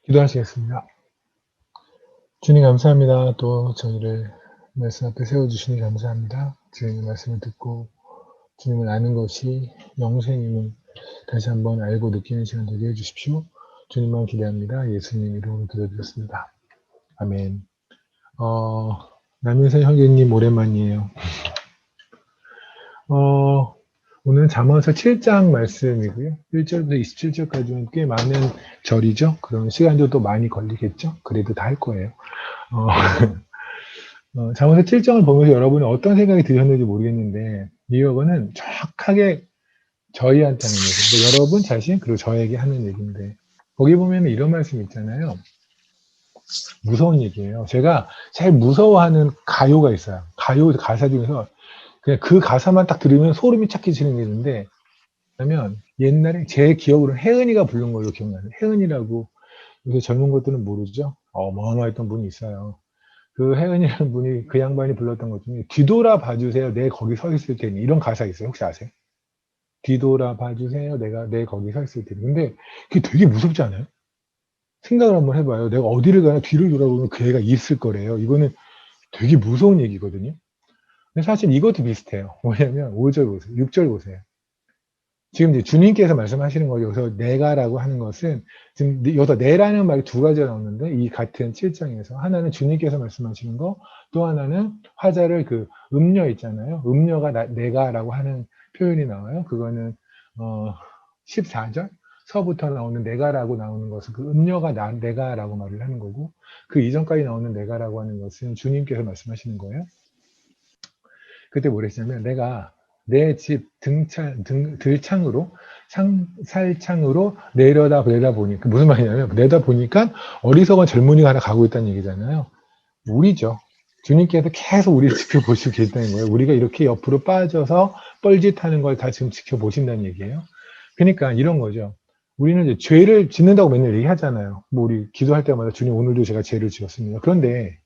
기도하시겠습니다. 주님 감사합니다. 또 저희를 말씀 앞에 세워주시니 감사합니다. 주님의 말씀을 듣고 주님을 아는 것이 영생임을 다시 한번 알고 느끼는 시간 되게 해주십시오. 주님만 기대합니다. 예수님 이름으로 기도드렸습니다. 아멘. 남인선 형제님 오랜만이에요. 오늘 잠언서 7장 말씀이고요. 1절부터 27절까지는 꽤 많은 절이죠. 그런 시간도 또 많이 걸리겠죠. 그래도 다 할 거예요. 잠언서 7장을 보면서 여러분이 어떤 생각이 드셨는지 모르겠는데 이 여건은 정확하게 저희한테 하는 얘기인데 여러분 자신 그리고 저에게 하는 얘기인데 거기 보면 이런 말씀 있잖아요. 무서운 얘기예요. 제가 제일 무서워하는 가요가 있어요. 가요 가사 중에서 그냥 그 가사만 딱 들으면 소름이 착 끼치는 게 있는데 그러면 옛날에 제 기억으로는 혜은이가 부른 걸로 기억나요. 혜은이라고 요새 젊은 것들은 모르죠. 어마어마했던 분이 있어요. 그 혜은이라는 분이 그 양반이 불렀던 것 중에 뒤돌아 봐주세요. 내 거기 서 있을 테니 이런 가사 있어요. 혹시 아세요? 뒤돌아 봐주세요. 내 거기 서 있을 테니. 근데 그게 되게 무섭지 않아요? 생각을 한번 해봐요. 내가 어디를 가나 뒤를 돌아보면 그 애가 있을 거래요. 이거는 되게 무서운 얘기거든요. 근데 사실 이것도 비슷해요. 뭐냐면 5절 보세요. 6절 보세요. 지금 이제 주님께서 말씀하시는 거죠. 여기서 내가라고 하는 것은 지금 여기서 내라는 말이 두 가지가 나오는데 이 같은 7장에서 하나는 주님께서 말씀하시는 거, 또 하나는 화자를 그 음녀 있잖아요. 음녀가 내가라고 하는 표현이 나와요. 그거는 14절 서부터 나오는 내가라고 나오는 것은 그 음녀가 내가라고 말을 하는 거고 그 이전까지 나오는 내가라고 하는 것은 주님께서 말씀하시는 거예요. 그때 뭐랬냐면 내가 내 집 들창으로 살창으로 내려다보니까 무슨 말이냐면 내다보니까 어리석은 젊은이가 하나 가고 있다는 얘기잖아요. 우리죠. 주님께서 계속 우리를 지켜보시고 계시다는 거예요. 우리가 이렇게 옆으로 빠져서 뻘짓하는 걸 다 지금 지켜보신다는 얘기예요. 그러니까 이런 거죠. 우리는 이제 죄를 짓는다고 맨날 얘기하잖아요. 뭐 우리 기도할 때마다 주님 오늘도 제가 죄를 지었습니다. 그런데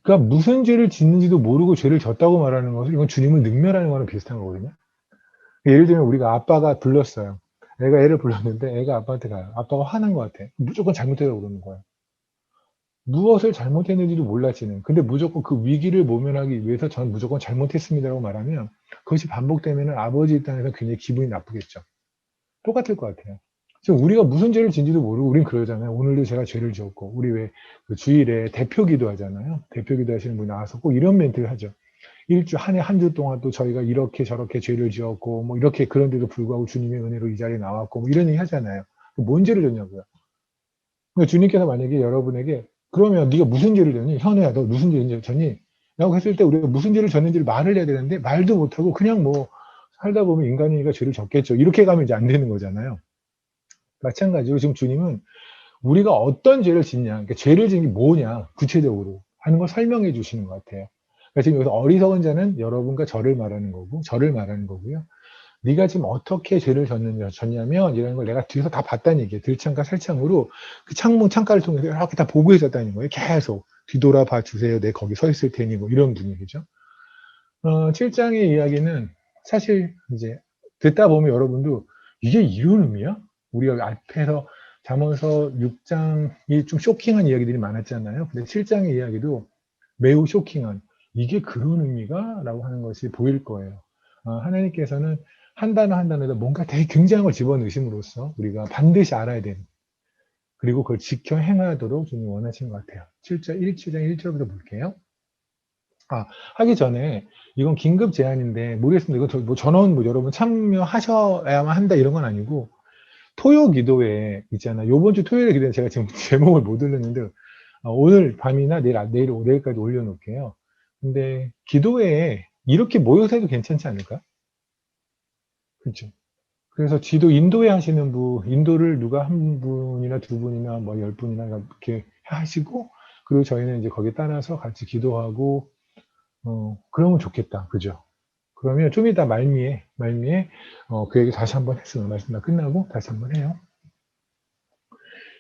그러니까 무슨 죄를 짓는지도 모르고 죄를 졌다고 말하는 것은 이건 주님을 능멸하는 거랑 비슷한 거거든요. 예를 들면 우리가 아빠가 불렀어요. 애가 애를 불렀는데 애가 아빠한테 가요. 아빠가 화난 것 같아. 무조건 잘못했다고 그러는 거예요. 무엇을 잘못했는지도 몰랐지는. 근데 무조건 그 위기를 모면하기 위해서 저는 무조건 잘못했습니다라고 말하면 그것이 반복되면 아버지 입장에서 굉장히 기분이 나쁘겠죠. 똑같을 것 같아요. 지금 우리가 무슨 죄를 짓는지도 모르고 우린 그러잖아요. 오늘도 제가 죄를 지었고 우리 왜 그 주일에 대표 기도하잖아요. 대표 기도하시는 분이 나와서 꼭 이런 멘트를 하죠. 한 해 한 주 동안 또 저희가 이렇게 저렇게 죄를 지었고 뭐 이렇게 그런데도 불구하고 주님의 은혜로 이 자리에 나왔고 뭐 이런 얘기 하잖아요. 뭔 죄를 졌냐고요. 그러니까 주님께서 만약에 여러분에게 그러면 네가 무슨 죄를 졌니? 현우야 너 무슨 죄를 졌니? 라고 했을 때 우리가 무슨 죄를 졌는지를 말을 해야 되는데 말도 못하고 그냥 뭐 살다 보면 인간이니까 죄를 졌겠죠. 이렇게 가면 이제 안 되는 거잖아요. 마찬가지로 지금 주님은 우리가 어떤 죄를 짓냐, 그러니까 죄를 짓는 게 뭐냐, 구체적으로 하는 걸 설명해 주시는 것 같아요. 그러니까 지금 여기서 어리석은 자는 여러분과 저를 말하는 거고요. 네가 지금 어떻게 죄를 졌냐면 이런 걸 내가 뒤에서 다 봤다는 얘기예요. 들창과 살창으로 그 창가를 통해서 이렇게 다 보고 있었다는 거예요. 계속 뒤돌아봐 주세요. 내 거기 서 있을 테니 뭐 이런 분위기죠. 7장의 이야기는 사실 이제 듣다 보면 여러분도 이게 이런 의미야? 우리가 앞에서 잠언서 6장이 좀 쇼킹한 이야기들이 많았잖아요. 근데 7장의 이야기도 매우 쇼킹한 이게 그런 의미가? 라고 하는 것이 보일 거예요. 하나님께서는 한 단어 한 단어에다 뭔가 되게 굉장한 걸 집어넣으심으로써 우리가 반드시 알아야 되는 그리고 그걸 지켜 행하도록 주님 원하시는 것 같아요. 7장 1절부터 볼게요. 하기 전에 이건 긴급 제안인데 모르겠습니다. 이건 뭐 전원 뭐 여러분 참여하셔야만 한다 이런 건 아니고 토요 기도회 있잖아요. 요번 주 토요일 기도회 제가 지금 제목을 못 올렸는데 오늘 밤이나 내일까지 올려놓을게요. 근데 기도회에 이렇게 모여서 해도 괜찮지 않을까? 그렇죠. 그래서 지도 인도회 하시는 인도를 누가 한 분이나 두 분이나 뭐 10분이나 이렇게 하시고 그리고 저희는 이제 거기에 따라서 같이 기도하고 그러면 좋겠다. 그죠? 그러면 좀 이따 말미에 그 얘기 다시 한번 했으면 말씀 다 끝나고 다시 한번 해요.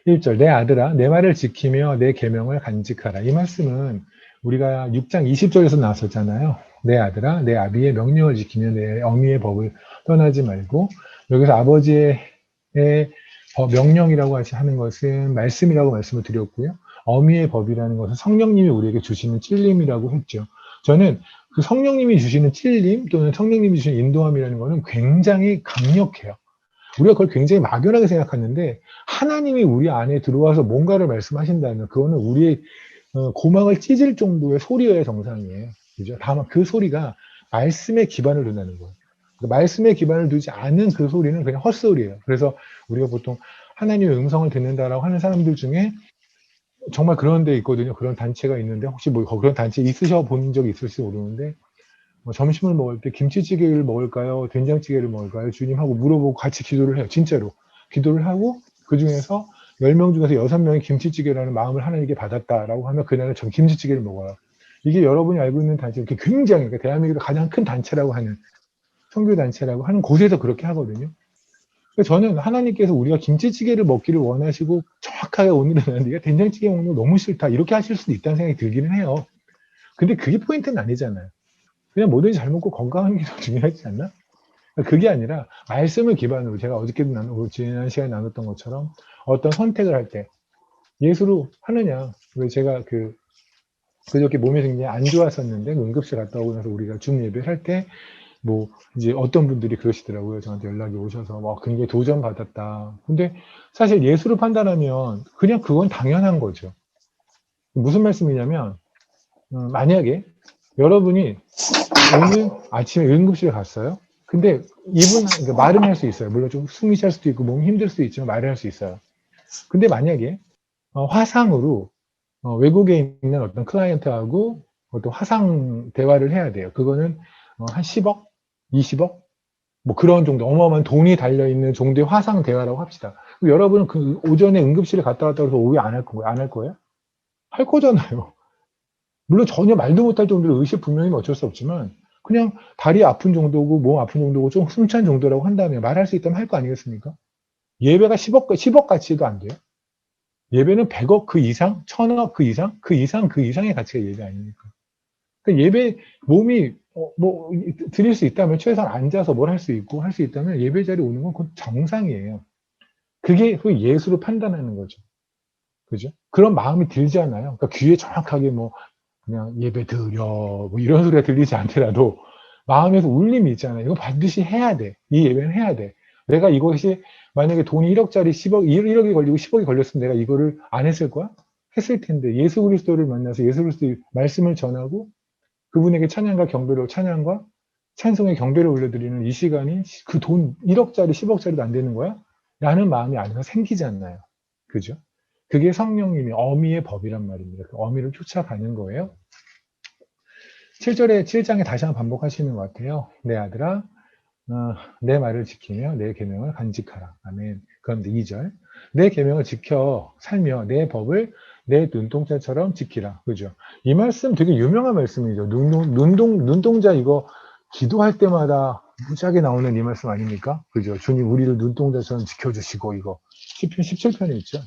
1절 내 아들아 내 말을 지키며 내 계명을 간직하라. 이 말씀은 우리가 6장 20절에서 나왔었잖아요. 내 아들아 내 아비의 명령을 지키며 내 어미의 법을 떠나지 말고 여기서 아버지의 명령이라고 하는 것은 말씀이라고 말씀을 드렸고요. 어미의 법이라는 것은 성령님이 우리에게 주시는 찔림이라고 했죠. 저는 그 성령님이 주시는 찔림 또는 성령님이 주시는 인도함이라는 것은 굉장히 강력해요. 우리가 그걸 굉장히 막연하게 생각하는데 하나님이 우리 안에 들어와서 뭔가를 말씀하신다면 그거는 우리의 고막을 찢을 정도의 소리여야 정상이에요. 그죠? 다만 그 소리가 말씀에 기반을 둔다는 거예요. 말씀에 기반을 두지 않은 그 소리는 그냥 헛소리예요. 그래서 우리가 보통 하나님의 음성을 듣는다라고 하는 사람들 중에 정말 그런 데 있거든요. 그런 단체가 있는데 혹시 뭐 그런 단체 있으셔 본 적이 있을지 모르는데 뭐 점심을 먹을 때 김치찌개를 먹을까요? 된장찌개를 먹을까요? 주님하고 물어보고 같이 기도를 해요. 진짜로. 기도를 하고 그 중에서 10명 중에서 6명이 김치찌개라는 마음을 하나님께 받았다라고 하면 그날은 전 김치찌개를 먹어요. 이게 여러분이 알고 있는 단체, 이렇게 굉장히, 그러니까 대한민국의 가장 큰 단체라고 하는, 선교단체라고 하는 곳에서 그렇게 하거든요. 그래서 저는 하나님께서 우리가 김치찌개를 먹기를 원하시고 정확하게 오늘은 네가 된장찌개 먹는 거 너무 싫다. 이렇게 하실 수도 있다는 생각이 들기는 해요. 근데 그게 포인트는 아니잖아요. 그냥 뭐든지 잘 먹고 건강한 게 더 중요하지 않나? 그게 아니라 말씀을 기반으로 제가 어저께도 지난 시간에 나눴던 것처럼 어떤 선택을 할 때 예수로 하느냐. 왜 제가 그저께 몸이 굉장히 안 좋았었는데 응급실 갔다 오고 나서 우리가 줌 예배를 할 때 뭐 이제 어떤 분들이 그러시더라고요. 저한테 연락이 오셔서 와 굉장히 도전받았다. 근데 사실 예수를 판단하면 그냥 그건 당연한 거죠. 무슨 말씀이냐면 만약에 여러분이 오늘 아침에 응급실에 갔어요. 근데 이분 그러니까 말은 할 수 있어요. 물론 좀 숨이 찰 수도 있고 몸이 힘들 수도 있지만 말을 할 수 있어요. 근데 만약에 화상으로 외국에 있는 어떤 클라이언트하고 어떤 화상 대화를 해야 돼요. 그거는 한 10억, 20억 뭐 그런 정도 어마어마한 돈이 달려있는 정도의 화상 대화라고 합시다. 여러분은 그 오전에 응급실에 갔다 왔다고 해서 오해 안 할 거예요? 안 할 거예요? 할 거잖아요. 물론 전혀 말도 못할 정도로 의식 분명히는 어쩔 수 없지만 그냥 다리 아픈 정도고 몸 아픈 정도고 좀 숨찬 정도라고 한다면 말할 수 있다면 할 거 아니겠습니까? 예배가 10억 가치도 안 돼요. 예배는 100억 그 이상, 1000억 그 이상, 그 이상의 가치가 예배 아닙니까? 그러니까 예배 몸이 뭐 드릴 수 있다면 최소한 앉아서 뭘 할 수 있고 할 수 있다면 예배 자리에 오는 건 그건 정상이에요. 그게 그 예수로 판단하는 거죠. 그죠? 그런 마음이 들잖아요. 그러니까 귀에 정확하게 뭐 그냥 예배 드려 뭐 이런 소리가 들리지 않더라도 마음에서 울림이 있잖아요. 이거 반드시 해야 돼. 이 예배는 해야 돼. 내가 이것이 만약에 돈이 1억짜리 10억, 1억이 걸리고 10억이 걸렸으면 내가 이거를 안 했을 거야? 했을 텐데 예수 그리스도를 만나서 예수 그리스도의 말씀을 전하고 그분에게 찬양과 경배로 찬양과 찬송의 경배를 올려드리는 이 시간이 그 돈 1억짜리 10억짜리도 안 되는 거야? 라는 마음이 안에서 생기잖아요. 그죠? 그게 성령님이 어미의 법이란 말입니다. 그 어미를 쫓아가는 거예요. 7장에 다시 한번 반복하시는 것 같아요. 내 아들아, 내 말을 지키며 내 계명을 간직하라. 아멘. 그런데 2절. 내 계명을 지켜 살며 내 법을 내 눈동자처럼 지키라. 그죠? 이 말씀 되게 유명한 말씀이죠. 눈동자 이거 기도할 때마다 무지하게 나오는 이 말씀 아닙니까? 그죠? 주님 우리를 눈동자처럼 지켜주시고 이거 시편 17편에 있죠.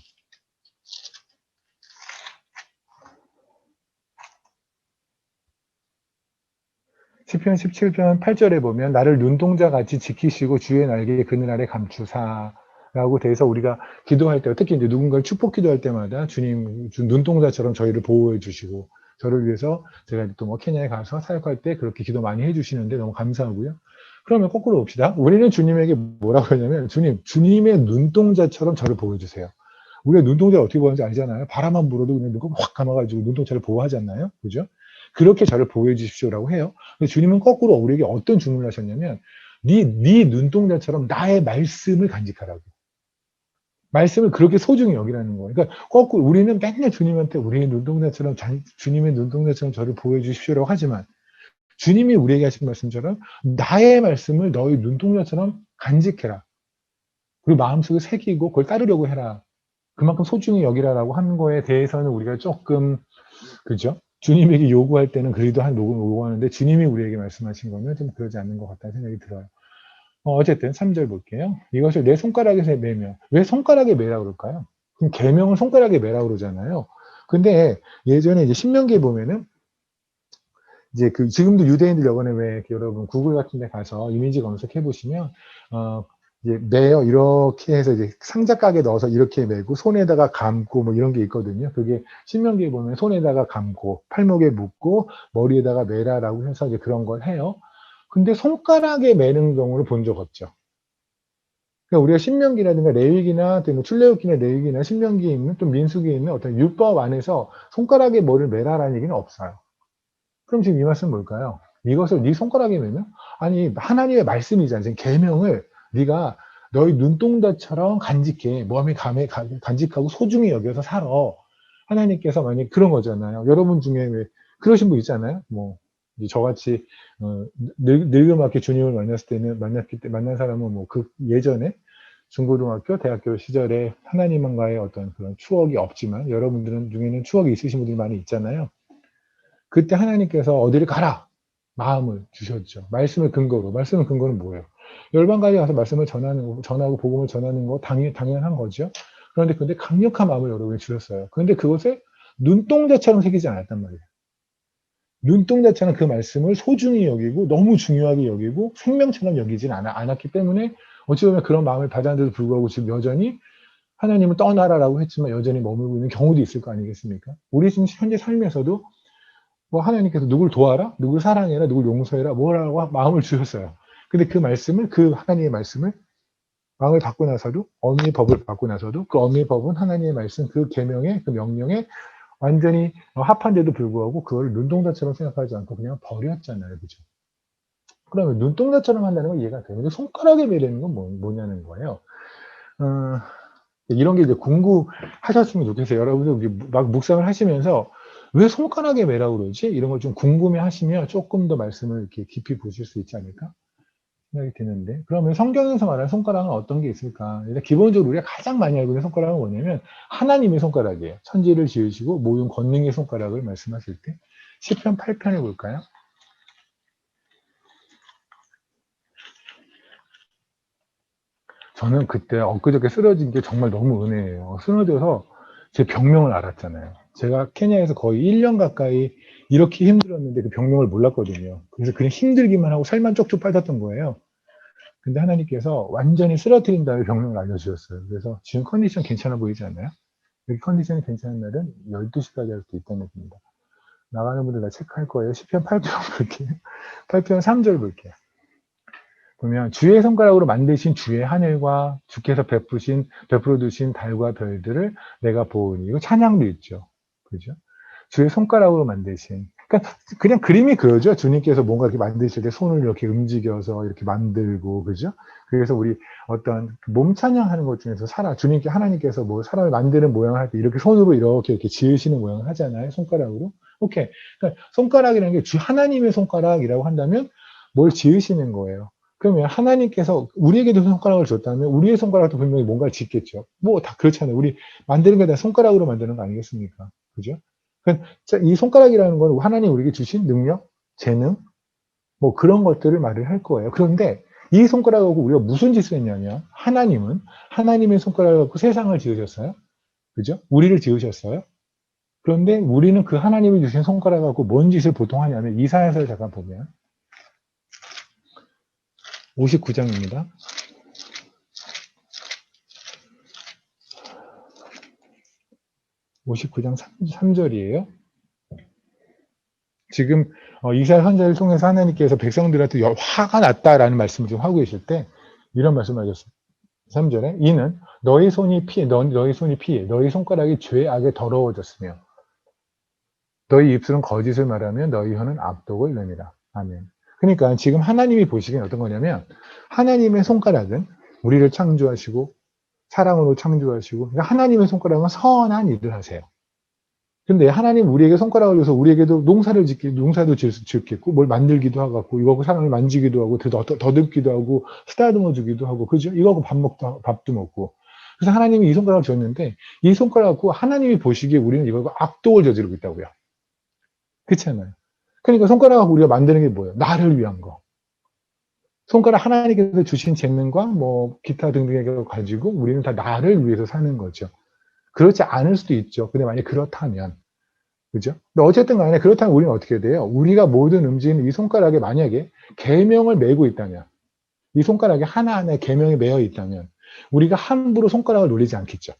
시편 17편 8절에 보면 나를 눈동자같이 지키시고 주의 날개에 그늘 아래 감추사라고 돼서 우리가 기도할 때 특히 이제 누군가를 축복 기도할 때마다 주님 눈동자처럼 저희를 보호해 주시고 저를 위해서 제가 또 뭐 케냐에 가서 사역할 때 그렇게 기도 많이 해 주시는데 너무 감사하고요. 그러면 거꾸로 봅시다. 우리는 주님에게 뭐라고 하냐면 주님의 눈동자처럼 저를 보호해 주세요. 우리가 눈동자 어떻게 보호하는지 알잖아요. 바람만 불어도 그냥 눈을 확 감아가지고 눈동자를 보호하지 않나요? 그죠? 그렇게 저를 보호해 주십시오라고 해요. 근데 주님은 거꾸로 우리에게 어떤 주문을 하셨냐면 네 눈동자처럼 나의 말씀을 간직하라고. 말씀을 그렇게 소중히 여기라는 거예요. 그러니까 거꾸로 우리는 맨날 주님한테 우리의 눈동자처럼 주님의 눈동자처럼 저를 보호해 주십시오라고 하지만 주님이 우리에게 하신 말씀처럼 나의 말씀을 너희 눈동자처럼 간직해라. 그리고 마음속에 새기고 그걸 따르려고 해라. 그만큼 소중히 여기라라고 하는 거에 대해서는 우리가 조금 그죠? 주님에게 요구할 때는 그래도 한 녹음 요구하는데 주님이 우리에게 말씀하신 거는 좀 그러지 않는 것 같다는 생각이 들어요. 어쨌든 3절 볼게요. 이것을 내 손가락에 매며 왜 손가락에 매라 그럴까요? 그럼 계명은 손가락에 매라 그러잖아요. 근데 예전에 이제 신명기에 보면은 이제 지금도 유대인들 여번에 왜 여러분 구글 같은 데 가서 이미지 검색해 보시면 이제 매어 이렇게 해서 이제 상자각에 넣어서 이렇게 매고 손에다가 감고 뭐 이런 게 있거든요. 그게 신명기에 보면 손에다가 감고 팔목에 묶고 머리에다가 매라라고 해서 이제 그런 걸 해요. 근데 손가락에 매는 경우를 본 적 없죠. 그러니까 우리가 신명기라든가 레위기나 뭐 출애굽기나 레위기나 신명기에 있는 또 민수기에 있는 어떤 율법 안에서 손가락에 뭐를 매라라는 얘기는 없어요. 그럼 지금 이 말씀은 뭘까요? 이것을 네 손가락에 매면? 아니 하나님의 말씀이잖아요. 지금 계명을 네가 너희 눈동자처럼 간직해. 몸에 감에 간직하고 소중히 여겨서 살아. 하나님께서 만약 그런 거잖아요. 여러분 중에 왜 그러신 분 있잖아요. 뭐 저같이 늙음맞게 주님을 만났을 때는 만난 사람은 뭐 그 예전에 중고등학교, 대학교 시절에 하나님과의 어떤 그런 추억이 없지만 여러분들은 중에는 추억이 있으신 분들이 많이 있잖아요. 그때 하나님께서 어디를 가라 마음을 주셨죠. 말씀을 근거로. 말씀의 근거는 뭐예요? 열방까지 가서 말씀을 전하고 복음을 전하는 거 당연한 거죠. 그런데 강력한 마음을 여러분이 주셨어요. 그런데 그것을 눈동자처럼 새기지 않았단 말이에요. 눈동자처럼 그 말씀을 소중히 여기고 너무 중요하게 여기고 생명처럼 여기진 않았기 때문에 어찌 보면 그런 마음을 받았는데도 불구하고 지금 여전히 하나님을 떠나라라고 했지만 여전히 머물고 있는 경우도 있을 거 아니겠습니까? 우리 지금 현재 삶에서도 뭐 하나님께서 누굴 도와라, 누굴 사랑해라, 누굴 용서해라, 뭐라고 마음을 주셨어요. 근데 그 말씀을, 그 하나님의 말씀을 마음을 받고 나서도, 어미의 법을 받고 나서도 그 어미의 법은 하나님의 말씀, 그 계명에, 그 명령에 완전히 합한데도 불구하고 그걸 눈동자처럼 생각하지 않고 그냥 버렸잖아요. 그죠? 그러면 눈동자처럼 한다는 건 이해가 돼요. 근데 손가락에 매려는 건 뭐냐는 거예요. 이런 게 이제 궁금하셨으면 좋겠어요. 여러분들 막 묵상을 하시면서 왜 손가락에 매라고 그러지? 이런 걸 좀 궁금해 하시면 조금 더 말씀을 이렇게 깊이 보실 수 있지 않을까 생각이 드는데, 그러면 성경에서 말하는 손가락은 어떤 게 있을까? 일단 기본적으로 우리가 가장 많이 알고 있는 손가락은 뭐냐면 하나님의 손가락이에요. 천지를 지으시고 모든 권능의 손가락을 말씀하실 때 시편 8편에 볼까요? 저는 그때 엊그저께 쓰러진 게 정말 너무 은혜예요. 쓰러져서 제 병명을 알았잖아요. 제가 케냐에서 거의 1년 가까이 이렇게 힘들었는데 그 병명을 몰랐거든요. 그래서 그냥 힘들기만 하고 살만 쪽쪽 빠졌던 거예요. 근데 하나님께서 완전히 쓰러뜨린 다음에 병명을 알려주셨어요. 그래서 지금 컨디션 괜찮아 보이지 않나요? 여기 컨디션이 괜찮은 날은 12시까지 할 수 있다는 얘기입니다. 나가는 분들 다 체크할 거예요. 시편 8편 볼게요. 8편 3절 볼게요. 보면 주의 손가락으로 만드신 주의 하늘과 주께서 베풀어 두신 달과 별들을 내가 보으니, 이거 찬양도 있죠. 그죠? 주의 손가락으로 만드신. 그러니까 그냥 그림이 그러죠. 주님께서 뭔가 이렇게 만드실 때 손을 이렇게 움직여서 이렇게 만들고, 그죠? 그래서 우리 어떤 몸 찬양하는 것 중에서 주님께 하나님께서 뭐 사람을 만드는 모양을 할 때 이렇게 손으로 이렇게 지으시는 모양을 하잖아요. 손가락으로. 오케이. 그러니까 손가락이라는 게 하나님의 손가락이라고 한다면 뭘 지으시는 거예요. 그러면 하나님께서 우리에게도 손가락을 줬다면 우리의 손가락도 분명히 뭔가를 짓겠죠. 뭐 다 그렇잖아요. 우리 만드는 게 다 손가락으로 만드는 거 아니겠습니까? 그죠? 이 손가락이라는 건 하나님 우리에게 주신 능력, 재능, 뭐 그런 것들을 말을 할 거예요. 그런데 이 손가락하고 우리가 무슨 짓을 했냐면, 하나님은 하나님의 손가락을 갖고 세상을 지으셨어요. 그죠? 우리를 지으셨어요. 그런데 우리는 그 하나님이 주신 손가락 갖고 뭔 짓을 보통 하냐면, 이사야서를 잠깐 보면 59장입니다. 59장 3절이에요. 지금 이사야 선지자를 통해서 하나님께서 백성들한테 화가 났다라는 말씀을 지금 하고 계실 때 이런 말씀을 하셨어요. 3절에 이는 너희 손이 피해, 너희 손가락이 죄악에 더러워졌으며 너희 입술은 거짓을 말하며 너희 혀는 악독을 내미라. 아멘. 그러니까 지금 하나님이 보시기엔 어떤 거냐면, 하나님의 손가락은 우리를 창조하시고 사랑으로 창조하시고, 그러니까 하나님의 손가락은 선한 일을 하세요. 근데 하나님 우리에게 손가락을 줘서 우리에게도 농사도 짓겠고, 뭘 만들기도 하고, 이거하고 사람을 만지기도 하고, 더듬기도 하고, 쓰다듬어 주기도 하고, 그죠? 이거하고 밥도 먹고. 그래서 하나님이 이 손가락을 줬는데, 이 손가락 갖고 하나님이 보시기에 우리는 이거하고 악독을 저지르고 있다고요. 그렇잖아요. 그러니까 손가락 갖고 우리가 만드는 게 뭐예요? 나를 위한 거. 손가락 하나님께서 주신 재능과 뭐 기타 등등을 가지고 우리는 다 나를 위해서 사는 거죠. 그렇지 않을 수도 있죠. 근데 만약에 그렇다면, 그죠? 근데 어쨌든 간에 그렇다면 우리는 어떻게 돼요? 우리가 모든 움직이는 이 손가락에 만약에 계명을 메고 있다면, 이 손가락에 하나하나의 계명이 매여 있다면 우리가 함부로 손가락을 놀리지 않겠죠.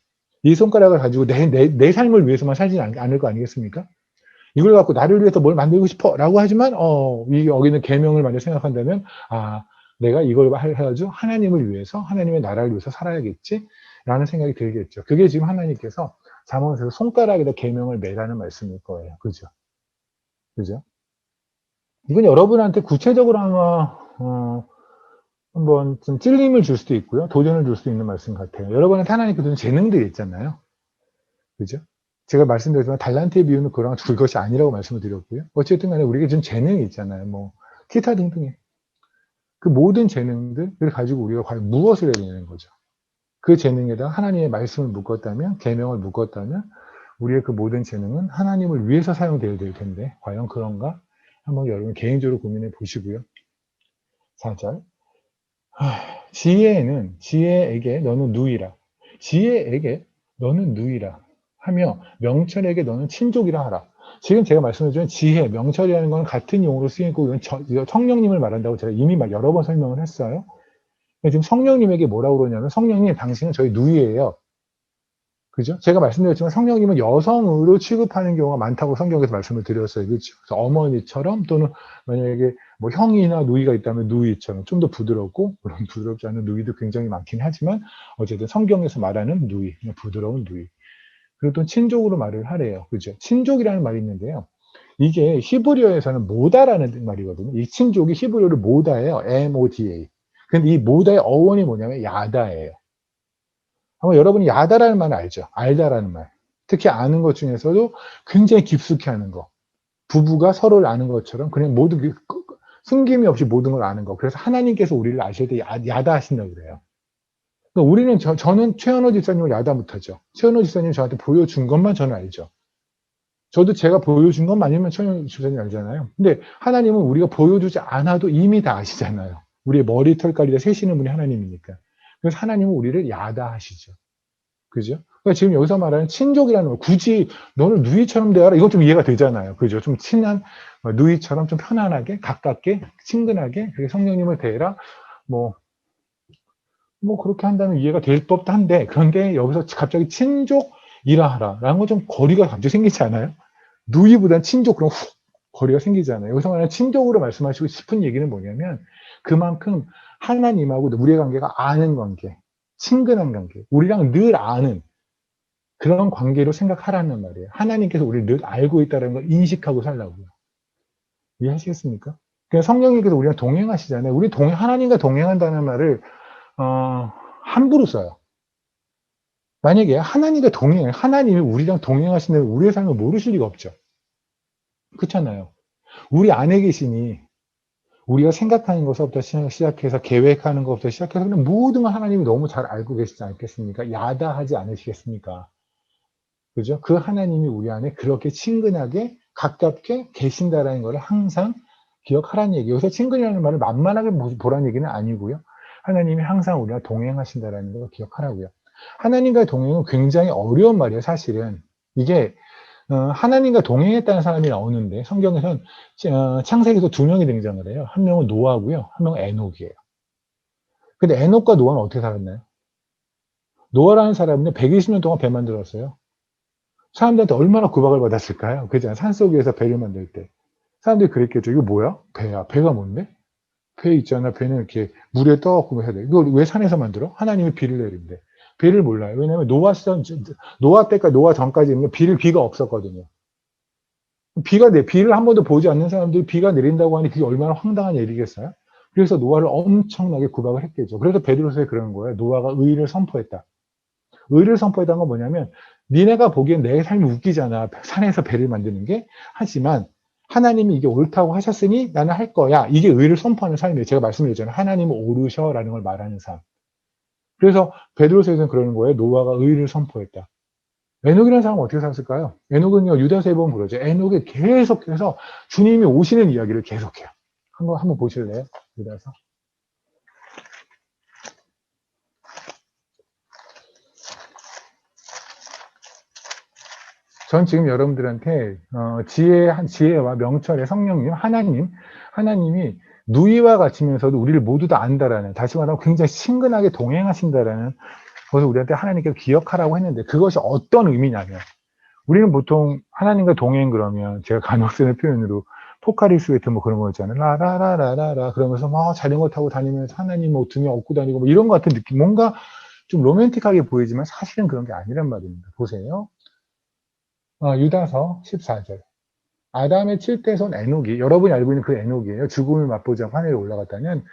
이 손가락을 가지고 내 삶을 위해서만 살지는 않을 거 아니겠습니까? 이걸 갖고 나를 위해서 뭘 만들고 싶어 라고 하지만 이 여기는 계명을 만약 생각한다면 내가 이걸 해가지고 하나님을 위해서 하나님의 나라를 위해서 살아야겠지 라는 생각이 들겠죠. 그게 지금 하나님께서 잠언에서 손가락에다 계명을 매라는 말씀일 거예요. 그죠? 그죠? 이건 여러분한테 구체적으로 아마 한번 좀 찔림을 줄 수도 있고요. 도전을 줄 수도 있는 말씀 같아요. 여러분한테 하나님께 주는 재능들이 있잖아요. 그죠? 제가 말씀드렸지만 달란트의 비유는 그것이 아니라고 말씀을 드렸고요. 어쨌든 간에 우리에게 준 재능이 있잖아요. 뭐 기타 등등의 그 모든 재능들을 가지고 우리가 과연 무엇을 해야 되는 거죠. 그 재능에다 하나님의 말씀을 묶었다면, 계명을 묶었다면 우리의 그 모든 재능은 하나님을 위해서 사용되어야 될 텐데 과연 그런가? 한번 여러분 개인적으로 고민해 보시고요. 4절 지혜에게 너는 누이라. 지혜에게 너는 누이라 하며 명철에게 너는 친족이라 하라. 지금 제가 말씀드린 지혜, 명철이라는 건 같은 용어로 쓰이고 이건 성령님을 말한다고 제가 이미 여러 번 설명을 했어요. 지금 성령님에게 뭐라고 그러냐면 성령님 당신은 저희 누이예요. 그죠? 제가 말씀드렸지만 성령님은 여성으로 취급하는 경우가 많다고 성경에서 말씀을 드렸어요. 그렇죠? 그래서 어머니처럼 또는 만약에 뭐 형이나 누이가 있다면 누이처럼 좀 더 부드럽고, 물론 부드럽지 않은 누이도 굉장히 많긴 하지만 어쨌든 성경에서 말하는 누이, 그냥 부드러운 누이. 그리고 또 친족으로 말을 하래요. 그죠? 친족이라는 말이 있는데요. 이게 히브리어에서는 모다라는 말이거든요. 이 친족이 히브리어로 모다예요. M-O-D-A. 근데 이 모다의 어원이 뭐냐면 야다예요. 아마 여러분이 야다라는 말은 알죠? 알다라는 말. 특히 아는 것 중에서도 굉장히 깊숙이 아는 거. 부부가 서로를 아는 것처럼 그냥 모두 숨김이 없이 모든 걸 아는 거. 그래서 하나님께서 우리를 아실 때 야다 하신다고 그래요. 그러니까 우리는 저는 최현호 집사님을 야다 못하죠. 최현호 집사님 저한테 보여준 것만 저는 알죠. 저도 제가 보여준 것만 아니면 최현호 집사님 알잖아요. 근데 하나님은 우리가 보여주지 않아도 이미 다 아시잖아요. 우리의 머리털까지 다 세시는 분이 하나님이니까. 그래서 하나님은 우리를 야다하시죠. 그죠? 그러니까 지금 여기서 말하는 친족이라는 거, 굳이 너를 누이처럼 대하라. 이건 좀 이해가 되잖아요. 그죠? 좀 친한 누이처럼 좀 편안하게, 가깝게, 친근하게, 그렇게 성령님을 대해라. 뭐 그렇게 한다면 이해가 될 법도 한데, 그런데 여기서 갑자기 친족이라 하라. 라는 건 좀 거리가 갑자기 생기지 않아요? 누이보단 친족, 그럼 훅 거리가 생기잖아요. 여기서 말하는 친족으로 말씀하시고 싶은 얘기는 뭐냐면, 그만큼 하나님하고 우리의 관계가 아는 관계, 친근한 관계, 우리랑 늘 아는 그런 관계로 생각하라는 말이에요. 하나님께서 우리를 늘 알고 있다는 걸 인식하고 살라고요. 이해하시겠습니까? 그냥 성령님께서 우리랑 동행하시잖아요. 하나님과 동행한다는 말을 함부로 써요. 만약에 하나님이 우리랑 동행하시는 우리의 삶을 모르실 리가 없죠. 그렇잖아요. 우리 안에 계시니 우리가 생각하는 것부터 시작해서 계획하는 것부터 시작해서 그냥 모든 걸 하나님이 너무 잘 알고 계시지 않겠습니까? 야다하지 않으시겠습니까? 그죠? 그 하나님이 우리 안에 그렇게 친근하게 가깝게 계신다라는 것을 항상 기억하라는 얘기예요. 여기서 친근이라는 말을 만만하게 보라는 얘기는 아니고요. 하나님이 항상 우리와 동행하신다라는 걸 기억하라고요. 하나님과의 동행은 굉장히 어려운 말이에요, 사실은. 이게 하나님과 동행했다는 사람이 나오는데 성경에서는 창세기에서 두 명이 등장을 해요. 한 명은 노아고요. 한 명은 에녹이에요. 근데 에녹과 노아는 어떻게 살았나요? 노아라는 사람은 120년 동안 배 만들었어요. 사람들한테 얼마나 구박을 받았을까요? 그죠? 산속에서 배를 만들 때. 사람들이 그랬겠죠. 이거 뭐야? 배야. 배가 뭔데? 배 있잖아. 배는 이렇게 물에 떠갖고 해야 돼. 이거 왜 산에서 만들어? 하나님이 비를 내린대. 비를 몰라요. 왜냐면 노아 때까지, 노아 전까지는 비가 없었거든요. 비를 한 번도 보지 않는 사람들이 비가 내린다고 하니 그게 얼마나 황당한 일이겠어요? 그래서 노아를 엄청나게 구박을 했겠죠. 그래서 베드로서에 그러는 거예요. 노아가 의를 선포했다. 의를 선포했다는 건 뭐냐면 니네가 보기엔 내 삶이 웃기잖아. 산에서 배를 만드는 게. 하지만 하나님이 이게 옳다고 하셨으니 나는 할 거야. 이게 의를 선포하는 삶이에요. 제가 말씀드렸잖아요. 하나님은 옳으셔라는 걸 말하는 삶. 그래서 베드로서에서는 그러는 거예요. 노아가 의를 선포했다. 에녹이라는 사람은 어떻게 살았을까요? 에녹은요, 유다서 1번 부르죠. 에녹이 계속해서 주님이 오시는 이야기를 계속해요. 한번 보실래요? 유다서. 전 지금 여러분들한테 지혜와 명철의 성령님, 하나님이 누이와 같으면서도 우리를 모두 다 안다라는, 다시 말하면 굉장히 친근하게 동행하신다라는 것을 우리한테 하나님께서 기억하라고 했는데, 그것이 어떤 의미냐면, 우리는 보통 하나님과 동행 그러면 제가 간혹 쓰는 표현으로 포카리스웨트 뭐 그런 거 있잖아요. 라라라라라라 그러면서 막 자전거 타고 다니면서 하나님 뭐 등에 업고 다니고 뭐 이런 것 같은 느낌. 뭔가 좀 로맨틱하게 보이지만 사실은 그런 게 아니란 말입니다. 보세요. 유다서 14절. 아담의 칠대손 에녹이, 여러분이 알고 있는 그 에녹이에요. 죽음을 맛보지 않고 하늘에 올라갔다는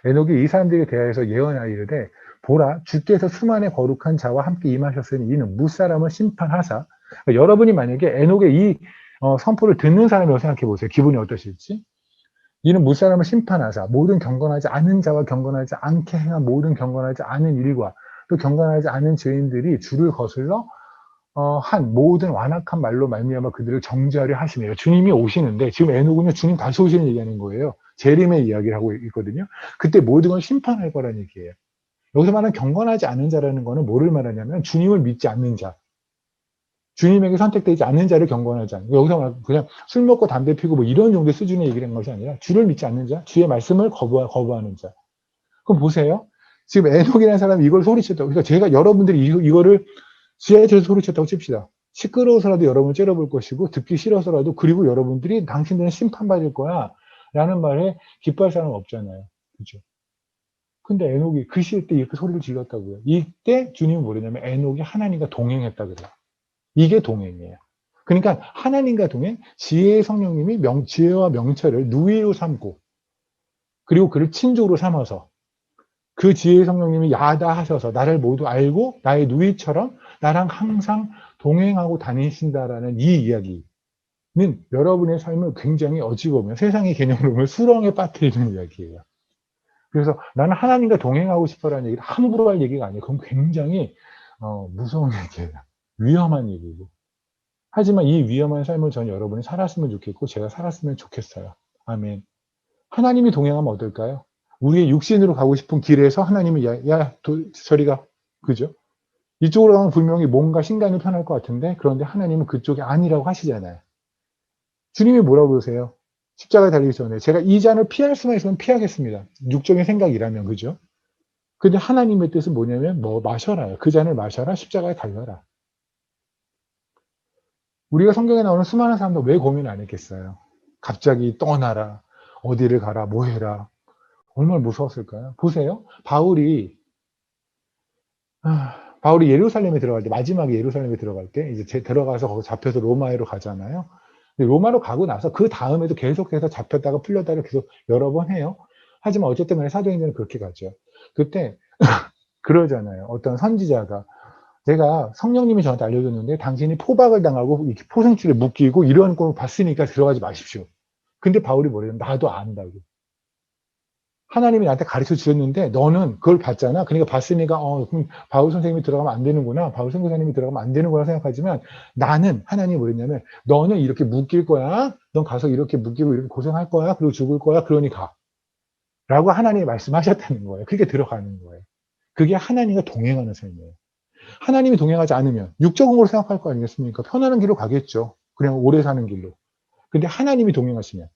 에녹이 이 사람들에 대하여서 예언하여 이르되, 보라, 주께서 수만의 거룩한 자와 함께 임하셨으니 이는 무사람을 심판하사. 그러니까 여러분이 만약에 에녹의 이 선포를 듣는 사람이라고 생각해 보세요. 기분이 어떠실지. 이는 무사람을 심판하사 모든 경건하지 않은 자와 경건하지 않게 행한 모든 경건하지 않은 일과 또 경건하지 않은 죄인들이 주를 거슬러 한 모든 완악한 말로 말미암아 그들을 정죄하려 하시며, 주님이 오시는데, 지금 에녹은요 주님 다시 오시는 얘기하는 거예요. 재림의 이야기를 하고 있거든요. 그때 모든 걸 심판할 거라는 얘기예요. 여기서 말하는 경건하지 않은 자라는 거는 뭐를 말하냐면, 주님을 믿지 않는 자, 주님에게 선택되지 않는 자를 경건하지 않는, 여기서 말하는 그냥 술 먹고 담배 피고 뭐 이런 정도의 수준의 얘기를 한 것이 아니라, 주를 믿지 않는 자, 주의 말씀을 거부하는 자. 그럼 보세요. 지금 에녹이라는 사람이 이걸 소리쳤다고. 그러니까 제가 여러분들이 이거를 지하철에서 소리쳤다고 칩시다. 시끄러워서라도 여러분을 째려볼 것이고, 듣기 싫어서라도, 그리고 여러분들이 당신들은 심판받을 거야 라는 말에 기뻐할 사람은 없잖아요. 그죠? 근데 에녹이 그 시일 때 이렇게 소리를 질렀다고요. 이때 주님은 뭐냐면 에녹이 하나님과 동행했다 그래요. 이게 동행이에요. 그러니까 하나님과 동행, 지혜의 성령님이 지혜와 명철을 누이로 삼고, 그리고 그를 친족으로 삼아서, 그 지혜의 성령님이 야다하셔서 나를 모두 알고 나의 누이처럼 나랑 항상 동행하고 다니신다라는 이 이야기는 여러분의 삶을 굉장히 어지럽으면, 세상의 개념으로 보면 수렁에 빠뜨리는 이야기예요. 그래서 나는 하나님과 동행하고 싶어라는 얘기를 함부로 할 얘기가 아니에요. 그건 굉장히 무서운 얘기예요. 위험한 얘기고. 하지만 이 위험한 삶을 전 여러분이 살았으면 좋겠고, 제가 살았으면 좋겠어요. 아멘. 하나님이 동행하면 어떨까요? 우리의 육신으로 가고 싶은 길에서 하나님이 저리 가. 그죠? 이쪽으로 가면 분명히 뭔가 신간이 편할 것 같은데, 그런데 하나님은 그쪽이 아니라고 하시잖아요. 주님이 뭐라고 그러세요? 십자가에 달리기 전에 제가 이 잔을 피할 수만 있으면 피하겠습니다. 육적인 생각이라면. 그죠? 근데 하나님의 뜻은 뭐냐면 마셔라요. 그 잔을 마셔라. 십자가에 달려라. 우리가 성경에 나오는 수많은 사람들 왜 고민 안 했겠어요? 갑자기 떠나라. 어디를 가라. 뭐 해라. 얼마나 무서웠을까요? 보세요. 바울이 예루살렘에 들어갈 때, 마지막에 예루살렘에 들어갈 때, 이제 들어가서 거기 잡혀서 로마로 가잖아요. 근데 로마로 가고 나서 그 다음에도 계속해서 잡혔다가 풀렸다가 계속 여러 번 해요. 하지만 어쨌든 간에 사도행전은 그렇게 가죠. 그때 그러잖아요. 어떤 선지자가, 제가 성령님이 저한테 알려줬는데 당신이 포박을 당하고 이렇게 포승줄에 묶이고 이런 걸 봤으니까 들어가지 마십시오. 근데 바울이 뭐래요? 나도 안다고. 하나님이 나한테 가르쳐 주셨는데 너는 그걸 봤잖아. 그러니까 봤으니까 그럼 바울 선생님이 들어가면 안 되는구나. 바울 선교사님이 들어가면 안 되는구나 생각하지만, 나는 하나님이 뭐랬냐면 너는 이렇게 묶일 거야. 넌 가서 이렇게 묶이고 이렇게 고생할 거야. 그리고 죽을 거야. 그러니 가. 라고 하나님이 말씀하셨다는 거예요. 그게 들어가는 거예요. 그게 하나님과 동행하는 삶이에요. 하나님이 동행하지 않으면 육적으로 생각할 거 아니겠습니까? 편안한 길로 가겠죠. 그냥 오래 사는 길로. 근데 하나님이 동행하시면,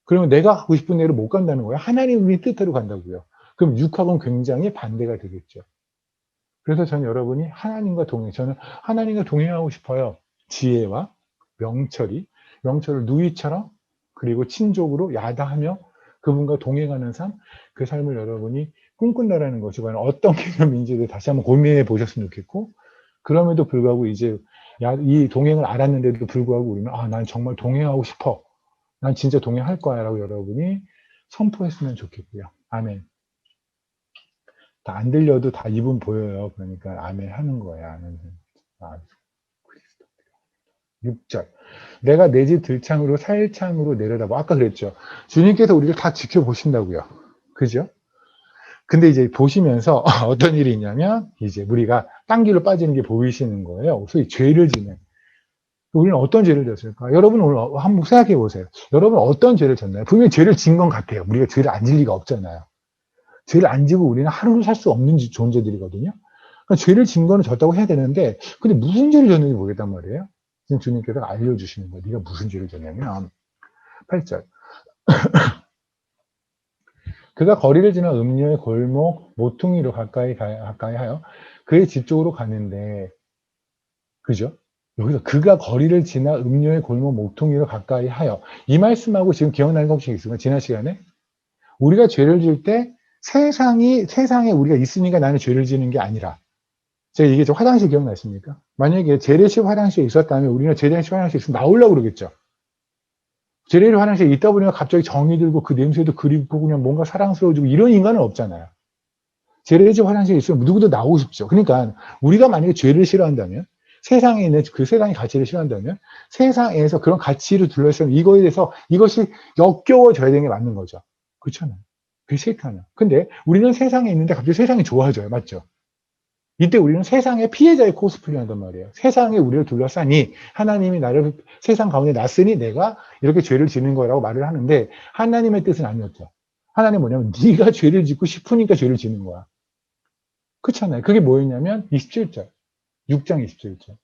그러면 내가 가고 싶은 데로 못 간다는 거예요. 하나님의 뜻대로 간다고요. 그럼 육학은 굉장히 반대가 되겠죠. 그래서 저는 여러분이 저는 하나님과 동행하고 싶어요. 지혜와 명철을 누이처럼, 그리고 친족으로 야다하며 그분과 동행하는 삶, 그 삶을 여러분이 꿈꾼다라는 것이 과연 어떤 개념인지를 다시 한번 고민해 보셨으면 좋겠고, 그럼에도 불구하고 이제 이 동행을 알았는데도 불구하고 우리는 난 정말 동행하고 싶어. 난 진짜 동행할 거야 라고 여러분이 선포했으면 좋겠고요. 아멘. 다 안 들려도 다 입은 보여요. 그러니까 아멘 하는 거야. 6절. 내가 내 집 들창으로 사일창으로 내려다보. 아까 그랬죠. 주님께서 우리를 다 지켜보신다고요. 그죠? 근데 이제 보시면서 어떤 일이 있냐면, 이제 우리가 딴 길로 빠지는 게 보이시는 거예요. 소위 죄를 지는. 우리는 어떤 죄를 졌을까? 여러분 오늘 한번 생각해 보세요. 여러분 어떤 죄를 졌나요? 분명히 죄를 진 건 같아요. 우리가 죄를 안 질 리가 없잖아요. 죄를 안 지고 우리는 하루를 살 수 없는 존재들이거든요. 그러니까 죄를 진 거는 졌다고 해야 되는데, 근데 무슨 죄를 졌는지 모르겠단 말이에요. 지금 주님께서 알려주시는 거예요. 네가 무슨 죄를 졌냐면, 8절. 그가 거리를 지나 음료의 골목 모퉁이로 가까이 하여 그의 집 쪽으로 갔는데, 그죠? 여기서 그가 거리를 지나 음료의 골목 모퉁이로 가까이 하여, 이 말씀하고 지금 기억나는 거 혹시 있습니까? 지난 시간에 우리가 죄를 지을 때 세상에 우리가 있으니까 나는 죄를 지는 게 아니라, 제가 이게 좀 화장실 기억나십니까? 만약에 재래식 화장실에 있었다면 우리는 재래식 화장실에 있으면 나오려고 그러겠죠. 재래식 화장실에 있다 보니까 갑자기 정이 들고 그 냄새도 그립고 그냥 뭔가 사랑스러워지고 이런 인간은 없잖아요. 재래식 화장실에 있으면 누구도 나오고 싶죠. 그러니까 우리가 만약에 죄를 싫어한다면, 세상에 있는 그 세상의 가치를 싫어한다면, 세상에서 그런 가치를 둘러싸면 이거에 대해서 이것이 역겨워져야 되는 게 맞는 거죠. 그렇잖아요. 그게 싫다면. 근데 우리는 세상에 있는데 갑자기 세상이 좋아져요. 맞죠? 이때 우리는 세상의 피해자의 코스프레 한단 말이에요. 세상에 우리를 둘러싸니 하나님이 나를 세상 가운데 놨으니 내가 이렇게 죄를 지는 거라고 말을 하는데, 하나님의 뜻은 아니었죠. 하나님 뭐냐면 네가 죄를 짓고 싶으니까 죄를 짓는 거야. 그렇잖아요. 그게 뭐였냐면 27절, 6장 27절.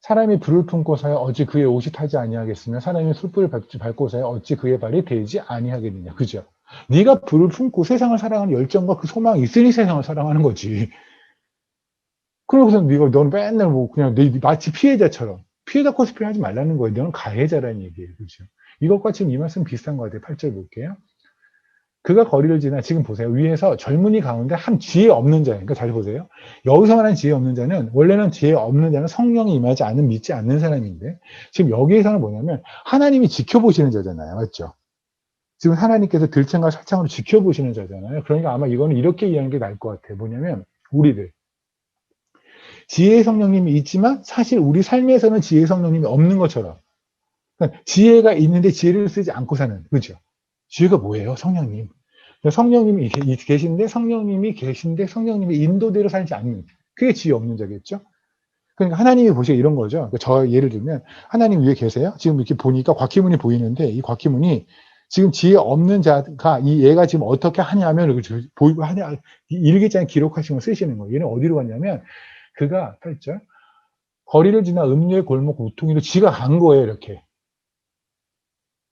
사람이 불을 품고서야 어찌 그의 옷이 타지 아니하겠으며 사람이 숯불을 밟고서야 어찌 그의 발이 되지 아니하겠느냐. 그죠? 네가 불을 품고 세상을 사랑하는 열정과 그 소망이 있으니 세상을 사랑하는 거지. 그러고서 너는 맨날 뭐 그냥 마치 피해자 코스프레 하지 말라는 거예요. 너는 가해자라는 얘기예요. 그죠? 이것과 지금 이 말씀 비슷한 것 같아요. 8절 볼게요. 그가 거리를 지나, 지금 보세요. 위에서 젊은이 가운데 한 지혜 없는 자. 그러니까 잘 보세요. 여기서 말하는 지혜 없는 자는, 원래는 지혜 없는 자는 성령이 임하지 않는, 믿지 않는 사람인데, 지금 여기에서는 뭐냐면 하나님이 지켜보시는 자잖아요. 맞죠? 지금 하나님께서 들창과 살창으로 지켜보시는 자잖아요. 그러니까 아마 이거는 이렇게 이해하는 게 나을 것 같아요. 뭐냐면 우리들 지혜의 성령님이 있지만 사실 우리 삶에서는 지혜의 성령님이 없는 것처럼, 그러니까 지혜가 있는데 지혜를 쓰지 않고 사는, 그죠? 지혜가 뭐예요? 성령님. 성령님이 계신데 성령님이 인도대로 살지 않는, 그게 지혜 없는 자겠죠? 그러니까 하나님이 보시기에 이런 거죠. 그러니까 저 예를 들면 하나님 위에 계세요. 지금 이렇게 보니까 곽희문이 보이는데, 이 곽희문이 지금 지혜 없는 자가 이 얘가 지금 어떻게 하냐면 보이고 하냐, 일기장에 기록하시면 쓰시는 거예요. 얘는 어디로 갔냐면 그가 8절 거리를 지나 음료의 골목 우퉁이로 지가 간 거예요. 이렇게.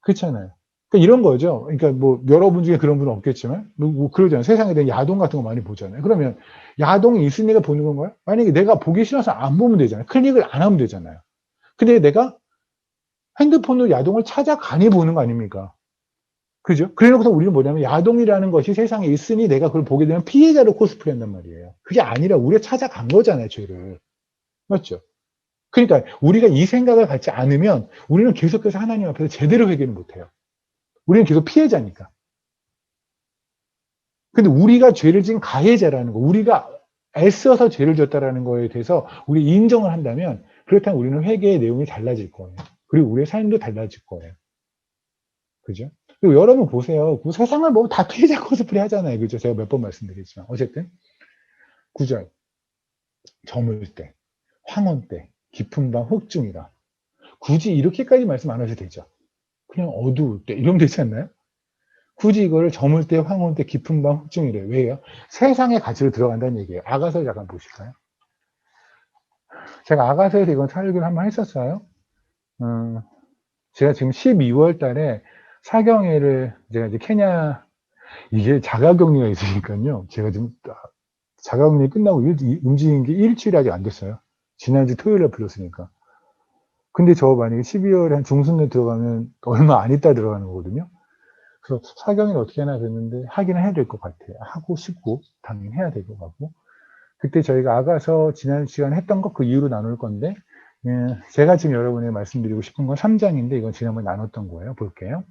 그렇잖아요. 그러니까 이런 거죠. 그러니까 뭐 여러분 중에 그런 분은 없겠지만 뭐 그러잖아요. 세상에 대한 야동 같은 거 많이 보잖아요. 그러면 야동이 있으니까 보는 건가요? 만약에 내가 보기 싫어서 안 보면 되잖아요. 클릭을 안 하면 되잖아요. 근데 내가 핸드폰으로 야동을 찾아가니 보는 거 아닙니까? 그죠? 그래놓고서 우리는 뭐냐면 야동이라는 것이 세상에 있으니 내가 그걸 보게 되면 피해자로 코스프레 한단 말이에요. 그게 아니라 우리가 찾아간 거잖아요, 죄를. 맞죠? 그러니까 우리가 이 생각을 갖지 않으면 우리는 계속해서 하나님 앞에서 제대로 회개를 못해요. 우리는 계속 피해자니까. 근데 우리가 죄를 지은 가해자라는 거, 우리가 애써서 죄를 졌다라는 거에 대해서 우리 인정을 한다면, 그렇다면 우리는 회개의 내용이 달라질 거예요. 그리고 우리의 삶도 달라질 거예요. 그죠? 그리고 여러분 보세요. 그 세상을 보면 다 피해자 코스프레 하잖아요. 그죠? 제가 몇 번 말씀드렸지만. 어쨌든, 9절. 저물 때, 황혼 때, 깊은 밤 흑중이라. 굳이 이렇게까지 말씀 안 하셔도 되죠. 그냥 어두울 때, 이러면 되지 않나요? 굳이 이거를 저물 때, 황혼 때, 깊은 밤 흑중이래. 왜요? 세상의 가치로 들어간다는 얘기예요. 아가서 잠깐 보실까요? 제가 아가서에서 이건 설교를 한번 했었어요. 제가 지금 12월 달에 사경회를, 제가 이제 케냐, 이게 자가격리가 있으니까요. 제가 지금 자가격리 끝나고 움직인 게 일주일이 아직 안 됐어요. 지난주 토요일에 불렀으니까. 근데 저 만약에 12월에 한 중순에 들어가면 얼마 안 있다 들어가는 거거든요. 그래서 사경을 어떻게 하나 그랬는데 하기는 해야 될 것 같아요. 하고 싶고 당연히 해야 될 것 같고. 그때 저희가 아가서 지난 시간에 했던 것 그 이후로 나눌 건데, 제가 지금 여러분에게 말씀드리고 싶은 건 3장인데 이건 지난번에 나눴던 거예요. 볼게요.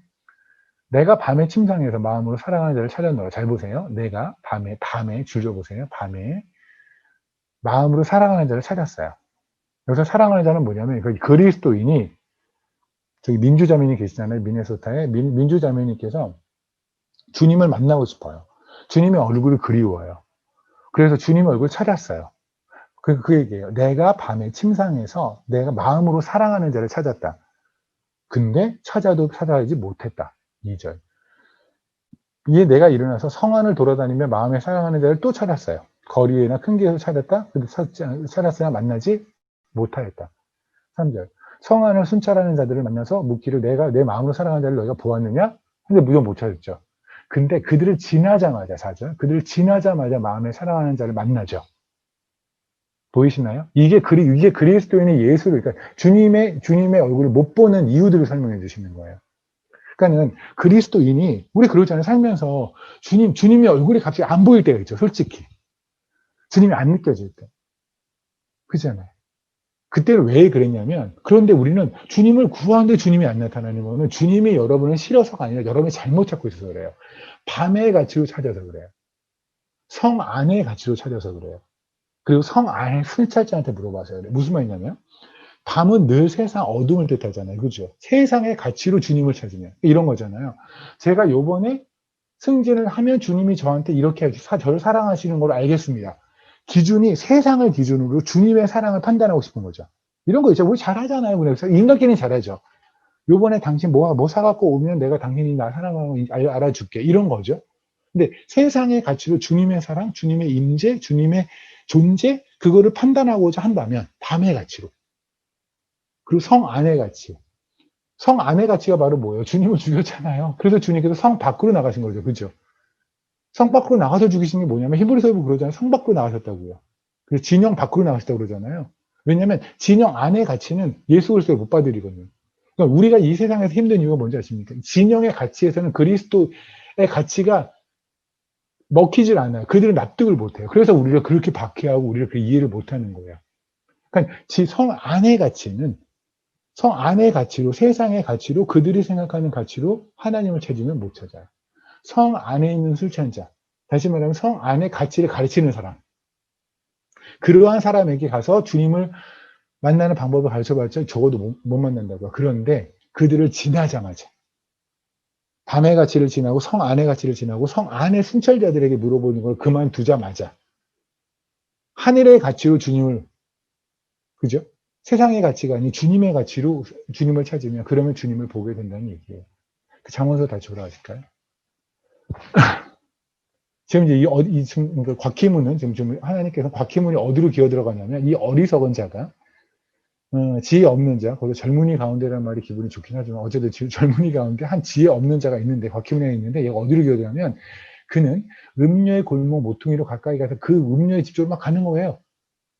내가 밤에 침상에서 마음으로 사랑하는 자를 찾았노라. 잘 보세요. 내가 밤에 줄여보세요. 밤에 마음으로 사랑하는 자를 찾았어요. 여기서 사랑하는 자는 뭐냐면 그리스도인이, 저기 민주자매님 계시잖아요. 미네소타에 민주자매님께서 주님을 만나고 싶어요. 주님의 얼굴을 그리워요. 그래서 주님의 얼굴을 찾았어요. 그 얘기예요. 내가 밤에 침상에서 내가 마음으로 사랑하는 자를 찾았다. 근데 찾아도 찾아야지 못했다. 2절. 이에 내가 일어나서 성안을 돌아다니며 마음에 사랑하는 자를 또 찾았어요. 거리에나 큰 길에서 찾았다. 근데 찾았으나 만나지 못하였다. 3절. 성안을 순찰하는 자들을 만나서 묻기를 내가 내 마음으로 사랑하는 자를 너희가 보았느냐? 근데 무조건 못 찾았죠. 근데 그들을 지나자마자, 4절, 그들을 지나자마자 마음에 사랑하는 자를 만나죠. 보이시나요? 이게 그리스도인의 예수를, 그러니까 주님의 얼굴을 못 보는 이유들을 설명해 주시는 거예요. 그러니까는 그리스도인이, 우리 그러잖아요. 살면서 주님의 얼굴이 갑자기 안 보일 때가 있죠. 솔직히. 주님이 안 느껴질 때. 그잖아요. 그때는 왜 그랬냐면, 그런데 우리는 주님을 구하는데 주님이 안 나타나는 거는 주님이 여러분을 싫어서가 아니라 여러분이 잘못 찾고 있어서 그래요. 밤의 가치로 찾아서 그래요. 성 안의 가치로 찾아서 그래요. 그리고 성 안의 순찰자한테 물어봐서 그래요. 무슨 말이냐면, 밤은 늘 세상 어둠을 뜻하잖아요. 그죠? 세상의 가치로 주님을 찾으면. 이런 거잖아요. 제가 요번에 승진을 하면 주님이 저한테 이렇게 저를 사랑하시는 걸 알겠습니다. 기준이 세상을 기준으로 주님의 사랑을 판단하고 싶은 거죠. 이런 거 있죠. 우리 잘하잖아요. 그래서 인간끼리는 잘하죠. 요번에 당신 뭐 사갖고 오면 내가 당신이 나 사랑하고 알아줄게. 이런 거죠. 근데 세상의 가치로 주님의 사랑, 주님의 임재, 주님의 존재, 그거를 판단하고자 한다면 밤의 가치로. 그리고 성 안의 가치. 성 안의 가치가 바로 뭐예요? 주님을 죽였잖아요. 그래서 주님께서 성 밖으로 나가신 거죠. 그죠? 성 밖으로 나가서 죽이신 게 뭐냐면 히브리서에 보면 그러잖아요. 성 밖으로 나가셨다고요. 그래서 진영 밖으로 나가셨다고 그러잖아요. 왜냐하면 진영 안의 가치는 예수 그리스도를 못 받으리거든요. 그러니까 우리가 이 세상에서 힘든 이유가 뭔지 아십니까? 진영의 가치에서는 그리스도의 가치가 먹히질 않아요. 그들은 납득을 못해요. 그래서 우리가 그렇게 박해하고 우리가 그 이해를 못하는 거예요. 그러니까 성 안의 가치는 성 안의 가치로, 세상의 가치로, 그들이 생각하는 가치로 하나님을 찾으면 못 찾아요. 성 안에 있는 술 취한 자, 다시 말하면 성 안의 가치를 가르치는 사람, 그러한 사람에게 가서 주님을 만나는 방법을 가르쳐봤자 적어도 못 만난다고요. 그런데 그들을 지나자마자 밤의 가치를 지나고 성 안의 가치를 지나고 성 안의 순찰자들에게 물어보는 걸 그만두자마자 하늘의 가치로 주님을, 그죠? 세상의 가치가 아닌 주님의 가치로 주님을 찾으면 그러면 주님을 보게 된다는 얘기예요. 그 잠언서 다시 돌아가실까요? 지금 이제 지금 곽희문은 지금 하나님께서 곽희문이 어디로 기어 들어가냐면 이 어리석은 자가 지혜 없는 자, 거기서 젊은이 가운데라는 말이 기분이 좋긴 하지만 어쨌든 젊은이 가운데 한 지혜 없는 자가 있는데 곽희문에 있는데 얘가 어디로 기어 들어가냐면 그는 음녀의 골목 모퉁이로 가까이 가서 그 음녀의 집 쪽으로 막 가는 거예요.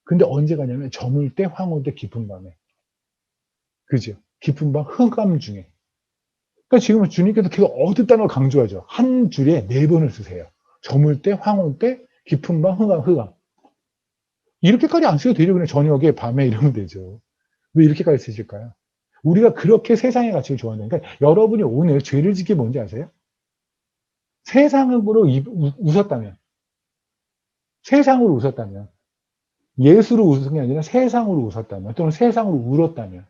근데 언제 가냐면 저물 때, 황홀 때, 깊은 밤에. 그죠? 깊은 밤 흑암 중에. 그러니까 지금 주님께서 계속 어둡다는 걸 강조하죠. 한 줄에 4번을 쓰세요. 저물 때, 황홀 때, 깊은 밤, 흑암. 이렇게까지 안 써도 되죠. 그냥 저녁에, 밤에 이러면 되죠. 왜 이렇게까지 쓰실까요? 우리가 그렇게 세상의 가치를 좋아한다. 그러니까 여러분이 오늘 죄를 짓게 뭔지 아세요? 세상으로 웃었다면, 세상으로 웃었다면, 예수로 웃은 게 아니라 세상으로 웃었다면, 또는 세상으로 울었다면,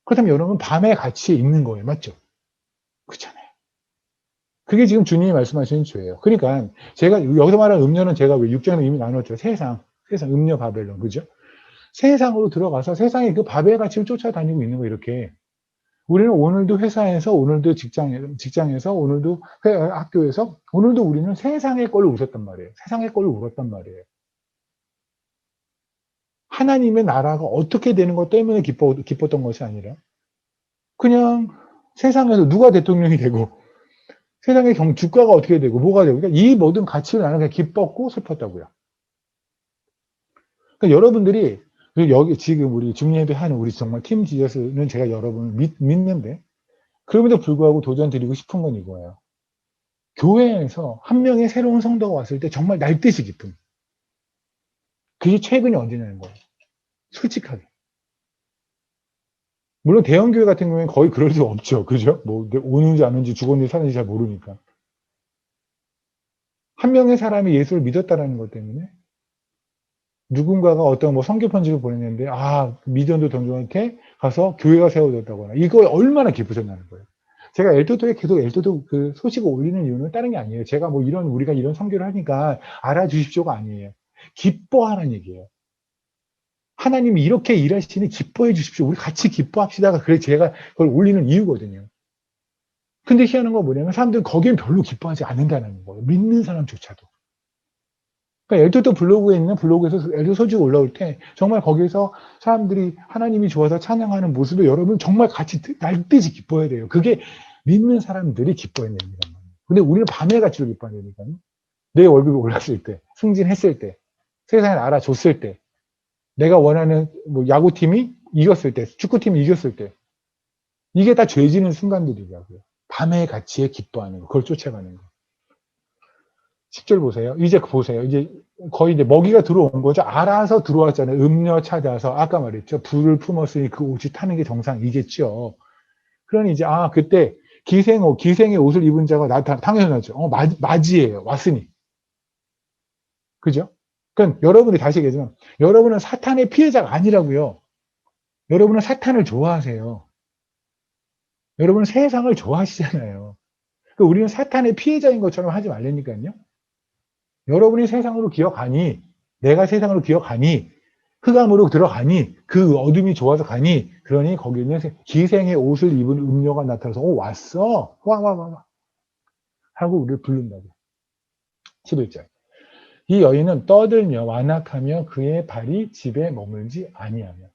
그렇다면 여러분 밤의 가치에 있는 거예요. 맞죠? 그렇잖아요. 그게 지금 주님이 말씀하시는 죄예요. 그러니까 제가 여기서 말하는 음료는 제가 왜 6장에 이미 나눴죠. 세상, 음료 바벨론, 그죠? 세상으로 들어가서 세상의 그 바벨 가치를 쫓아다니고 있는 거 이렇게. 우리는 오늘도 회사에서, 오늘도 직장에서, 오늘도 학교에서, 오늘도 우리는 세상의 꼴을 웃었단 말이에요. 세상의 꼴을 울었단 말이에요. 하나님의 나라가 어떻게 되는 것 때문에 기뻤던 것이 아니라 그냥 세상에서 누가 대통령이 되고 세상의 주가가 어떻게 되고 뭐가 되고 그러니까 이 모든 가치를 나는 그냥 기뻤고 슬펐다고요. 그러니까 여러분들이 여기 지금 우리 중예배 하는 우리 정말 팀 지저스는 제가 여러분을 믿는데 그럼에도 불구하고 도전 드리고 싶은 건 이거예요. 교회에서 한 명의 새로운 성도가 왔을 때 정말 날듯이 기쁨. 그게 최근이 언제냐는 거예요. 솔직하게. 물론 대형교회 같은 경우에는 거의 그럴 수 없죠. 그죠? 뭐 오는지 안 오는지 죽었는지 사는지 잘 모르니까. 한 명의 사람이 예수를 믿었다라는 것 때문에 누군가가 어떤 뭐 선교 편지를 보냈는데 미전도 동정한테 가서 교회가 세워졌다거나 이거 얼마나 기쁘셨냐는 거예요. 제가 엘도도에 계속 엘도도 그 소식을 올리는 이유는 다른 게 아니에요. 제가 뭐 우리가 이런 선교를 하니까 알아주십시오가 아니에요. 기뻐하라는 얘기예요. 하나님이 이렇게 일하시니 기뻐해 주십시오. 우리 같이 기뻐합시다가 그래 제가 그걸 올리는 이유거든요. 근데 희한한 건 뭐냐면 사람들은 거기엔 별로 기뻐하지 않는다는 거예요. 믿는 사람조차도. 그러니까 엘도도 블로그에 있는 블로그에서 엘도 소식 올라올 때 정말 거기서 사람들이 하나님이 좋아서 찬양하는 모습을 여러분 정말 같이 날듯이 기뻐해야 돼요. 그게 믿는 사람들이 기뻐해야 됩니다. 근데 우리는 밤의 가치로 기뻐한다니까요. 내 월급이 올랐을 때, 승진했을 때, 세상에 알아줬을 때, 내가 원하는 뭐 야구팀이 이겼을 때, 축구팀이 이겼을 때, 이게 다 죄지는 순간들이라고요. 밤의 가치에 기뻐하는 거, 그걸 쫓아가는 거. 10절 보세요. 이제 보세요. 이제 거의 이제 먹이가 들어온 거죠. 알아서 들어왔잖아요. 음료 찾아서. 아까 말했죠. 불을 품었으니 그 옷이 타는 게 정상이겠죠. 그러니 이제, 그때 기생의 옷을 입은 자가 당연하죠. 맞이에요. 왔으니. 그죠? 그러니까 여러분이 다시 얘기하지만, 여러분은 사탄의 피해자가 아니라고요. 여러분은 사탄을 좋아하세요. 여러분은 세상을 좋아하시잖아요. 그러니까 우리는 사탄의 피해자인 것처럼 하지 말라니까요. 여러분이 세상으로 기어가니, 내가 세상으로 기어가니, 흑암으로 들어가니, 그 어둠이 좋아서 가니, 그러니 거기는 기생의 옷을 입은 음료가 나타나서, 왔어. 와. 하고 우리를 부른다고. 11절. 이 여인은 떠들며 완악하며 그의 발이 집에 머물지 아니하며.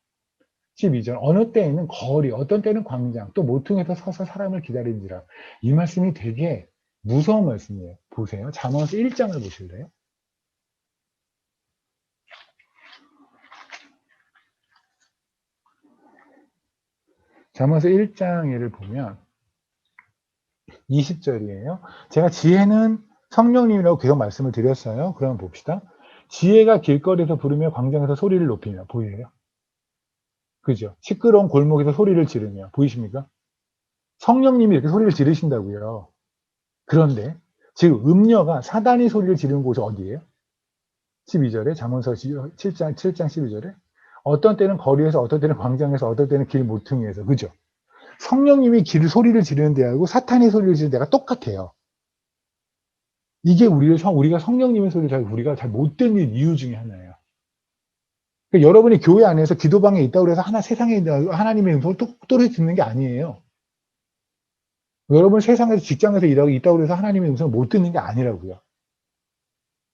12절. 어느 때에는 거리, 어떤 때는 광장, 또 모퉁에서 서서 사람을 기다린지라. 이 말씀이 되게 무서운 말씀이에요. 보세요. 잠언서 1장을 보실래요? 잠언서 1장 예를 보면 20절이에요. 제가 지혜는 성령님이라고 계속 말씀을 드렸어요. 그럼 봅시다. 지혜가 길거리에서 부르며 광장에서 소리를 높이며. 보이세요? 그죠? 시끄러운 골목에서 소리를 지르며. 보이십니까? 성령님이 이렇게 소리를 지르신다고요. 그런데 지금 음녀가 사단이 소리를 지르는 곳이 어디예요? 12절에 잠언서 7장 12절에 어떤 때는 거리에서, 어떤 때는 광장에서, 어떤 때는 길 모퉁이에서. 그죠? 성령님이 소리를 지르는 데하고 사탄이 소리를 지르는 데가 똑같아요. 이게 우리가 성령님의 소리를 우리가 잘 못 듣는 이유 중에 하나예요. 그러니까 여러분이 교회 안에서 기도방에 있다고 해서 세상에 하나님의 음성을 똑똑히 듣는 게 아니에요. 여러분 세상에서 직장에서 일하고 있다고 해서 하나님의 음성을 못 듣는 게 아니라고요.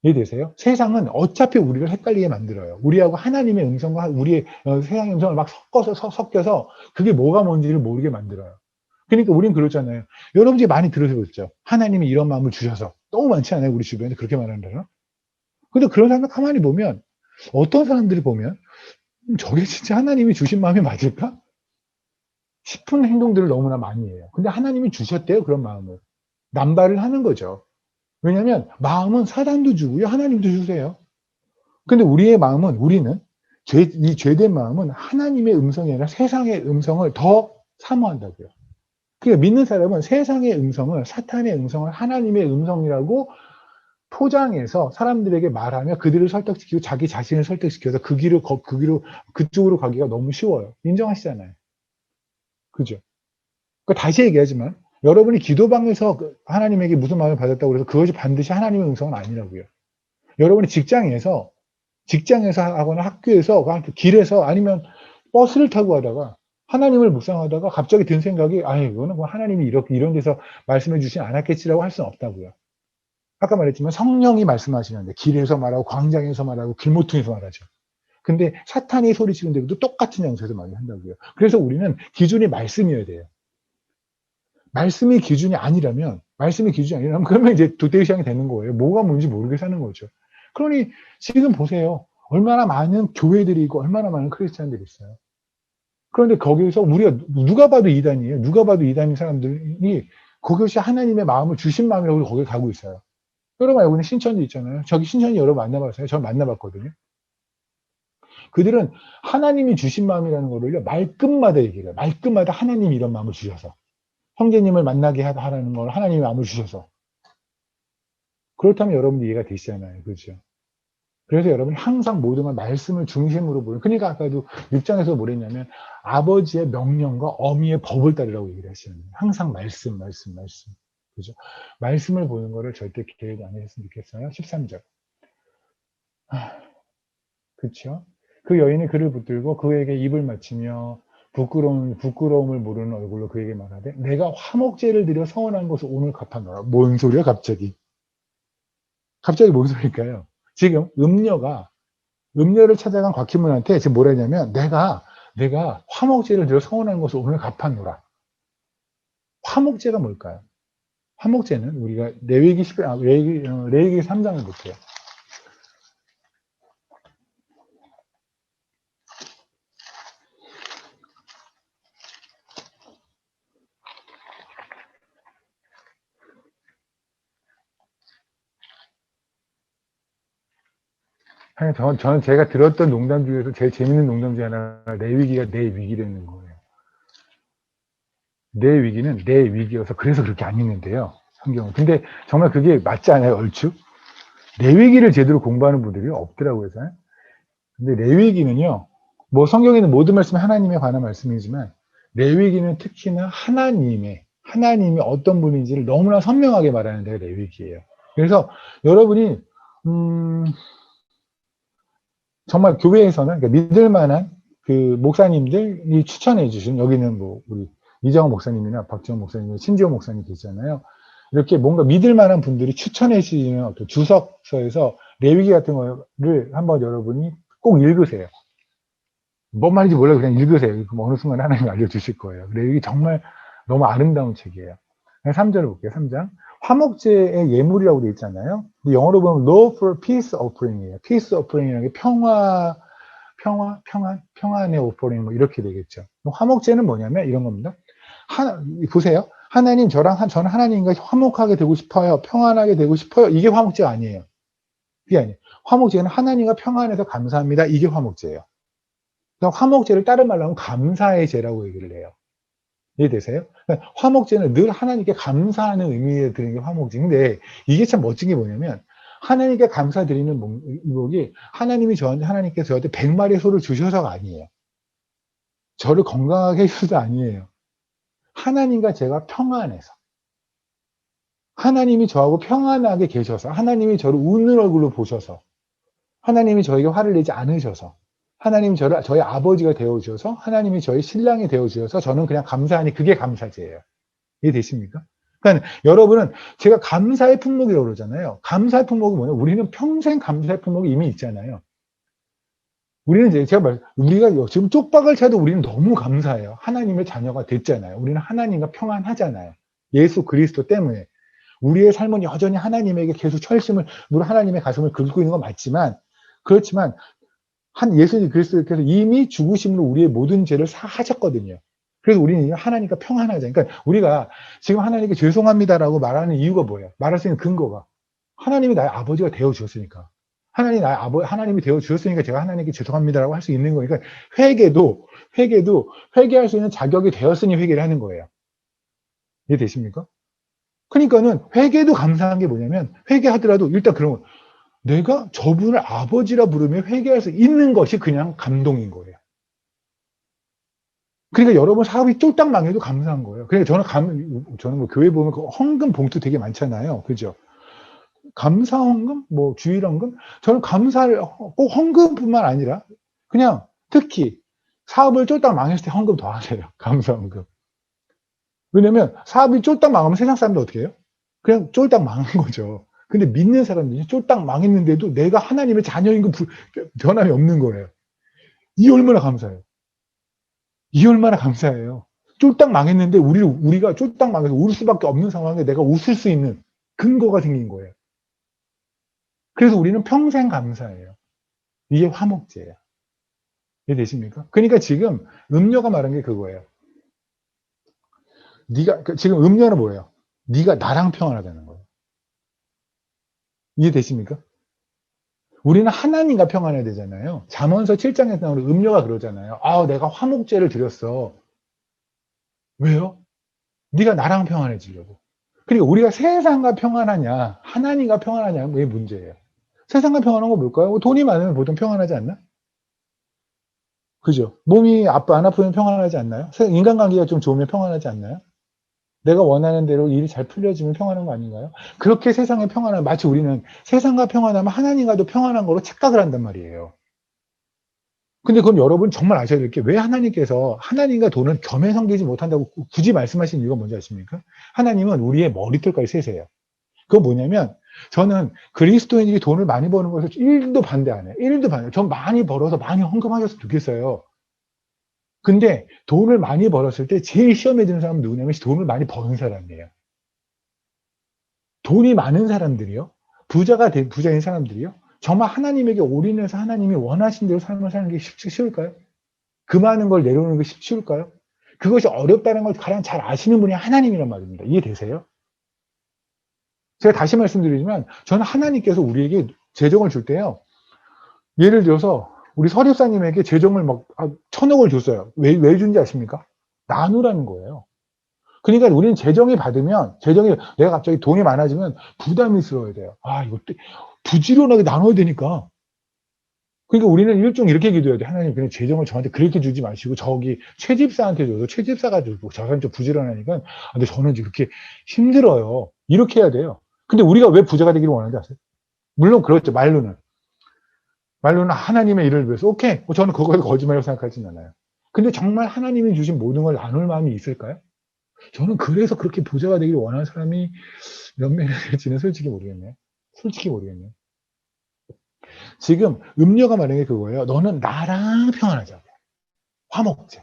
이해되세요? 세상은 어차피 우리를 헷갈리게 만들어요. 우리하고 하나님의 음성과 우리의 세상의 음성을 막 섞여서 그게 뭐가 뭔지를 모르게 만들어요. 그러니까 우린 그렇잖아요. 여러분들이 많이 들으셨죠? 하나님이 이런 마음을 주셔서. 너무 많지 않아요? 우리 주변에 그렇게 말하는 근데 그런 사람들 가만히 보면 어떤 사람들이 보면 저게 진짜 하나님이 주신 마음이 맞을까? 싶은 행동들을 너무나 많이 해요. 근데 하나님이 주셨대요. 그런 마음을. 남발을 하는 거죠. 왜냐하면 마음은 사단도 주고요. 하나님도 주세요. 근데 우리는 이 죄된 마음은 하나님의 음성이 아니라 세상의 음성을 더 사모한다고요. 그러니까 믿는 사람은 세상의 음성을, 사탄의 음성을 하나님의 음성이라고 포장해서 사람들에게 말하며 그들을 설득시키고 자기 자신을 설득시켜서 그쪽으로 가기가 너무 쉬워요. 인정하시잖아요. 그죠? 그러니까 다시 얘기하지만 여러분이 기도방에서 하나님에게 무슨 마음을 받았다고 해서 그것이 반드시 하나님의 음성은 아니라고요. 여러분이 직장에서 하거나 학교에서, 길에서 아니면 버스를 타고 가다가 하나님을 묵상하다가 갑자기 든 생각이, 이거는 뭐 하나님이 이런 데서 말씀해 주진 않았겠지라고 할 수는 없다고요. 아까 말했지만 성령이 말씀하시는데 길에서 말하고 광장에서 말하고 길모퉁에서 말하죠. 근데 사탄이 소리 지르는데도 똑같은 장소에서 말을 한다고요. 그래서 우리는 기준이 말씀이어야 돼요. 말씀이 기준이 아니라면 그러면 이제 도태시장이 되는 거예요. 뭐가 뭔지 모르게 사는 거죠. 그러니 지금 보세요. 얼마나 많은 교회들이 있고 얼마나 많은 크리스찬들이 있어요. 그런데 거기에서 우리가 누가 봐도 이단이에요. 누가 봐도 이단인 사람들이 그것이 하나님의 마음을 주신 마음이라고 거기에 가고 있어요. 여러분 알고 있는 신천지 있잖아요. 저기 신천지 여러분 만나봤어요? 저 만나봤거든요. 그들은 하나님이 주신 마음이라는 거를요. 말끝마다 얘기해요. 말끝마다 하나님이 이런 마음을 주셔서. 형제님을 만나게 하라는 걸 하나님이 마음을 주셔서. 그렇다면 여러분들 이해가 되시잖아요. 그렇죠? 그래서 여러분이 항상 모든 걸 말씀을 중심으로 보는. 그러니까 아까도 6장에서 뭐랬냐면 아버지의 명령과 어미의 법을 따르라고 얘기를 하시는 거예요. 항상 말씀. 그죠? 말씀을 보는 거를 절대 기회도 안 했으면 좋겠어요. 13절. 그렇죠? 그 여인이 그를 붙들고 그에게 입을 맞추며 부끄러움을 모르는 얼굴로 그에게 말하되 내가 화목제를 드려 서원한 것을 오늘 갚았노라. 뭔 소리야 갑자기? 갑자기 뭔 소리일까요? 지금 음녀를 찾아간 곽희문한테 지금 뭐라 했냐면 내가 화목제를 드려 서원한 것을 오늘 갚았노라. 화목제가 뭘까요? 화목제는 우리가 레위기 10, 레위기 3장을 볼게요. 저는 제가 들었던 농담 중에서 제일 재밌는 농담 중에 하나가 내 위기가 내 위기라는 거예요. 내 위기는 내 위기여서 그래서 그렇게 안 읽는데요. 성경은. 근데 정말 그게 맞지 않아요, 얼추? 내 위기를 제대로 공부하는 분들이 없더라고요. 근데 내 위기는요, 뭐 성경에는 모든 말씀이 하나님에 관한 말씀이지만 내 위기는 특히나 하나님이 어떤 분인지를 너무나 선명하게 말하는 데가 내 위기예요. 그래서 여러분이 정말 교회에서는 그러니까 믿을 만한 그 목사님들이 추천해 주신, 여기는 뭐 우리 이정호 목사님이나 박지원 목사님, 신지호 목사님 계시잖아요. 이렇게 뭔가 믿을 만한 분들이 추천해 주시는 어떤 주석서에서 레위기 같은 거를 한번 여러분이 꼭 읽으세요. 뭔 말인지 몰라도 그냥 읽으세요. 그럼 어느 순간 하나님 알려주실 거예요. 레위기 정말 너무 아름다운 책이에요. 3절을 볼게요. 3장. 화목제의 예물이라고 되어 있잖아요. 근데 영어로 보면 Law for Peace Offering이에요. Peace Offering이라는 게 평안의 오퍼링 뭐 이렇게 되겠죠. 화목제는 뭐냐면 이런 겁니다. 보세요. 저는 하나님과 화목하게 되고 싶어요. 평안하게 되고 싶어요. 이게 화목제가 아니에요. 그게 아니에요. 화목제는 하나님과 평안해서 감사합니다. 이게 화목제예요. 그러니까 화목제를 다른 말로 하면 감사의 제라고 얘기를 해요. 이해되세요? 그러니까 화목제는 늘 하나님께 감사하는 의미에 드는 게 화목제인데, 이게 참 멋진 게 뭐냐면 하나님께 감사드리는 목이 하나님께서 저한테 100마리의 소를 주셔서가 아니에요. 저를 건강하게 해주셔서 아니에요. 하나님과 제가 평안해서, 하나님이 저하고 평안하게 계셔서, 하나님이 저를 웃는 얼굴로 보셔서, 하나님이 저에게 화를 내지 않으셔서, 하나님이 저희 아버지가 되어주셔서, 하나님이 저희 신랑이 되어주셔서 저는 그냥 감사하니 그게 감사제예요. 이해되십니까? 그러니까 여러분은 제가 감사의 품목이라고 그러잖아요. 감사의 품목이 뭐냐? 우리는 평생 감사의 품목이 이미 있잖아요. 우리가 지금 쪽박을 차도 우리는 너무 감사해요. 하나님의 자녀가 됐잖아요. 우리는 하나님과 평안하잖아요. 예수 그리스도 때문에. 우리의 삶은 여전히 하나님에게 계속 하나님의 가슴을 긁고 있는 건 맞지만, 그렇지만 예수님 그리스도께서 이미 죽으심으로 우리의 모든 죄를 사하셨거든요. 그래서 우리는 하나님과 평안하자. 그러니까 우리가 지금 하나님께 죄송합니다라고 말하는 이유가 뭐예요? 말할 수 있는 근거가 하나님이 나의 아버지가 되어 주셨으니까. 하나님이 되어 주셨으니까 제가 하나님께 죄송합니다라고 할 수 있는 거니까, 회개도 회개할 수 있는 자격이 되었으니 회개를 하는 거예요. 이해되십니까? 그러니까는 회개도 감사한 게 뭐냐면, 회개하더라도 일단 그런 거, 내가 저분을 아버지라 부르며 회개할 수 있는 것이 그냥 감동인 거예요. 그러니까 여러분 사업이 쫄딱 망해도 감사한 거예요. 그러니까 저는 뭐 교회 보면 그 헌금 봉투 되게 많잖아요. 그죠? 감사 헌금, 뭐 주일 헌금, 저는 감사를 꼭 헌금뿐만 아니라 그냥 특히 사업을 쫄딱 망했을 때 헌금 더 하세요. 감사 헌금. 왜냐면 사업이 쫄딱 망하면 세상 사람들 어떻게 해요? 그냥 쫄딱 망한 거죠. 근데 믿는 사람들이 쫄딱 망했는데도 내가 하나님의 자녀인 거 변함이 없는 거예요. 이 얼마나 감사해요. 이 얼마나 감사해요. 쫄딱 망했는데 우리가 쫄딱 망해서 울 수밖에 없는 상황에 내가 웃을 수 있는 근거가 생긴 거예요. 그래서 우리는 평생 감사해요. 이게 화목제예요. 이해되십니까? 그러니까 지금 음료가 말한 게 그거예요. 지금 음료는 뭐예요? 네가 나랑 평안하다는 거예요. 이해되십니까? 우리는 하나님과 평안해야 되잖아요. 잠언서 7장에서 나오는 음료가 그러잖아요. 내가 화목제를 드렸어. 왜요? 네가 나랑 평안해지려고. 그리고 우리가 세상과 평안하냐, 하나님과 평안하냐, 그게 문제예요. 세상과 평안한 건 뭘까요? 돈이 많으면 보통 평안하지 않나? 그죠? 몸이 안 아프면 평안하지 않나요? 인간관계가 좀 좋으면 평안하지 않나요? 내가 원하는 대로 일이 잘 풀려지면 평안한 거 아닌가요? 그렇게 세상에 마치 우리는 세상과 평안하면 하나님과도 평안한 거로 착각을 한단 말이에요. 근데 그럼 여러분 정말 아셔야 될 게, 왜 하나님께서 하나님과 돈은 겸해 섬기지 못한다고 굳이 말씀하신 이유가 뭔지 아십니까? 하나님은 우리의 머리털까지 세세요. 그건 뭐냐면, 저는 그리스도인들이 돈을 많이 버는 것을 1도 반대 안 해요. 1도 반대. 전 많이 벌어서 많이 헌금하셨으면 좋겠어요. 근데 돈을 많이 벌었을 때 제일 시험에 드는 사람은 누구냐면 돈을 많이 버는 사람이에요. 돈이 많은 사람들이요. 부자인 사람들이요. 정말 하나님에게 올인해서 하나님이 원하신 대로 삶을 사는 게 쉬울까요? 그 많은 걸 내려오는 게 쉬울까요? 그것이 어렵다는 걸 가장 잘 아시는 분이 하나님이란 말입니다. 이해되세요? 제가 다시 말씀드리지만 저는 하나님께서 우리에게 재정을 줄 때요. 예를 들어서 우리 서립사님에게 재정을 막 1,000억을 줬어요. 왜 준지 아십니까? 나누라는 거예요. 그러니까 우리는 재정이 내가 갑자기 돈이 많아지면 부담스러워야 돼요. 이거 부지런하게 나눠야 되니까. 그러니까 우리는 일종 이렇게 기도해야 돼. 하나님 그냥 재정을 저한테 그렇게 주지 마시고 저기 최집사한테 줘서 최집사가 주고 저 사람 좀 부지런하니까 근데 저는 그렇게 힘들어요. 이렇게 해야 돼요. 근데 우리가 왜 부자가 되기를 원하는지 아세요? 물론 그렇죠. 말로는 하나님의 일을 위해서 오케이. 저는 그거에 거짓말이라고 생각하진 않아요. 근데 정말 하나님이 주신 모든 걸 나눌 마음이 있을까요? 저는 그래서 그렇게 부자가 되기를 원하는 사람이 몇 명이 될지는 솔직히 모르겠네요. 솔직히 모르겠네요. 지금 음녀가 말하는 게 그거예요. 너는 나랑 평안하자고. 화목제.